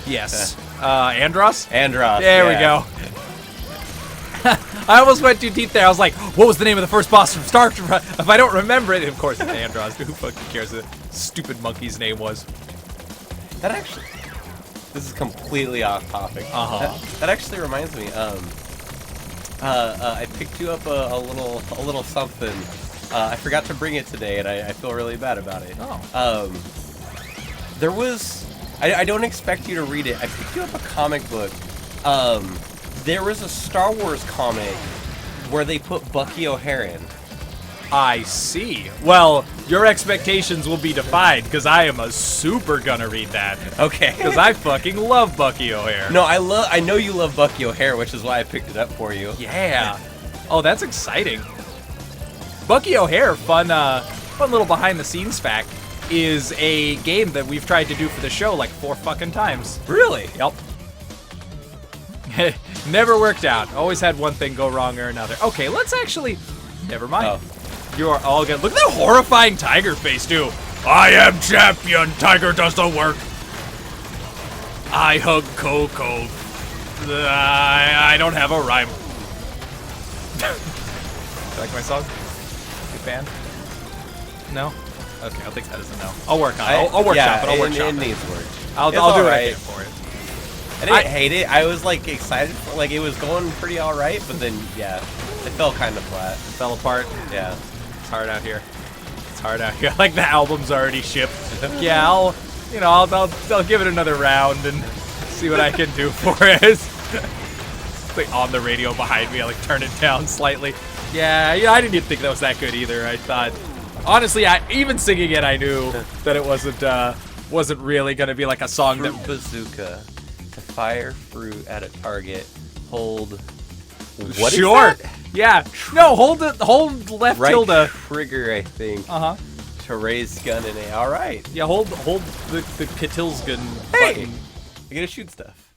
Yes. Andros? Andros. There we yeah. go. I almost went too deep there. I was like, what was the name of the first boss from Star Trek? If I don't remember it, of course it's Andros. Who fucking cares what the stupid monkey's name was? That actually, this is completely off topic. That actually reminds me. I picked you up a little something. I forgot to bring it today, and I feel really bad about it. Oh. There was. I don't expect you to read it. I picked you up a comic book. There was a Star Wars comic where they put Bucky O'Hare in. I see. Well, your expectations will be defied because I am a super gonna read that. Okay. Because I fucking love Bucky O'Hare. No, I know you love Bucky O'Hare, which is why I picked it up for you. Yeah. Oh, that's exciting. Bucky O'Hare, fun little behind the scenes fact, is a game that we've tried to do for the show like 4 fucking times. Really? Yep. Never worked out. Always had one thing go wrong or another. Okay, let's actually... Never mind. Oh. You are all good. Look at that horrifying tiger face, too. I am champion. Tiger does the work. I hug Coco. I don't have a rhyme. You like my song? Big fan? No? Okay, I'll take that as a no. I'll work on it. I'll workshop it. I'll workshop it it. needs work. I'll do all what I right. can for it. I didn't hate it. I was like excited for, like, it was going pretty all right, but then yeah, it fell kind of flat. It fell apart. Yeah. It's hard out here. It's hard out here. Like the album's already shipped. Yeah, I'll give it another round and see what I can do for it. It's like on the radio behind me. I like turn it down slightly. Yeah, I didn't even think that was that good either. I thought, honestly, even singing it, I knew that it wasn't really gonna be like a song Fruit that. bazooka to fire fruit at a target. Hold. What Sure. is that? Yeah. No, hold left Right tilde. trigger, I think. Uh huh. To raise gun in A. All right. Yeah, hold the Katilsgun Hey, button. I gotta shoot stuff.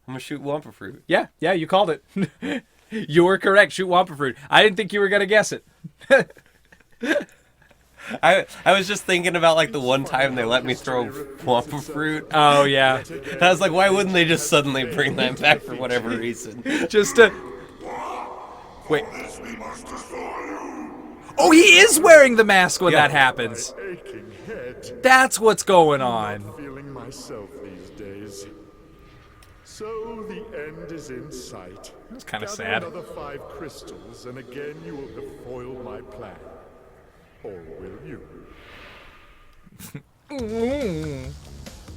I'm gonna shoot Wampa fruit. Yeah, you called it. You were correct. Shoot Wampa fruit. I didn't think you were gonna guess it. I was just thinking about like the one time they let me throw Wampa fruit. Oh yeah. And I was like, why wouldn't they just suddenly bring that back for whatever reason? Just to wait. This we must destroy you. Oh, he is wearing the mask when Yeah. that happens. Aching head. That's what's going on. Feeling myself these days. So the end is in sight. That's kind of Gather sad. another 5 crystals, and again you will have foiled my plan. Or will you?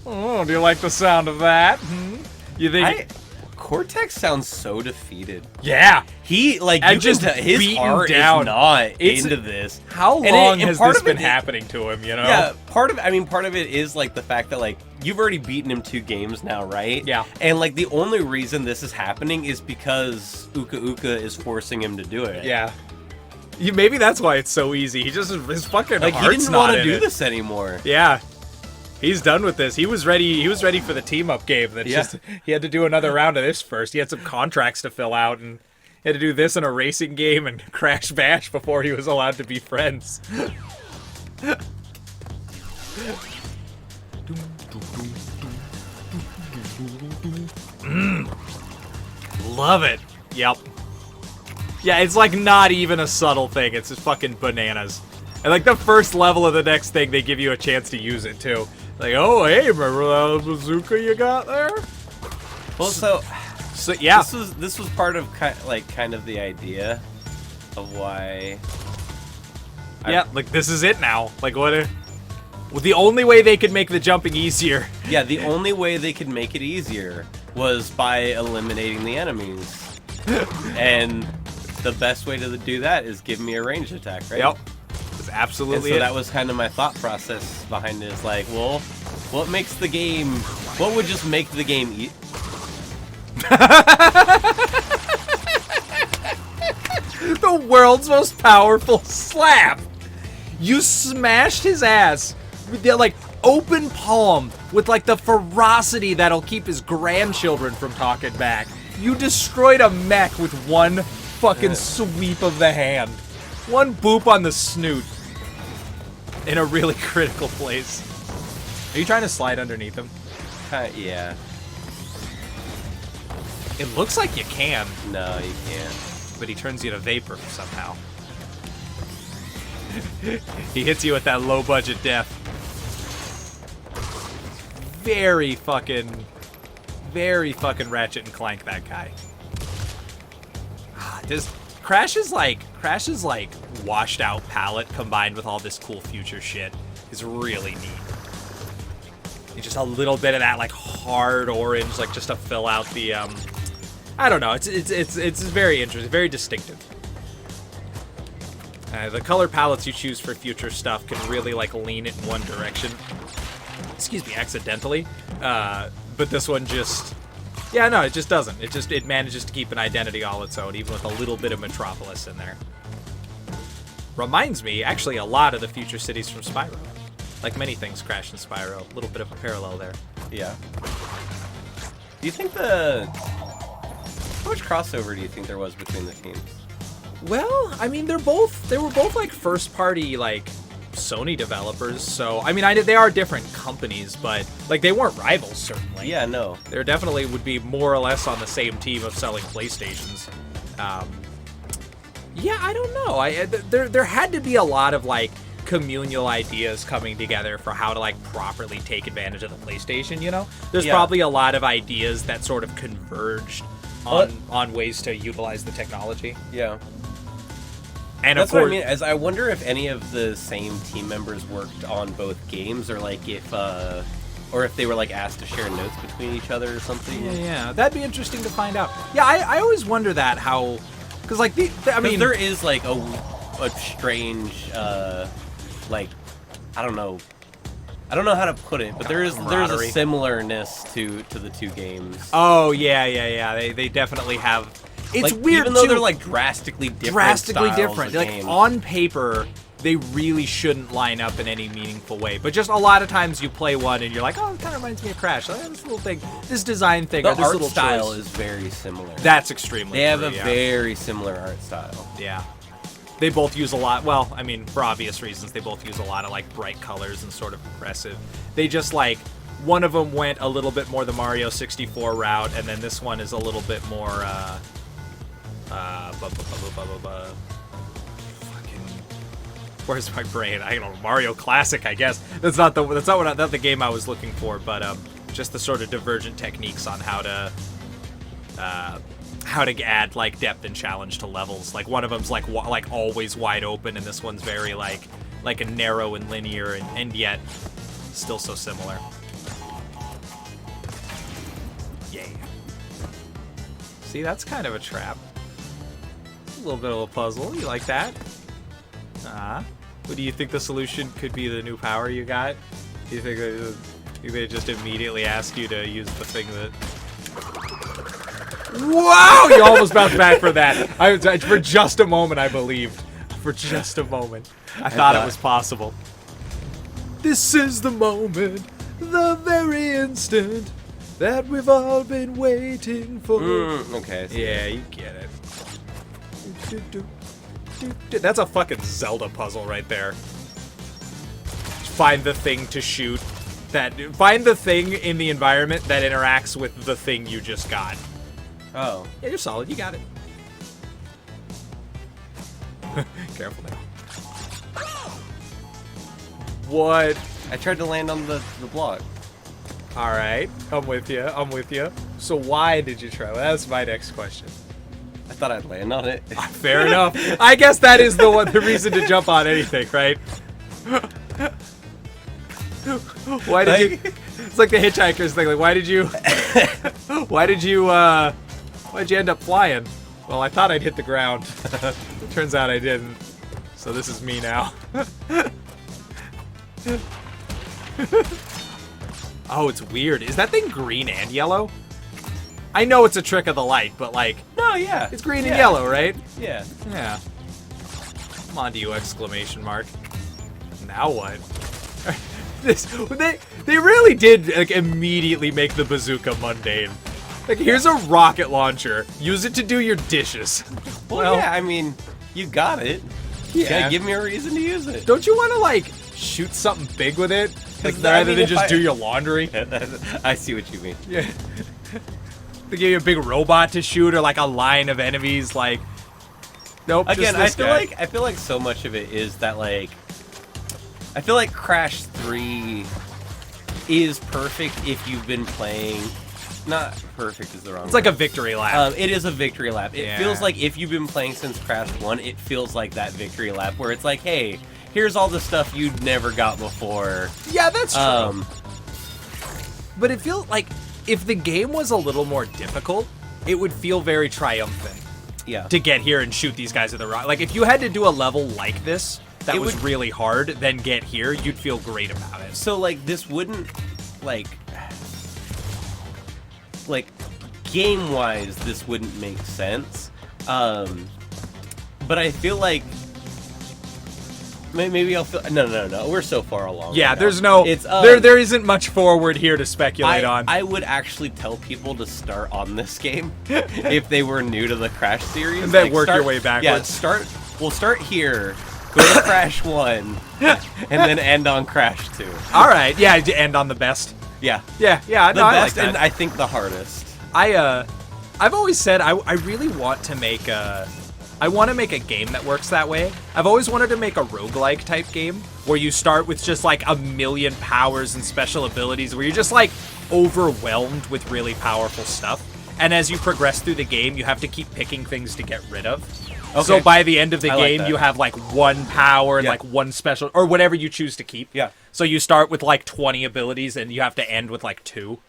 Oh, do you like the sound of that? You think? Cortex sounds so defeated. Yeah. He like And you just just his beaten heart down. is not It's- into this. How And long and has part this of it been happening to him? You know? Yeah, part of it is like the fact that like you've already beaten him 2 games now, right? Yeah. And like the only reason this is happening is because Uka Uka is forcing him to do it. Yeah. Maybe that's why it's so easy. He just his fucking Like he heart's didn't not want to in do it. this anymore. Yeah. He's done with this. He was ready. He was ready for the team up game. That's Yeah. just he had to do another round of this first. He had some contracts to fill out, and he had to do this in a racing game and Crash Bash before he was allowed to be friends. Love it. Yep. Yeah, it's like not even a subtle thing. It's just fucking bananas. And like the first level of the next thing, they give you a chance to use it too. Like, oh hey, remember that bazooka you got there? Well, so Yeah. this was part of kind of the idea of why. Yeah, like this is it now. Like well, the only way they could make the jumping easier. Yeah, the only way they could make it easier was by eliminating the enemies. And the best way to do that is give me a ranged attack, right? Yep. That's absolutely And so it. that was kind of my thought process behind it. Is like, well, what makes the game? What would just make the game? The world's most powerful slap. You smashed his ass with the, like, open palm with, like, the ferocity that'll keep his grandchildren from talking back. You destroyed a mech with one fucking sweep of the hand. One boop on the snoot. In a really critical place. Are you trying to slide underneath him? Yeah. It looks like you can, No, you can't. but he turns you to vapor somehow. He hits you with that low-budget death. Very fucking Ratchet and Clank, that guy. This Crash is like washed out palette combined with all this cool future shit is really neat. It's just a little bit of that like hard orange, like just to fill out the I don't know. It's very interesting, very distinctive. The color palettes you choose for future stuff can really like lean it in one direction. Excuse me, accidentally. But this one just, yeah, no, it just doesn't. It manages to keep an identity all its own, even with a little bit of Metropolis in there. Reminds me, actually, a lot of the future cities from Spyro. Like many things Crash and Spyro, a little bit of a parallel there. Yeah. Do you think how much crossover do you think there was between the teams? Well, I mean, they were both like first party like Sony developers, so I mean, they are different companies, but like they weren't rivals certainly. Yeah, no. There definitely would be more or less on the same team of selling PlayStations. Yeah, I don't know. There had to be a lot of like communal ideas coming together for how to like properly take advantage of the PlayStation. You know, there's probably a lot of ideas that sort of converged on ways to utilize the technology. Yeah. And That's of course, what I mean. As I wonder if any of the same team members worked on both games, or like if they were like asked to share notes between each other or something. Yeah, that'd be interesting to find out. Yeah, I always wonder that how, because like I mean, there is like a strange like I don't know how to put it, but there's a camaraderie. similarness to the two games. Oh yeah. They definitely have. It's like, weird even though too. they're like drastically different. Like games. on paper, they really shouldn't line up in any meaningful way. But just a lot of times you play one and you're like, oh, it kind of reminds me of Crash. Oh, this little thing, this design thing, The or this art little style choice. is very similar. That's extremely. They have true, a yeah. very similar art style. Yeah. They both use a lot, well, I mean, for obvious reasons, they both use a lot of, like, bright colors and sort of aggressive. They just, like, one of them went a little bit more the Mario 64 route, and then this one is a little bit more, fucking Where's my brain? I don't know. Mario Classic, I guess. That's not the game I was looking for, but just the sort of divergent techniques on how to add like depth and challenge to levels. Like one of them's like always wide open, and this one's very like a narrow and linear, and yet still so similar. Yeah. See, that's kind of a trap. A little bit of a puzzle. You like that? What do you think the solution could be? The new power you got? Do you think they just immediately ask you to use the thing that? Wow! You almost bounced back for that. For just a moment, I believed. For just a moment, I thought it was possible. This is the moment, the very instant that we've all been waiting for. Okay. Yeah, you get it. That's a fucking Zelda puzzle right there. Find the thing to shoot. Find the thing in the environment that interacts with the thing you just got. Oh. Yeah, you're solid. You got it. Careful now. What? I tried to land on the block. All right, I'm with you. So why did you try? Well, that's my next question. I thought I'd land on it. Fair enough. I guess that is the reason to jump on anything, right? Why did you? It's like the hitchhikers thing. Like, why'd you end up flying? Well, I thought I'd hit the ground. It turns out I didn't. So this is me now. Oh, it's weird. Is that thing green and yellow? I know it's a trick of the light, but like... No, yeah. It's green and yellow, right? Yeah. Yeah. Come on to you, exclamation mark. Now what? They really did like immediately make the bazooka mundane. Like, here's a rocket launcher. Use it to do your dishes. Well, yeah, I mean, you got it. Yeah. Gotta give me a reason to use it. Don't you want to, like, shoot something big with it? Like, rather than just do your laundry? I see what you mean. Yeah. They give you a big robot to shoot, or like a line of enemies, like... Nope, Again, just this guy. I feel like so much of it is that, like... I feel like Crash 3 is perfect if you've been playing... Not perfect is the wrong It's like word. a victory lap. It is a victory lap. It feels like if you've been playing since Crash 1, it feels like that victory lap where it's like, hey, here's all the stuff you'd never got before. Yeah, that's true. But it feels like if the game was a little more difficult, it would feel very triumphant. Yeah. To get here and shoot these guys at the rock. Like, if you had to do a level like this that was really hard, then get here, you'd feel great about it. So, like, this wouldn't, like game-wise, this wouldn't make sense. But I feel like maybe I'll feel no. We're so far along. Yeah, right there's now. no It's there isn't much forward here to speculate on. I would actually tell people to start on this game if they were new to the Crash series. And then work your way backwards. Yeah, we'll start here. Go to Crash 1, and then end on Crash 2. All right, yeah, end on the best. Yeah. Yeah, The no, I like best, that. and I think the hardest. I've always said I really want to make a game that works that way. I've always wanted to make a roguelike type game where you start with just like a million powers and special abilities, where you're just like overwhelmed with really powerful stuff. And as you progress through the game, you have to keep picking things to get rid of. Okay. So by the end of the game, you have like one power and like one special, or whatever you choose to keep. Yeah. So you start with like 20 abilities and you have to end with like 2.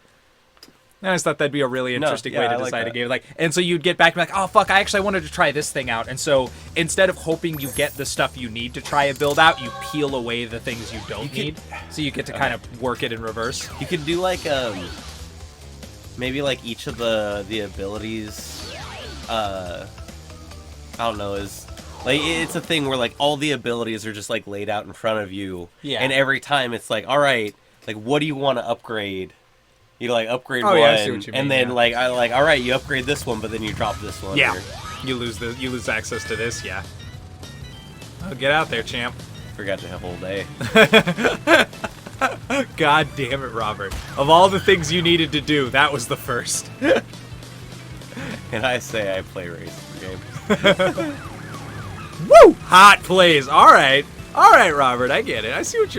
I just thought that'd be a really interesting way to decide a game. Like, and so you'd get back and be like, oh fuck, I actually wanted to try this thing out. And so instead of hoping you get the stuff you need to try a build out, you peel away the things you don't need. So you get to kind of work it in reverse. You could do like maybe like each of the abilities. I don't know, is like it's a thing where like all the abilities are just like laid out in front of you. Yeah. And every time it's like, all right, like what do you want to upgrade? You like upgrade one, I see what you mean, and then like all right, you upgrade this one, but then you drop this one. Yeah, or... you lose access to this. Yeah. Oh, get out there, champ. Forgot to have all day. God damn it, Robert! Of all the things you needed to do, that was the first. And I say I play racing games. Woo! Hot plays. All right. All right, Robert, I get it. I see what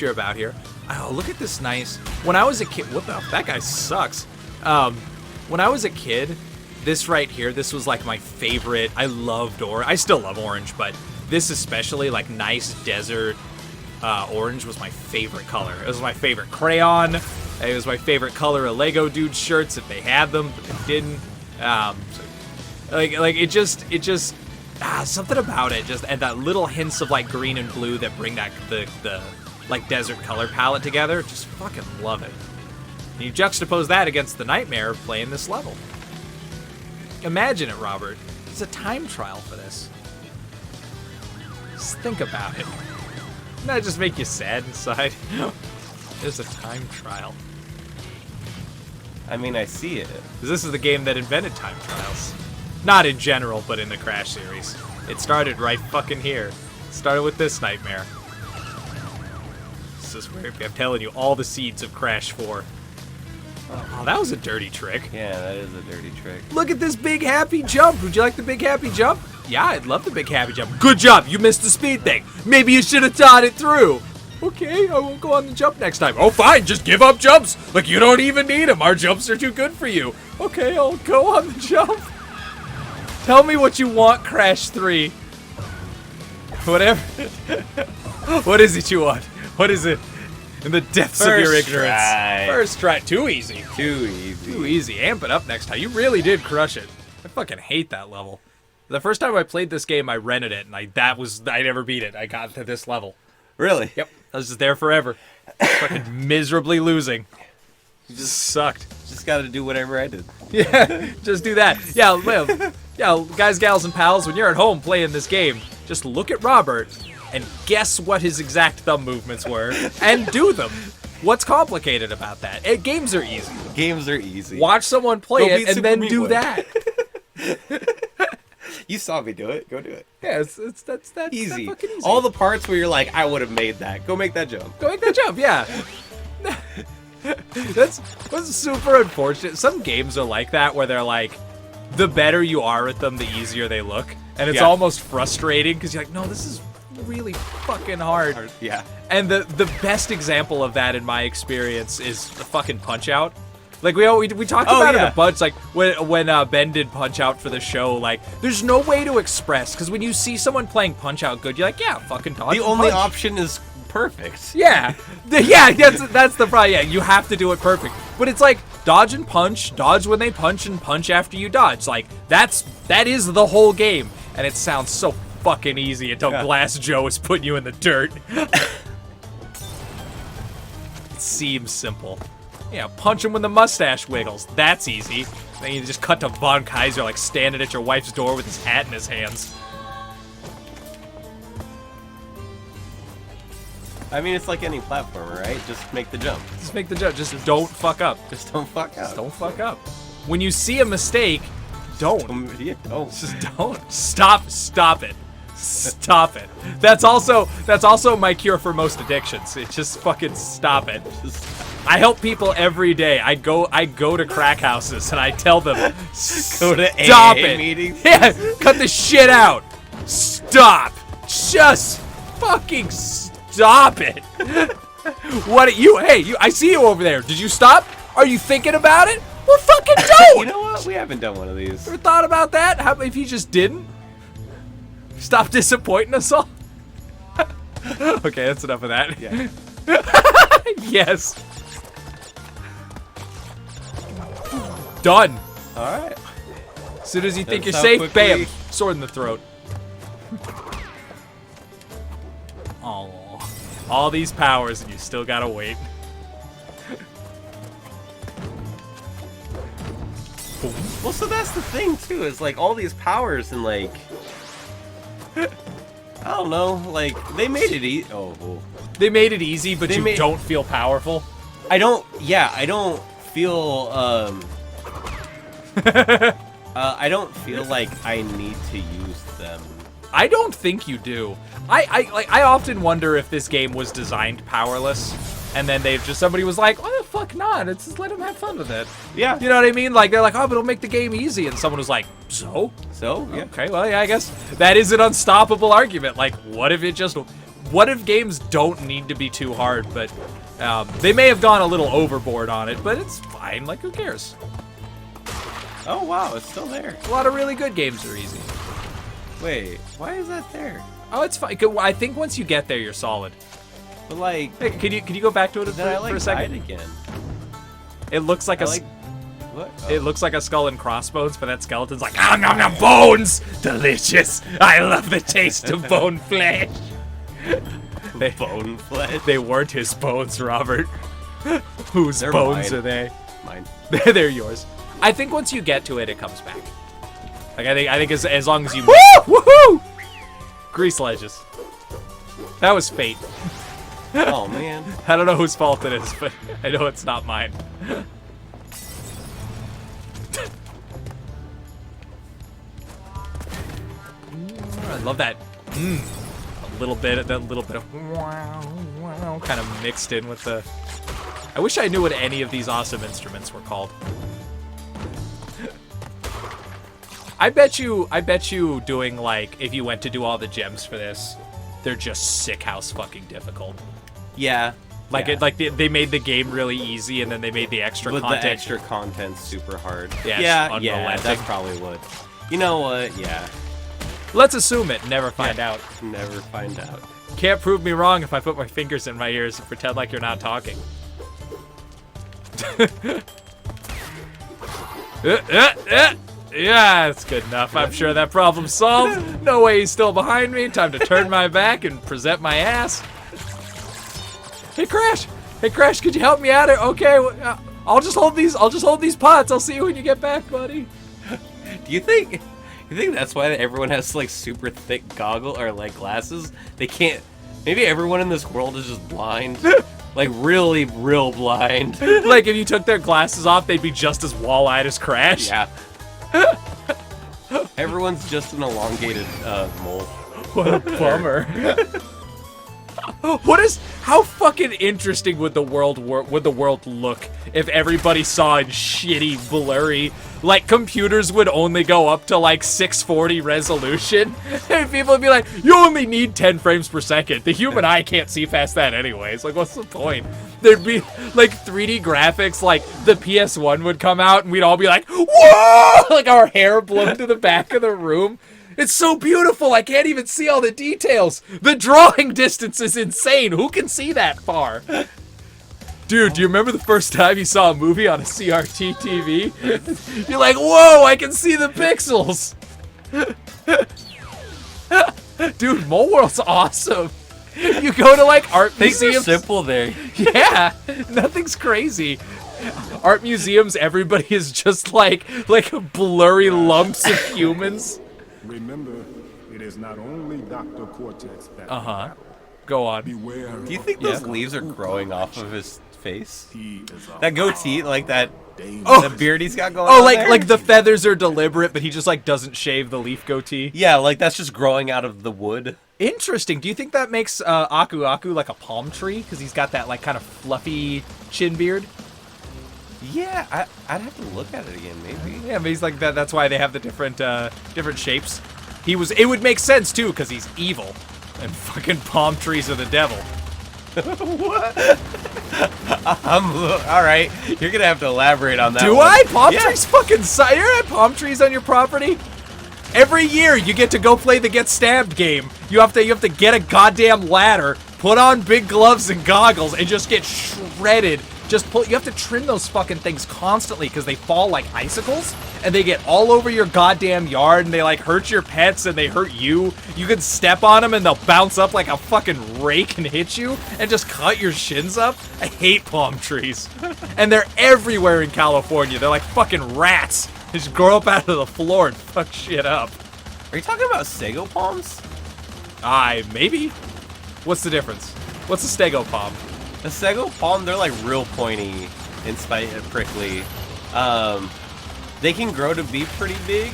you're about here. Oh, look at this nice. When I was a kid, what the? That guy sucks. When I was a kid, this right here, this was like my favorite. I loved orange. I still love orange, but this especially, like nice desert orange, was my favorite color. It was my favorite crayon. It was my favorite color of Lego Dude shirts if they had them, but they didn't. Like it just something about it, just and that little hints of like green and blue that bring that the like desert color palette together. Just fucking love it. And you juxtapose that against the nightmare of playing this level. Imagine it, Robert. It's a time trial for this. Just think about it. Doesn't that just make you sad inside? There's a time trial. I mean, I see it. Because this is the game that invented time trials. Not in general, but in the Crash series. It started right fucking here. It started with this nightmare. This is where I'm telling you, all the seeds of Crash 4. Oh, that was a dirty trick. Yeah, that is a dirty trick. Look at this big happy jump. Would you like the big happy jump? Yeah, I'd love the big happy jump. Good job. You missed the speed thing. Maybe you should have thought it through. Okay, I won't go on the jump next time. Oh, fine. Just give up jumps. Like, you don't even need them. Our jumps are too good for you. Okay, I'll go on the jump. Tell me what you want, Crash 3. Whatever. What is it you want? What is it? In the depths of your ignorance. Try. First try. Too easy. Too easy. Too easy. Amp it up next time. You really did crush it. I fucking hate that level. The first time I played this game, I rented it, and I never beat it. I got to this level. Really? Yep. I was just there forever. Fucking miserably losing. You just sucked. Just got to do whatever I did. Yeah, just do that. Yeah, well, yeah, guys, gals, and pals, when you're at home playing this game, just look at Robert and guess what his exact thumb movements were and do them. What's complicated about that? Games are easy. Games are easy. Watch someone play Go it beat and Super then Meat do Boy. that. You saw me do it. Go do it. Yeah, that's Easy. fucking easy. All the parts where you're like, I would have made that. Go make that jump. Go make that jump, yeah. That's super unfortunate. Some games are like that, where they're like, the better you are at them, the easier they look. And it's Yeah. almost frustrating, because you're like, no, this is really fucking hard. Yeah. And the best example of that, in my experience, is the fucking Punch-Out! Like, we talked Oh, about yeah. it a bunch, like, when Ben did Punch-Out! For the show, like, there's no way to express, because when you see someone playing Punch-Out! Good, you're like, yeah, fucking dodge The and only punch. option is perfect. Yeah, that's the problem. Yeah, you have to do it perfect. But it's like dodge and punch, dodge when they punch, and punch after you dodge. Like that is the whole game, and it sounds so fucking easy until Glass Joe is putting you in the dirt. It seems simple. Yeah, punch him when the mustache wiggles. That's easy. Then you just cut to Von Kaiser like standing at your wife's door with his hat in his hands. I mean, it's like any platformer, right? Just make the jump. Just make the jump. Just don't fuck up. Just don't fuck up. Just don't fuck up. When you see a mistake, don't. Yeah. Oh. Just don't. Stop it. Stop it. That's also my cure for most addictions. It just fucking stop it. I help people every day. I go to crack houses and I tell them, Go to stop AA it. meetings. Yeah, cut the shit out. Stop. Just fucking stop it. Hey, I see you over there. Did you stop? Are you thinking about it? Well, fucking don't. You know what? We haven't done one of these. Ever thought about that? How if you just didn't? Stop disappointing us all. Okay, that's enough of that. Yeah. Yes. Done. All right. As soon as you think you're That's how safe, quickly- bam, sword in the throat. Oh, all these powers and you still gotta wait. Well, so that's the thing too. Is like all these powers and like, I don't know. Like they made it easy. Oh. They made it easy, but They you made- don't feel powerful. I don't. Yeah. I don't feel. I don't feel like I need to use them. I don't think you do. I often wonder if this game was designed powerless. And then somebody was like, why the fuck not? It's just let them have fun with it. Yeah. You know what I mean? Like, they're like, oh, but it'll make the game easy. And someone was like, so? So, yeah. Okay, well, yeah, I guess that is an unstoppable argument. Like, what if games don't need to be too hard, but they may have gone a little overboard on it, but it's fine. Like, who cares? Oh, wow, it's still there. A lot of really good games are easy. Wait, why is that there? Oh, it's fine. I think once you get there, you're solid. But, like... Hey, can you go back to it Then I, like, for a second? died again. It looks like What? It looks like a skull and crossbones, but that skeleton's like, nom nom nom, bones! Delicious! I love the taste of bone flesh! Bone flesh? They weren't his bones, Robert. Whose They're bones mine. are they? Mine. They're yours. I think once you get to it, it comes back. Like, I think as long as you... Woohoo! Grease ledges. That was fate. Oh, man. I don't know whose fault it is, but I know it's not mine. I love that. A little bit of wow, kind of mixed in with the. I wish I knew what any of these awesome instruments were called. I bet you doing, like, if you went to do all the gems for this, they're just sick house fucking difficult. Yeah. Like yeah. they made the game really easy, and then they made the extra content. The extra content super hard. Yeah, Yeah, that's probably what. You know what? Yeah. Let's assume it. Never find out. Never find out. Can't prove me wrong if I put my fingers in my ears and pretend like you're not talking. Yeah, that's good enough. I'm sure that problem's solved. No way he's still behind me. Time to turn my back and present my ass. Hey, Crash! Hey, Crash, could you help me out? Okay, I'll just hold these. I'll just hold these pots. I'll see you when you get back, buddy. Do you think that's why everyone has like super thick goggle or like glasses? They can't. Maybe everyone in this world is just blind. Like really, real blind. Like if you took their glasses off, they'd be just as wall-eyed as Crash. Yeah. Everyone's just an elongated mole. What a bummer. How fucking interesting would the world look if everybody saw in shitty, blurry, like computers would only go up to like 640 resolution, and people would be like, you only need 10 frames per second. The human eye can't see past that anyways. Like, what's the point? There'd be like 3D graphics, like the PS1 would come out, and we'd all be like, whoa! Like our hair blown to the back of the room. It's so beautiful, I can't even see all the details. The drawing distance is insane. Who can see that far? Dude, do you remember the first time you saw a movie on a CRT TV? You're like, whoa, I can see the pixels. Dude, Mole World's awesome. You go to like art museums. Simple there. Yeah, nothing's crazy. Art museums, everybody is just like blurry lumps of humans. Remember, it is not only Dr. Cortex that Go on. beware. Do you think those leaves are growing off of his face? He is a That goatee, like that, Oh. the beard he's got going Oh, on there? like the feathers are deliberate, but he just like doesn't shave the leaf goatee. Yeah, like that's just growing out of the wood. Interesting. Do you think that makes Aku Aku like a palm tree? Because he's got that like kind of fluffy chin beard. Yeah, I'd have to look at it again, maybe. Yeah, but he's like that. That's why they have the different shapes. It would make sense too, because he's evil, and fucking palm trees are the devil. What? All right. You're gonna have to elaborate on that. Do one. I? Palm Yeah. trees fucking you're at palm trees on your property? Every year you get to go play the get stabbed game. You have to get a goddamn ladder, put on big gloves and goggles, and just get shredded. You have to trim those fucking things constantly because they fall like icicles and they get all over your goddamn yard and they like hurt your pets and they hurt you. You can step on them and they'll bounce up like a fucking rake and hit you and just cut your shins up. I hate palm trees. And they're everywhere in California. They're like fucking rats. They just grow up out of the floor and fuck shit up. Are you talking about sago palms? Maybe. What's the difference? What's a stego palm? The sago palm, they're like real pointy and prickly. They can grow to be pretty big.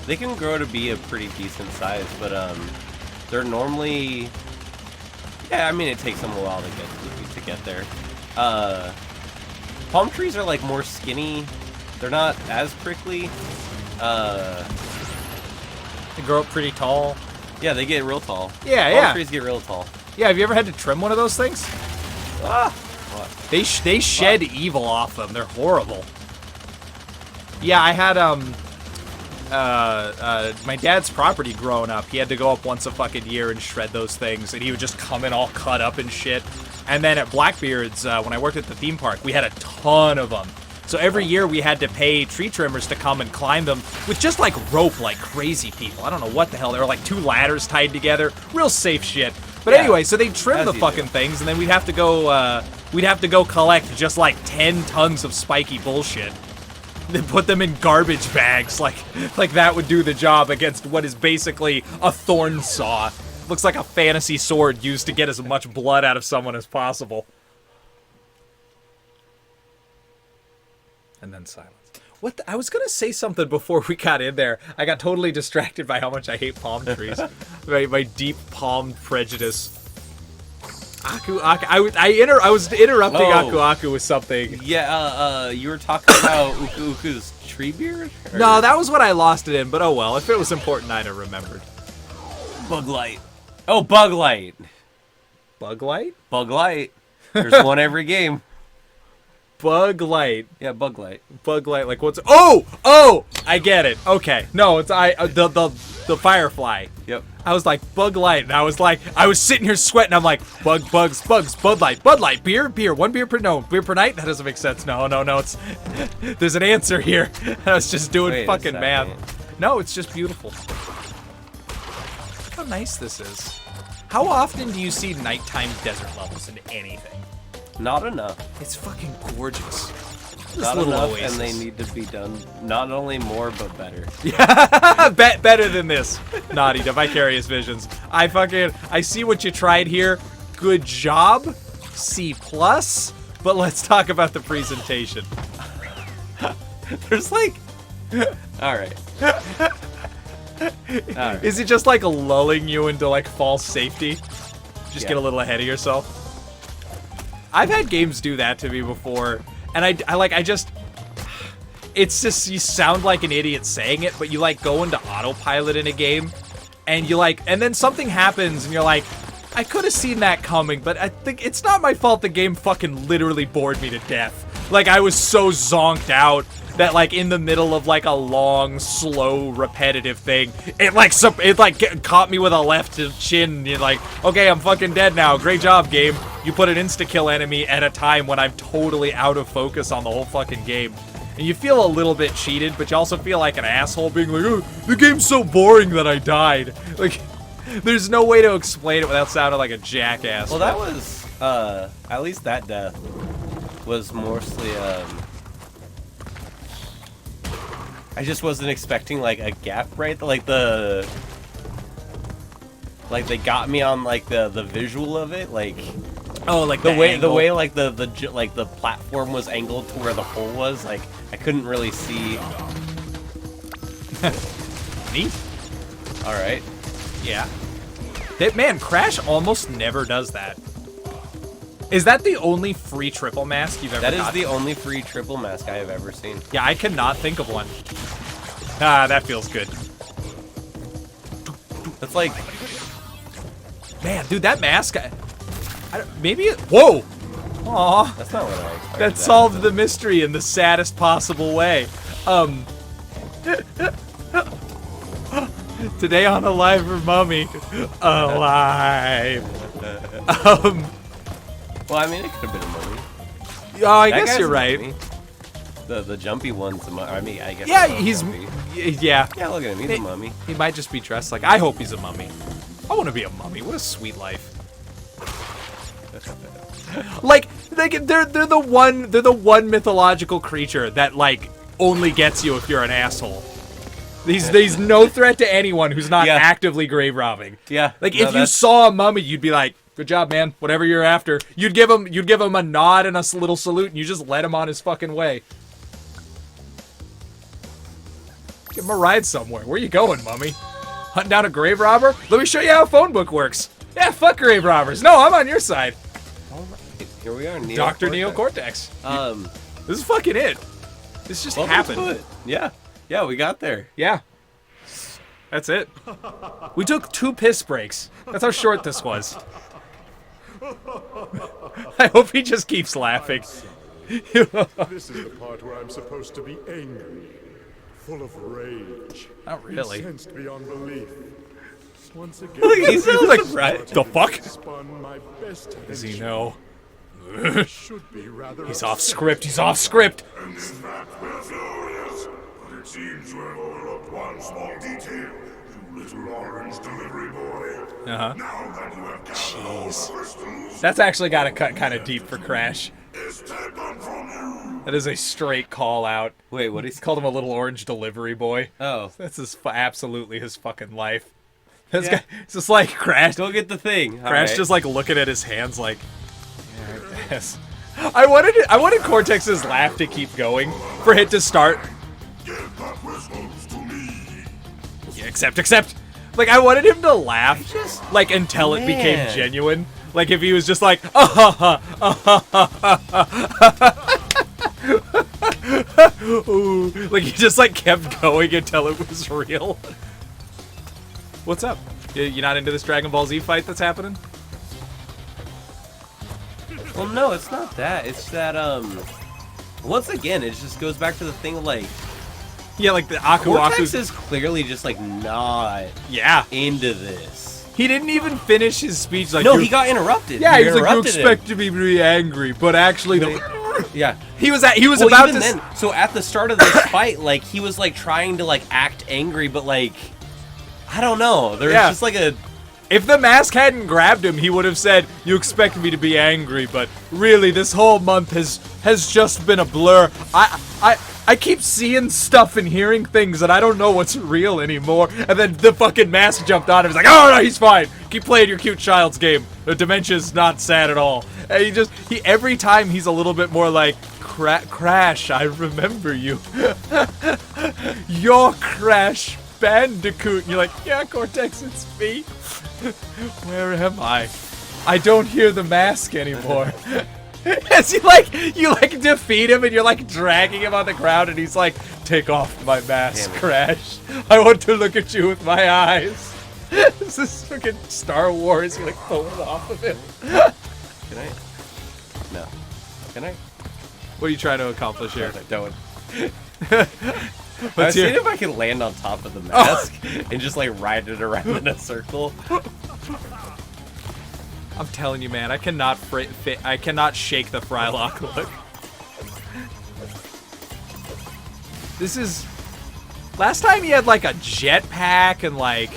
They can grow to be a pretty decent size, but they're normally Yeah, I mean, it takes them a while to get there. Palm trees are like more skinny. They're not as prickly. They grow up pretty tall. Yeah, they get real tall. Yeah, Palm trees get real tall. Yeah, have you ever had to trim one of those things? What? They shed evil off them. They're horrible. Yeah, I had my dad's property growing up. He had to go up once a fucking year and shred those things, and he would just come in all cut up and shit. And then at Blackbeard's, when I worked at the theme park, we had a ton of them. So every year we had to pay tree trimmers to come and climb them with just like rope like crazy people. I don't know what the hell. They were like 2 ladders tied together. Real safe shit. But anyway, so they'd trim the fucking things, and then we'd have to go collect just like 10 tons of spiky bullshit. Then put them in garbage bags, like that would do the job against what is basically a thorn saw. Looks like a fantasy sword used to get as much blood out of someone as possible. And then silence. What? I was gonna say something before we got in there. I got totally distracted by how much I hate palm trees. my deep palm prejudice. I was interrupting Aku Aku with something. Yeah, you were talking about Uku Uku's tree beard? Or? No, that was what I lost it in, but oh well. If it was important, I'd have remembered. Bug light. Oh, bug light. Bug light? Bug light. There's one every game. Bug light. Yeah, bug light. Bug light, like what's... Oh! I get it. Okay. No, it's the firefly. Yep. I was like, bug light, and I was sitting here sweating. I'm like, bugs, Bud Light, beer, 1 beer per night. That doesn't make sense. No. It's there's an answer here. I was just doing fucking math. No, it's just beautiful. Look how nice this is. How often do you see nighttime desert levels in anything? Not enough. It's fucking gorgeous. Not enough, and they need to be done not only more but better. Yeah, better than this. Naughty, the vicarious visions. I see what you tried here. Good job. C+. But let's talk about the presentation. There's like... All right. Is it just like lulling you into like false safety? Just get a little ahead of yourself? I've had games do that to me before, and it's just, you sound like an idiot saying it, but you like go into autopilot in a game, and and then something happens, and you're like, I could have seen that coming, but I think it's not my fault the game fucking literally bored me to death. Like, I was so zonked out that like in the middle of like a long, slow, repetitive thing, it caught me with a left chin, and you're like, okay, I'm fucking dead now. Great job, game. You put an insta-kill enemy at a time when I'm totally out of focus on the whole fucking game. And you feel a little bit cheated, but you also feel like an asshole being like, oh, the game's so boring that I died. Like, there's no way to explain it without sounding like a jackass. Well, that was, at least that death was mostly, I just wasn't expecting, like, a gap right, like, they got me on, like, the visual of it, like... Oh, like the way like the platform was angled to where the hole was, like I couldn't really see. Neat. All right. Yeah. Man, Crash almost never does that. Is that the only free triple mask you've ever That is gotten? the only free triple mask I have ever seen. Yeah, I cannot think of one. Ah, that feels good. That's like, man, dude, that mask. Maybe it. Whoa! Aw. that's not what I expected. That solved the mystery in the saddest possible way. Today on Alive or Mummy. Alive. Well, I mean, it could have been a mummy. Oh, I That guess guy's you're a right. mummy. The jumpy one's a mummy. I mean, I guess. Yeah, that's not a he's. mummy. Yeah. Yeah, look at him. He's a mummy. He might just be dressed like. I hope he's a mummy. I want to be a mummy. What a sweet life. Like they're the one mythological creature that like only gets you if you're an asshole. There's no threat to anyone who's not actively grave robbing. Yeah. Like if you saw a mummy, you'd be like, "Good job, man. Whatever you're after." You'd give him a nod and a little salute, and you just let him on his fucking way. Give him a ride somewhere. Where you going, mummy? Hunting down a grave robber? Let me show you how a phone book works. Yeah, fuck grave robbers. No, I'm on your side. All right, here we are, Dr. Neocortex. Um, This is fucking it. This just welcome to happened. it. Yeah, we got there. Yeah. That's it. We took 2 piss breaks. That's how short this was. I hope he just keeps laughing. This is the part where I'm supposed to be angry, full of rage. Not really. Incensed beyond belief. Once again, He's so Like, surprised. the fuck? spun my best Does he henchman. know? Should be rather He's upset. off script. He's off script. And in fact, we're furious. But it seems to have overlooked one small detail. You little orange delivery boy. Uh-huh. Now that you have gathered all the crystals, That's actually got to cut kind of deep for Crash. is taken from you. That is a straight call out. Wait, what is? He's called him a little orange delivery boy. Oh, That's absolutely his fucking life. This Yeah. guy, it's just like Crash. go get the thing. All Crash right. just like looking at his hands like, yeah, I guess. I wanted Cortex's laugh to keep going, for it to start. Give the crystals to me. Yeah, accept. Like I wanted him to laugh, like until it became Man. genuine. Like if he was just like, ooh, like he just like kept going until it was real. What's up? You not into this Dragon Ball Z fight that's happening? Well, no, it's not that. It's that once again, it just goes back to the thing of like Yeah, like the Aku Cortex Aku. is clearly just like not Yeah. into this. He didn't even finish his speech. Like No, you- he got interrupted. Yeah, You he's like, you interrupted him. expect to be really angry, but actually, Yeah. he was Well, about even to. then, so at the start of this fight, like he was like trying to like act angry, but like I don't know. There's Yeah. just like a If the mask hadn't grabbed him, he would have said, "You expect me to be angry, but really, this whole month has just been a blur. I keep seeing stuff and hearing things, and I don't know what's real anymore." And then the fucking mask jumped on him. He's like, "Oh no, he's fine. Keep playing your cute child's game. The dementia's not sad at all." And he every time he's a little bit more like, Crash, I remember you. You're Crash Bandicoot. And you're like, "Yeah, Cortex, it's me. Where am I? I don't hear the mask anymore." As you defeat him and you're like dragging him on the ground and he's like, "Take off my mask, Damn it. Crash. I want to look at you with my eyes." This is fucking Star Wars. You're like pulling off of him. Can I? No. Can I? What are you trying to accomplish here? Don't. I was seeing if I could land on top of the mask and just like ride it around in a circle. I'm telling you, man, I cannot I cannot shake the Frylock look. This is last time he had like a jetpack and like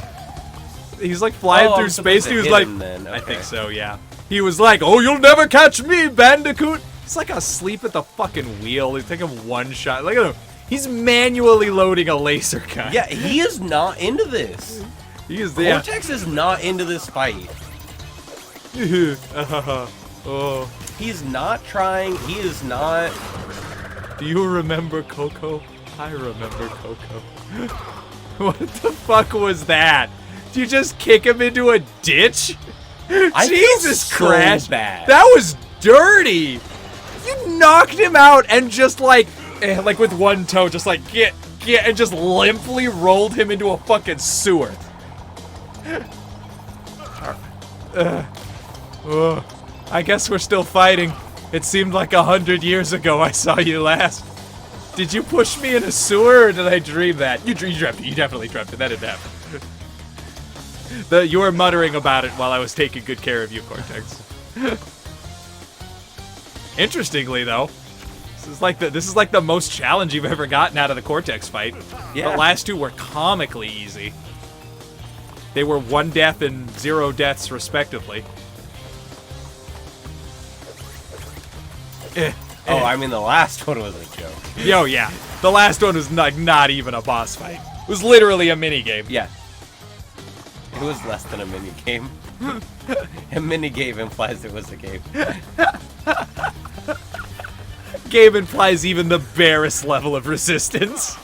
he's like flying Oh, through I'm supposed space. to He was hit like, him then, I okay. think so, yeah. He was like, "Oh, you'll never catch me, Bandicoot." He's like asleep at the fucking wheel. He's taking one shot. Look at him. He's manually loading a laser gun. Yeah, he is not into this. he is there. Cortex is not into this fight. Oh, He's not trying. He is not. do you remember Coco? I remember Coco. What the fuck was that? Did you just kick him into a ditch? I feel Jesus so Christ. bad. That was dirty. You knocked him out and just like with one toe, just like get, and just limply rolled him into a fucking sewer. I guess we're still fighting. It seemed like 100 years ago I saw you last. Did you push me in a sewer, or did I dream that? You dreamt it. You definitely dreamt it. That didn't happen. You were muttering about it while I was taking good care of you, Cortex. Interestingly, though, this is like the most challenge you've ever gotten out of the Cortex fight. Yeah. The last two were comically easy. They were 1 death and 0 deaths, respectively. Oh, I mean, the last one was a joke. Yo, yeah. The last one was not even a boss fight. It was literally a mini game. Yeah. It was less than a mini game. A mini game implies it was a game. Game implies even the barest level of resistance.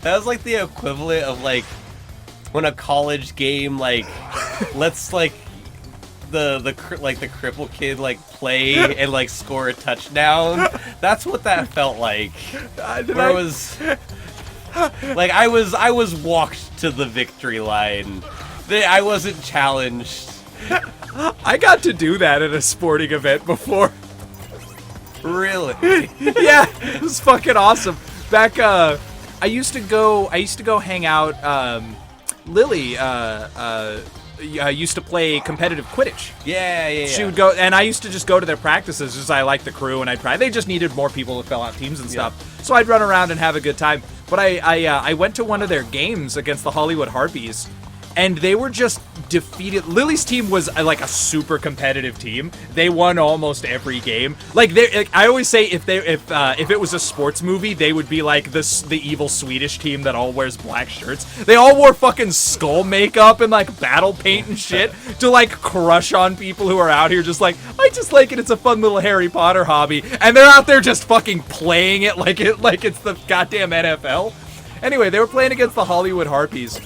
That was like the equivalent of like when a college game like lets like the cripple kid like play and like score a touchdown. That's what that felt like. Where it was like I was walked to the victory line. I wasn't challenged. I got to do that at a sporting event before. Really? Yeah, it was fucking awesome. Back, I used to go hang out. Lily, used to play competitive Quidditch. Yeah. She would go, and I used to just go to their practices because I liked the crew and I'd try. They just needed more people to fill out teams and stuff. So I'd run around and have a good time. But I went to one of their games against the Hollywood Harpies, and they were just defeated. Lily's team was like a super competitive team. They won almost every game. Like I always say, if it was a sports movie, they would be like the evil Swedish team that all wears black shirts. They all wore fucking skull makeup and like battle paint and shit to like crush on people who are out here just like, I just like it. It's a fun little Harry Potter hobby, and they're out there just fucking playing it like it's the goddamn NFL. Anyway, they were playing against the Hollywood Harpies.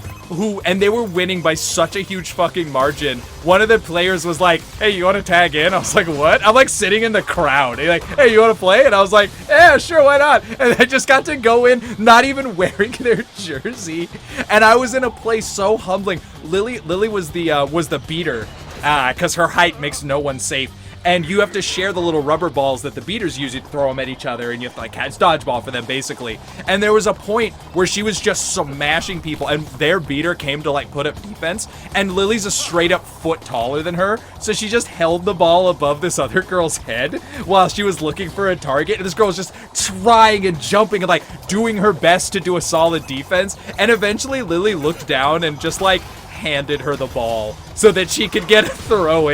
And they were winning by such a huge fucking margin. One of the players was like, hey, you want to tag in? I was like, what? I'm like sitting in the crowd. They're like, hey, you want to play? And I was like, yeah, sure, why not? And I just got to go in, not even wearing their jersey. And I was in a place so humbling. Lily was the beater, because her height makes no one safe. And you have to share the little rubber balls that the beaters use to throw them at each other, and you have to like catch dodgeball for them basically. And there was a point where she was just smashing people, and their beater came to like put up defense, and Lily's a straight up foot taller than her, so she just held the ball above this other girl's head while she was looking for a target, and this girl was just trying and jumping and like doing her best to do a solid defense, and eventually Lily looked down and just like handed her the ball so that she could get a throw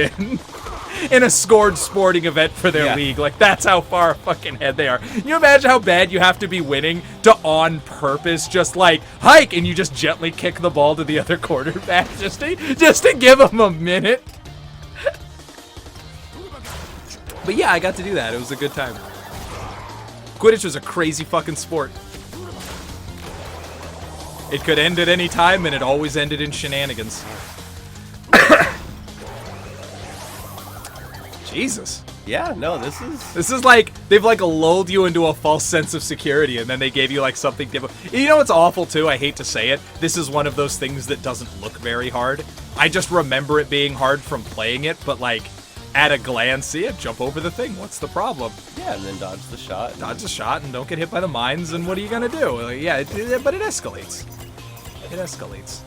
in a scored sporting event for their league. Like, that's how far fucking ahead they are. You imagine how bad you have to be winning to on purpose just like hike, and you just gently kick the ball to the other quarterback just to give him a minute. But yeah, I got to do that. It was a good time. Quidditch was a crazy fucking sport. It could end at any time, and it always ended in shenanigans. Jesus. Yeah, no, this is like, they've like lulled you into a false sense of security, and then they gave you like something different. You know what's awful too? I hate to say it. This is one of those things that doesn't look very hard. I just remember it being hard from playing it, but like, at a glance, see it, jump over the thing. What's the problem? Yeah, and then dodge the shot. Dodge the shot and don't get hit by the mines, and what are you gonna do? Like, yeah, but it escalates. It escalates.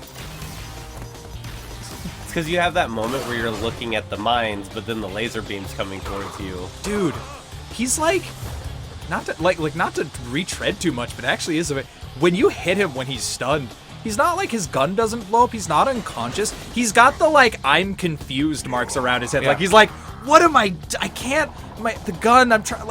It's because you have that moment where you're looking at the mines, but then the laser beam's coming towards you. Dude, he's like, not to retread too much, but actually is a bit. When you hit him when he's stunned, he's not like his gun doesn't blow up. He's not unconscious. He's got the like I'm confused marks around his head. Yeah. Like he's like, what am I can't. The gun. I'm trying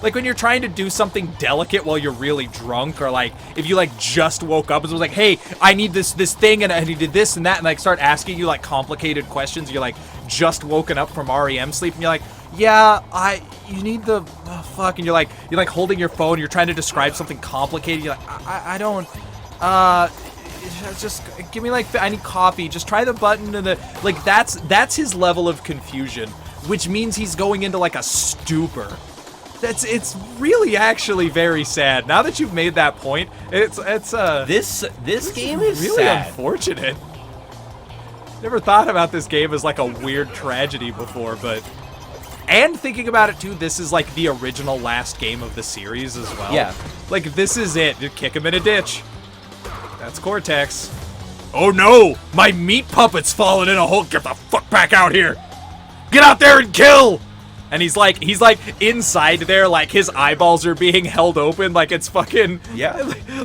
like when you're trying to do something delicate while you're really drunk, or like if you like just woke up and was like, hey, I need this thing, and I needed this and that, and like start asking you like complicated questions. You're like just woken up from REM sleep, and you're like, yeah, you need the fuck, and you're like holding your phone, you're trying to describe something complicated. You're like, I don't, just give me like I need coffee. Just try the button, and like that's his level of confusion, which means he's going into like a stupor. It's really actually very sad. Now that you've made that point, it's this game is really sad. Unfortunate. Never thought about this game as like a weird tragedy before, and thinking about it too, this is like the original last game of the series as well. Yeah. Like this is it. You kick him in a ditch. That's Cortex. Oh no! My meat puppet's fallen in a hole. Get the fuck back out here! Get out there and kill! And he's like inside there, like his eyeballs are being held open, like it's fucking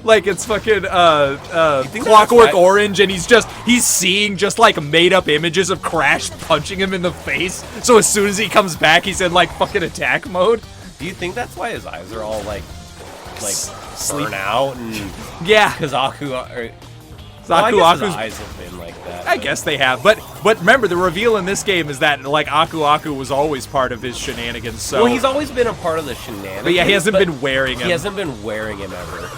like it's fucking Clockwork Orange, and he's seeing just like made up images of Crash punching him in the face. So as soon as he comes back, he's in like fucking attack mode. Do you think that's why his eyes are all like burn out and yeah? Because Aku's eyes have been like that. I guess they have, but remember the reveal in this game is that like Aku was always part of his shenanigans. So well, he's always been a part of the shenanigans. But yeah, he hasn't been wearing him. He hasn't been wearing him ever.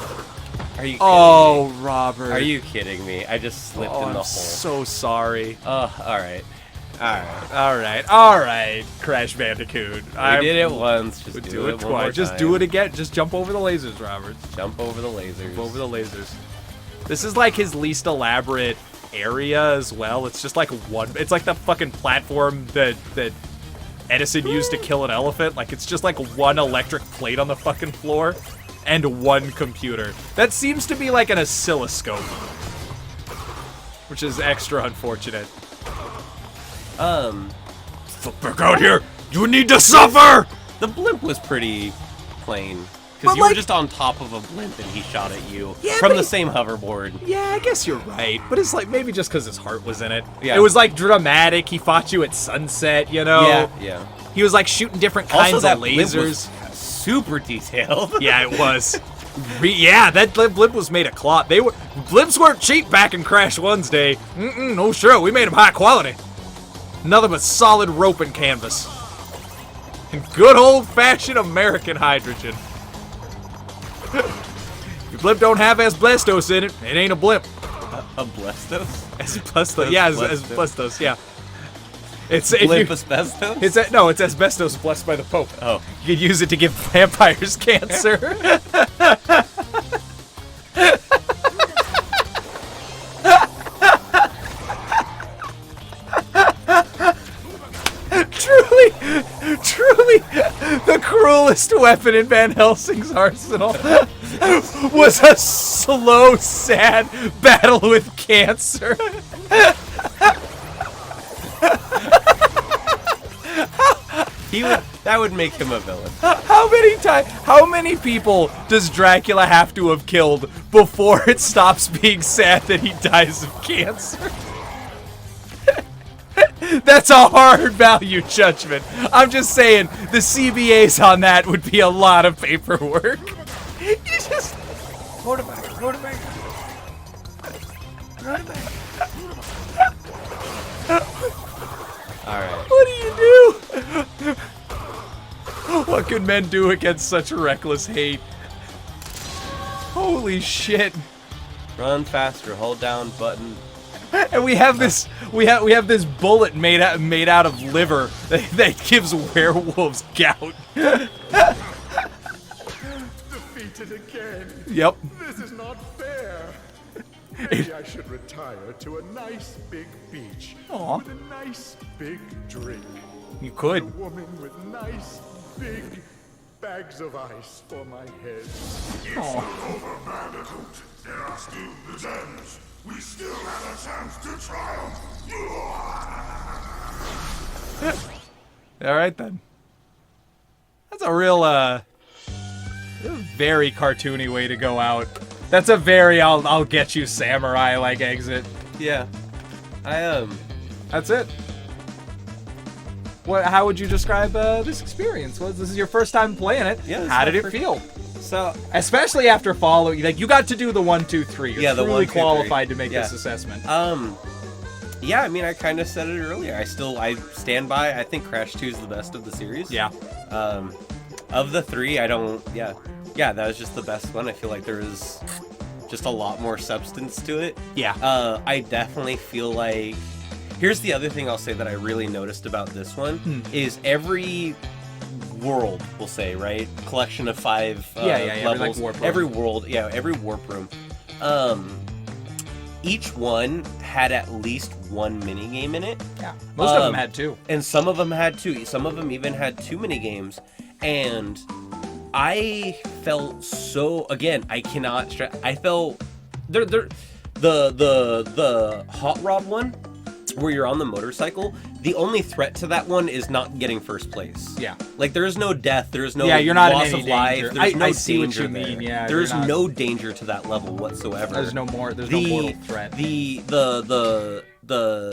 Are you kidding Oh, me? Robert. Are you kidding me? I just slipped in the I'm hole. so sorry. Oh, alright. Alright. All right, Crash Bandicoot. I did it once, just Would do it one more twice. Just time. do it again. Just jump over the lasers, Robert. Jump over the lasers. Jump over the lasers. This is like his least elaborate area as well. It's just like it's like the fucking platform that Edison used to kill an elephant. Like, it's just like one electric plate on the fucking floor and one computer. That seems to be like an oscilloscope, which is extra unfortunate. Fuck back out here! You need to suffer! The blimp was pretty plain. But, Because you were like- just on top of a blimp and he shot at you Yeah, from but- the same hoverboard. Yeah, I guess you're right. But it's like maybe just because his heart was in it. Yeah. It was like dramatic. He fought you at sunset, you know? Yeah. He was like shooting different kinds Also, that of blimp was lasers. super detailed. Yeah, it was. Yeah, that blimp was made of cloth. Blimps weren't cheap back in Crash 1's day. No, sure, we made them high quality. Nothing but solid rope and canvas. And good old-fashioned American hydrogen. Your blimp don't have asbestos in it, it ain't a blimp. A blestos? Asbestos, yeah, asbestos, yeah. It's if Blimp you- asbestos? It's asbestos blessed by the Pope. Oh. You can use it to give vampires cancer. Truly, the cruelest weapon in Van Helsing's arsenal was a slow, sad battle with cancer. That would make him a villain. How many people does Dracula have to have killed before it stops being sad that he dies of cancer? That's a hard value judgment. I'm just saying, the CBAs on that would be a lot of paperwork. You just... Motorbike. Alright. What do you do? What could men do against such reckless hate? Holy shit. Run faster, hold down button. And we have this bullet made out of liver that gives werewolves gout. Defeated again. Yep. This is not fair. Maybe I should retire to a nice big beach Aw. with a nice big drink. You A could. woman with nice big bags of ice for my head. It's not over, Bandicoot. There are still the gems. We still have a chance to triumph. All right then. That's a real very cartoony way to go out. That's a very I'll get you samurai like exit. Yeah. That's it. How would you describe this experience? This is your first time playing it. Yeah, this How is did my it first- feel? So, Especially after following, like you got to do the 1, 2, 3. You're Yeah, the truly 1, 2, 3. qualified to make Yeah. this assessment. yeah, I mean, I kind of said it earlier. I stand by. I think Crash 2 is the best of the series. Yeah. Of the 3, that was just the best one. I feel like there is just a lot more substance to it. Yeah. I definitely feel like... Here's the other thing I'll say that I really noticed about this one, is every world, we'll say, right? Collection of 5 every, like, levels. warp room. Every world, every warp room. Each one had at least one minigame in it. Yeah. Most of them had 2. And some of them had 2. Some of them even had 2 minigames. And I felt so... Again, I cannot stress... I felt... The Hot Rod one, where you're on the motorcycle, the only threat to that one is not getting first place. Yeah. Like, there is no death, there is no You're not in loss any of life, danger. there's no I see what danger you mean, there. yeah, There's you're not- no danger to that level whatsoever. There's no mortal threat. The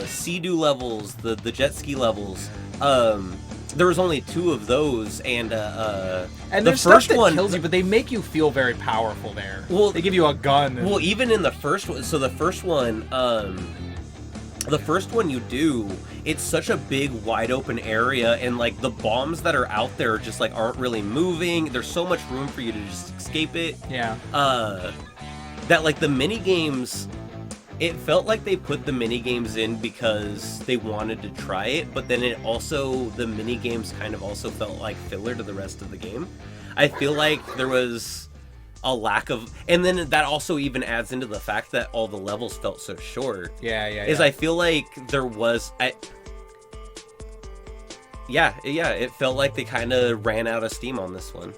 Sea-Doo levels, the jet ski levels, there was only 2 of those, and And the there's first stuff that one kills you, but they make you feel very powerful there. Well, they give you a gun. And, Well, even in the first one, so the first one you do, it's such a big, wide open area, and like the bombs that are out there just like aren't really moving. There's so much room for you to just escape it. yeah. that like the mini games, it felt like they put the mini games in because they wanted to try it, but then the mini games kind of also felt like filler to the rest of the game. I feel like there was a lack of, and then that also even adds into the fact that all the levels felt so short. I feel like there was, it felt like they kind of ran out of steam on this one.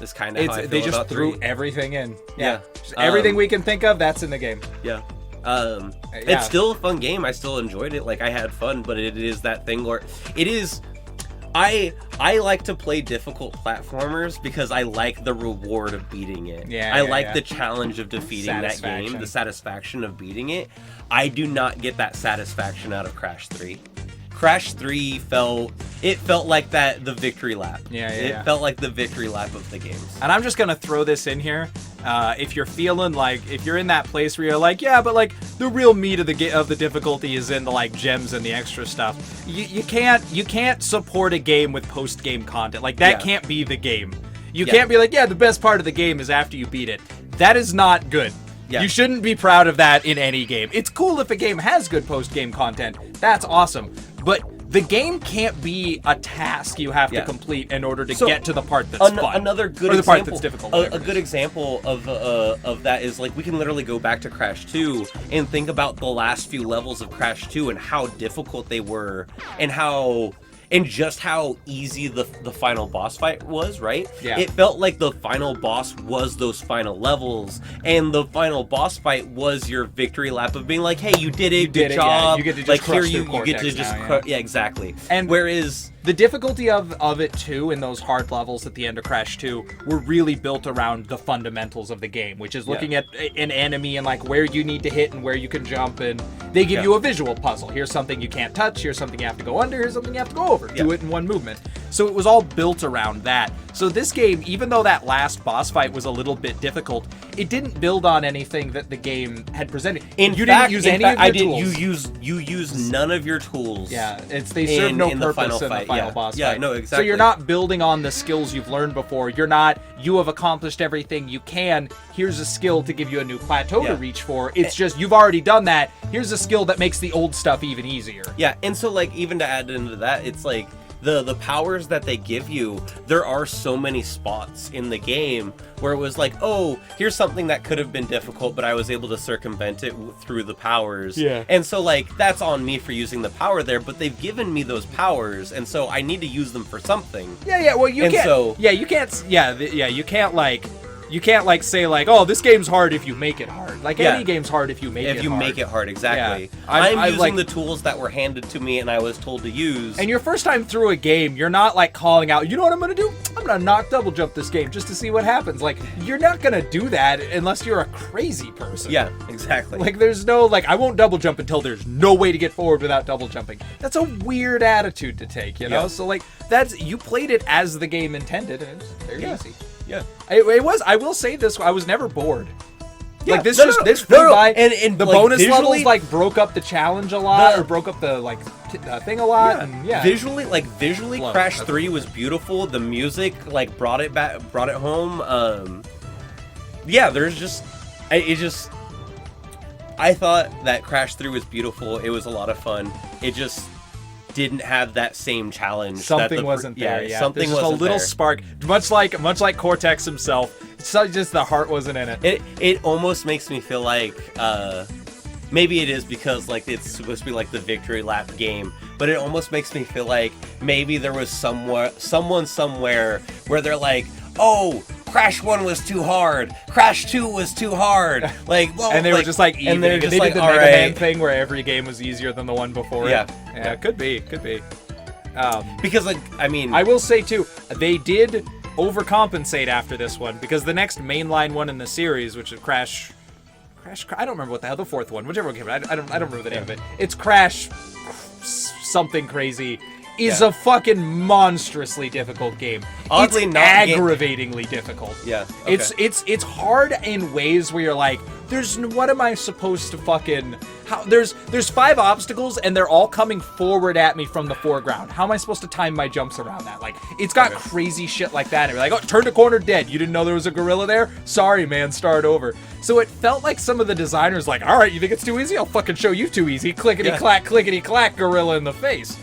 Is kind of how I feel they just about threw 3. everything in. Yeah. Just everything we can think of, that's in the game. Yeah. It's still a fun game. I still enjoyed it. Like, I had fun, but it is that thing where it is. I like to play difficult platformers because I like the reward of beating it. I like the challenge of defeating that game, the satisfaction of beating it. I do not get that satisfaction out of Crash 3. Crash 3 felt like the victory lap. It felt like the victory lap of the games. And I'm just gonna throw this in here. If you're feeling like, if you're in that place where you're like, yeah, but like the real meat of the difficulty is in the like gems and the extra stuff. You can't support a game with post game content. Like that can't be the game. You can't be like, yeah, the best part of the game is after you beat it. That is not good. Yeah. You shouldn't be proud of that in any game. It's cool if a game has good post-game content. That's awesome. But the game can't be a task you have to complete in order to get to the part that's fun. Another good or the example, part that's difficult. A good example of that is like we can literally go back to Crash 2 and think about the last few levels of Crash 2 and how difficult they were and just how easy the final boss fight was, right? Yeah. It felt like the final boss was those final levels, and the final boss fight was your victory lap of being like, hey, you did it, good job. You get to just like crush here through you get to Cortex just now, exactly. And whereas the difficulty of it too in those hard levels at the end of Crash 2 were really built around the fundamentals of the game, which is looking at an enemy and like where you need to hit and where you can jump, and they give you a visual puzzle. Here's something you can't touch, here's something you have to go under, here's something you have to go over. Do it in one movement. So it was all built around that. So this game, even though that last boss fight was a little bit difficult, it didn't build on anything that the game had presented. You didn't use any of your tools. You use none of your tools. Yeah, they serve no purpose in the final boss fight. No, exactly. So you're not building on the skills you've learned before. You have accomplished everything you can. Here's a skill to give you a new plateau to reach for. It's just, you've already done that. Here's a skill that makes the old stuff even easier. Yeah, and so like even to add into that, it's like the powers that they give you, there are so many spots in the game where it was like, oh, here's something that could have been difficult, but I was able to circumvent it through the powers. Yeah. And so like that's on me for using the power there, but they've given me those powers, and so I need to use them for something. Yeah. Well, you can't like say like, oh, this game's hard if you make it hard. Like any game's hard if you make it hard. If you make it hard, exactly. Yeah. I'm using the tools that were handed to me and I was told to use. And your first time through a game, you're not like calling out, you know what I'm gonna do? I'm gonna knock double jump this game just to see what happens. Like, you're not gonna do that unless you're a crazy person. Yeah, exactly. Like, there's no like, I won't double jump until there's no way to get forward without double jumping. That's a weird attitude to take, you know? Yeah. So like, you played it as the game intended, and it's very easy. Yeah, it was. I will say this: I was never bored. Yeah, like this flew by, and the like, bonus visually, levels like broke up the challenge a lot, or broke up the like thing a lot. Yeah. And, Visually, Crash 3 was beautiful. The music like brought it home. There's just, I thought that Crash 3 was beautiful. It was a lot of fun. It just didn't have that same challenge. Something wasn't there. Yeah, something was a little spark, much like Cortex himself. It's just the heart wasn't in it. It almost makes me feel like maybe it is because like it's supposed to be like the victory lap game, but it almost makes me feel like maybe there was someone somewhere where they're like, oh, Crash 1 was too hard. Crash 2 was too hard. Like, well, and they were just like even. And they did the Mega Man thing where every game was easier than the one before. Yeah, could be. Because like, I mean, I will say too, they did overcompensate after this one, because the next mainline one in the series, which is Crash, I don't remember what the hell the fourth one, whichever one came out, I don't remember the name of it. It's Crash something crazy. Is a fucking monstrously difficult game. Oddly, it's aggravatingly difficult. Yeah, okay. It's hard in ways where you're like, what am I supposed to fucking... There's 5 obstacles, and they're all coming forward at me from the foreground. How am I supposed to time my jumps around that? Like, it's got crazy shit like that. And you're like, oh, turn the corner dead. You didn't know there was a gorilla there? Sorry, man, start over. So it felt like some of the designers like, all right, you think it's too easy? I'll fucking show you too easy. Clickety-clack, gorilla in the face.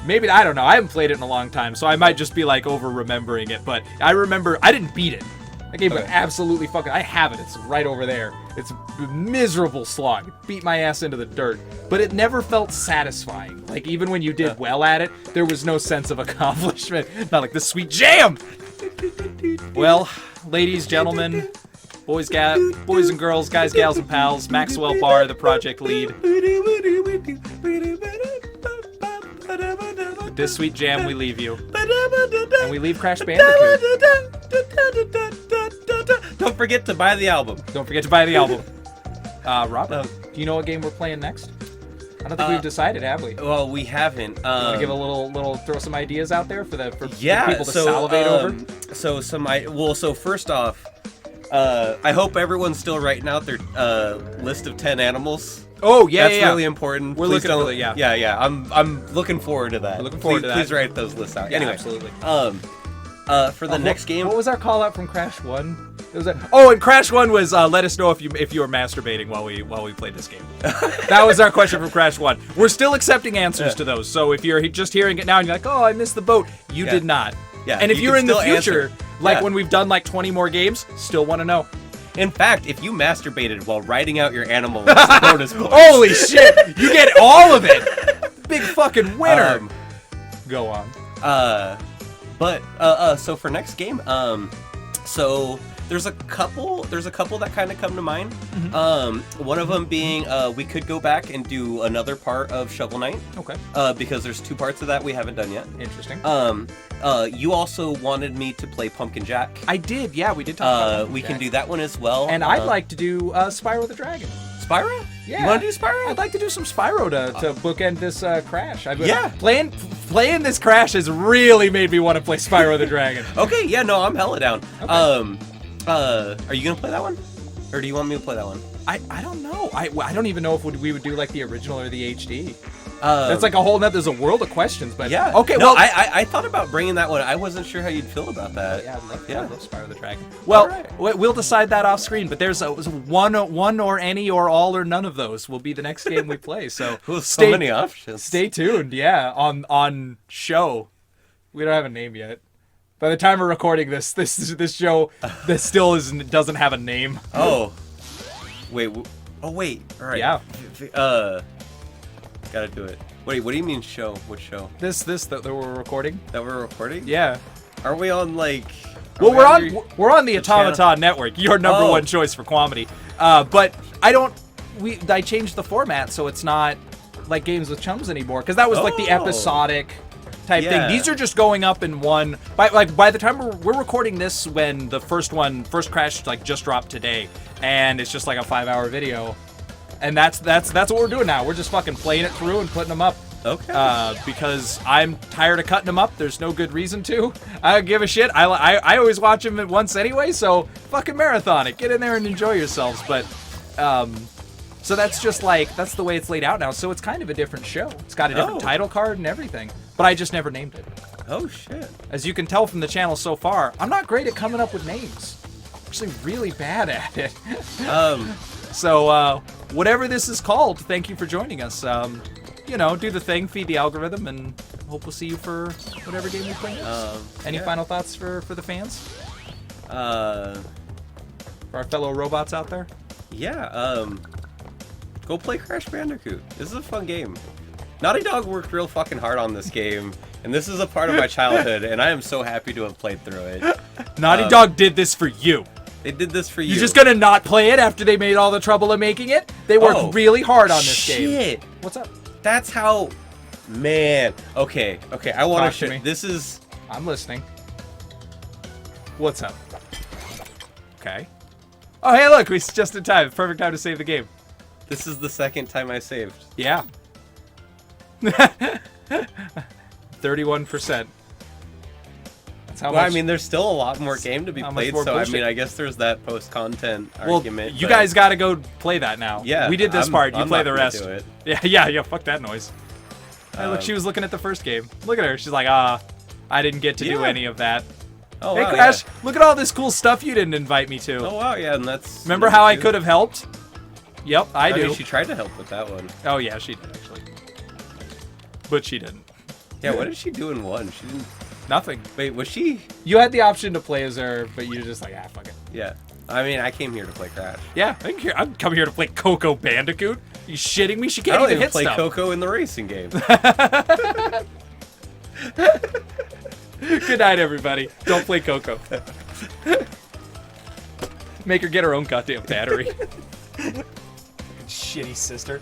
Maybe, I don't know. I haven't played it in a long time, so I might just be like over-remembering it. But I remember, I didn't beat it. That game was absolutely fucking... I have it. It's right over there. It's a miserable slog. It beat my ass into the dirt. But it never felt satisfying. Like, even when you did well at it, there was no sense of accomplishment. Not like this sweet jam! Well, ladies, gentlemen, boys and girls, guys, gals, and pals, Maxwell Barr, the project lead. With this sweet jam, we leave you. And we leave Crash Bandicoot. Don't forget to buy the album. Robert, do you know what game we're playing next? I don't think we've decided, have we? Well, we haven't. You want to give a little, throw some ideas out there for people to salivate over? So first off, I hope everyone's still writing out their list of 10 animals. Oh yeah, that's really important. We're looking for that. Yeah. I'm looking forward to that. We're looking forward to that. Please write those lists out. Yeah, anyway, absolutely. For the next game, what was our call out from Crash 1? And Crash 1 was let us know if you were masturbating while we played this game. That was our question from Crash 1. We're still accepting answers to those. So if you're just hearing it now and you're like, oh, I missed the boat, you did not. Yeah. And if you're in the future, like when we've done like 20 more games, still want to know. In fact, if you masturbated while writing out your animal list, bonus points. Holy shit! You get all of it. Big fucking winner. Go on. So for next game, so there's a couple that kind of come to mind. Mm-hmm. One of them being we could go back and do another part of Shovel Knight. Okay. Because there's 2 parts of that we haven't done yet. Interesting. You also wanted me to play Pumpkin Jack. I did. Yeah, we did talk about Pumpkin we Jack. can do that one as well. And I'd like to do Spyro the Dragon. Spyro? Yeah. You want to do Spyro? I'd like to do some Spyro to bookend this Crash. Yeah. Playing this Crash has really made me want to play Spyro the Dragon. Okay, yeah, no, I'm hella down. Okay. Are you gonna play that one? Or do you want me to play that one? I don't know. I don't even know if we would do like the original or the HD. That's like a whole nother. There's a world of questions, but yeah. Okay. No, well, I thought about bringing that one. I wasn't sure how you'd feel about that. Yeah, I love Spyro the Dragon. Well, right. We'll decide that off screen. But there's one or any or all or none of those will be the next game we play. So so many options. Stay tuned. Yeah, on show. We don't have a name yet. By the time we're recording this show, this still doesn't have a name. Oh, wait. Oh wait. All right. Yeah. Gotta do it. Wait, what do you mean show? What show? This that we're recording? That we're recording? Yeah. Aren't we on like? Well, we're on the Automaton Network, your number one choice for comedy. But I changed the format so it's not like Games with Chums anymore, because that was like the episodic type thing. These are just going up in one. By the time we're recording this, when the first Crash like just dropped today, and it's just like a 5-hour video. And that's what we're doing now. We're just fucking playing it through and putting them up. Okay. Because I'm tired of cutting them up. There's no good reason to. I don't give a shit. I always watch them at once anyway, so fucking marathon it. Get in there and enjoy yourselves. But, so that's just like, that's the way it's laid out now. So it's kind of a different show. It's got a different title card and everything. But I just never named it. Oh, shit. As you can tell from the channel so far, I'm not great at coming up with names. I'm actually really bad at it. So, whatever this is called, thank you for joining us. Do the thing, feed the algorithm, and hope we'll see you for whatever game we play next. Any final thoughts for the fans? For our fellow robots out there? Yeah, go play Crash Bandicoot. This is a fun game. Naughty Dog worked real fucking hard on this game, and this is a part of my childhood, and I am so happy to have played through it. Naughty Dog did this for you. They did this for you. You're just gonna not play it after they made all the trouble of making it? They worked really hard on this game. Shit. What's up? That's how... Man. Okay, I want to... This is... I'm listening. What's up? Okay. Oh, hey, look, we're just in time. Perfect time to save the game. This is the second time I saved. Yeah. 31%. That's how Well, much. I mean, there's still a lot more game to be How much played, more so I bullshit? mean, I guess there's that post-content well, argument. you but- guys got to go play that now. Yeah, we did this I'm- part. You I'm play not the gonna rest. do it. Yeah. Fuck that noise. Hey, look, she was looking at the first game. Look at her. She's like, I didn't get to do Yeah. any of that. Oh, Hey, wow, Crash, yeah. look at all this cool stuff you didn't invite me to. Oh wow, yeah, and that's. Remember number how I 2. could have helped? Yep, I do. mean, she tried to help with that one. Oh yeah, she did actually. But she didn't. Yeah, what did she do in 1? She didn't. Nothing. Wait, was she? You had the option to play as her, but you were just like, fuck it. Yeah. I mean, I came here to play Crash. Yeah, I'm coming here to play Coco Bandicoot. You shitting me? She I can't don't even even hit play stuff. Coco in the racing game. Good night, everybody. Don't play Coco. Make her get her own goddamn battery. Shitty sister.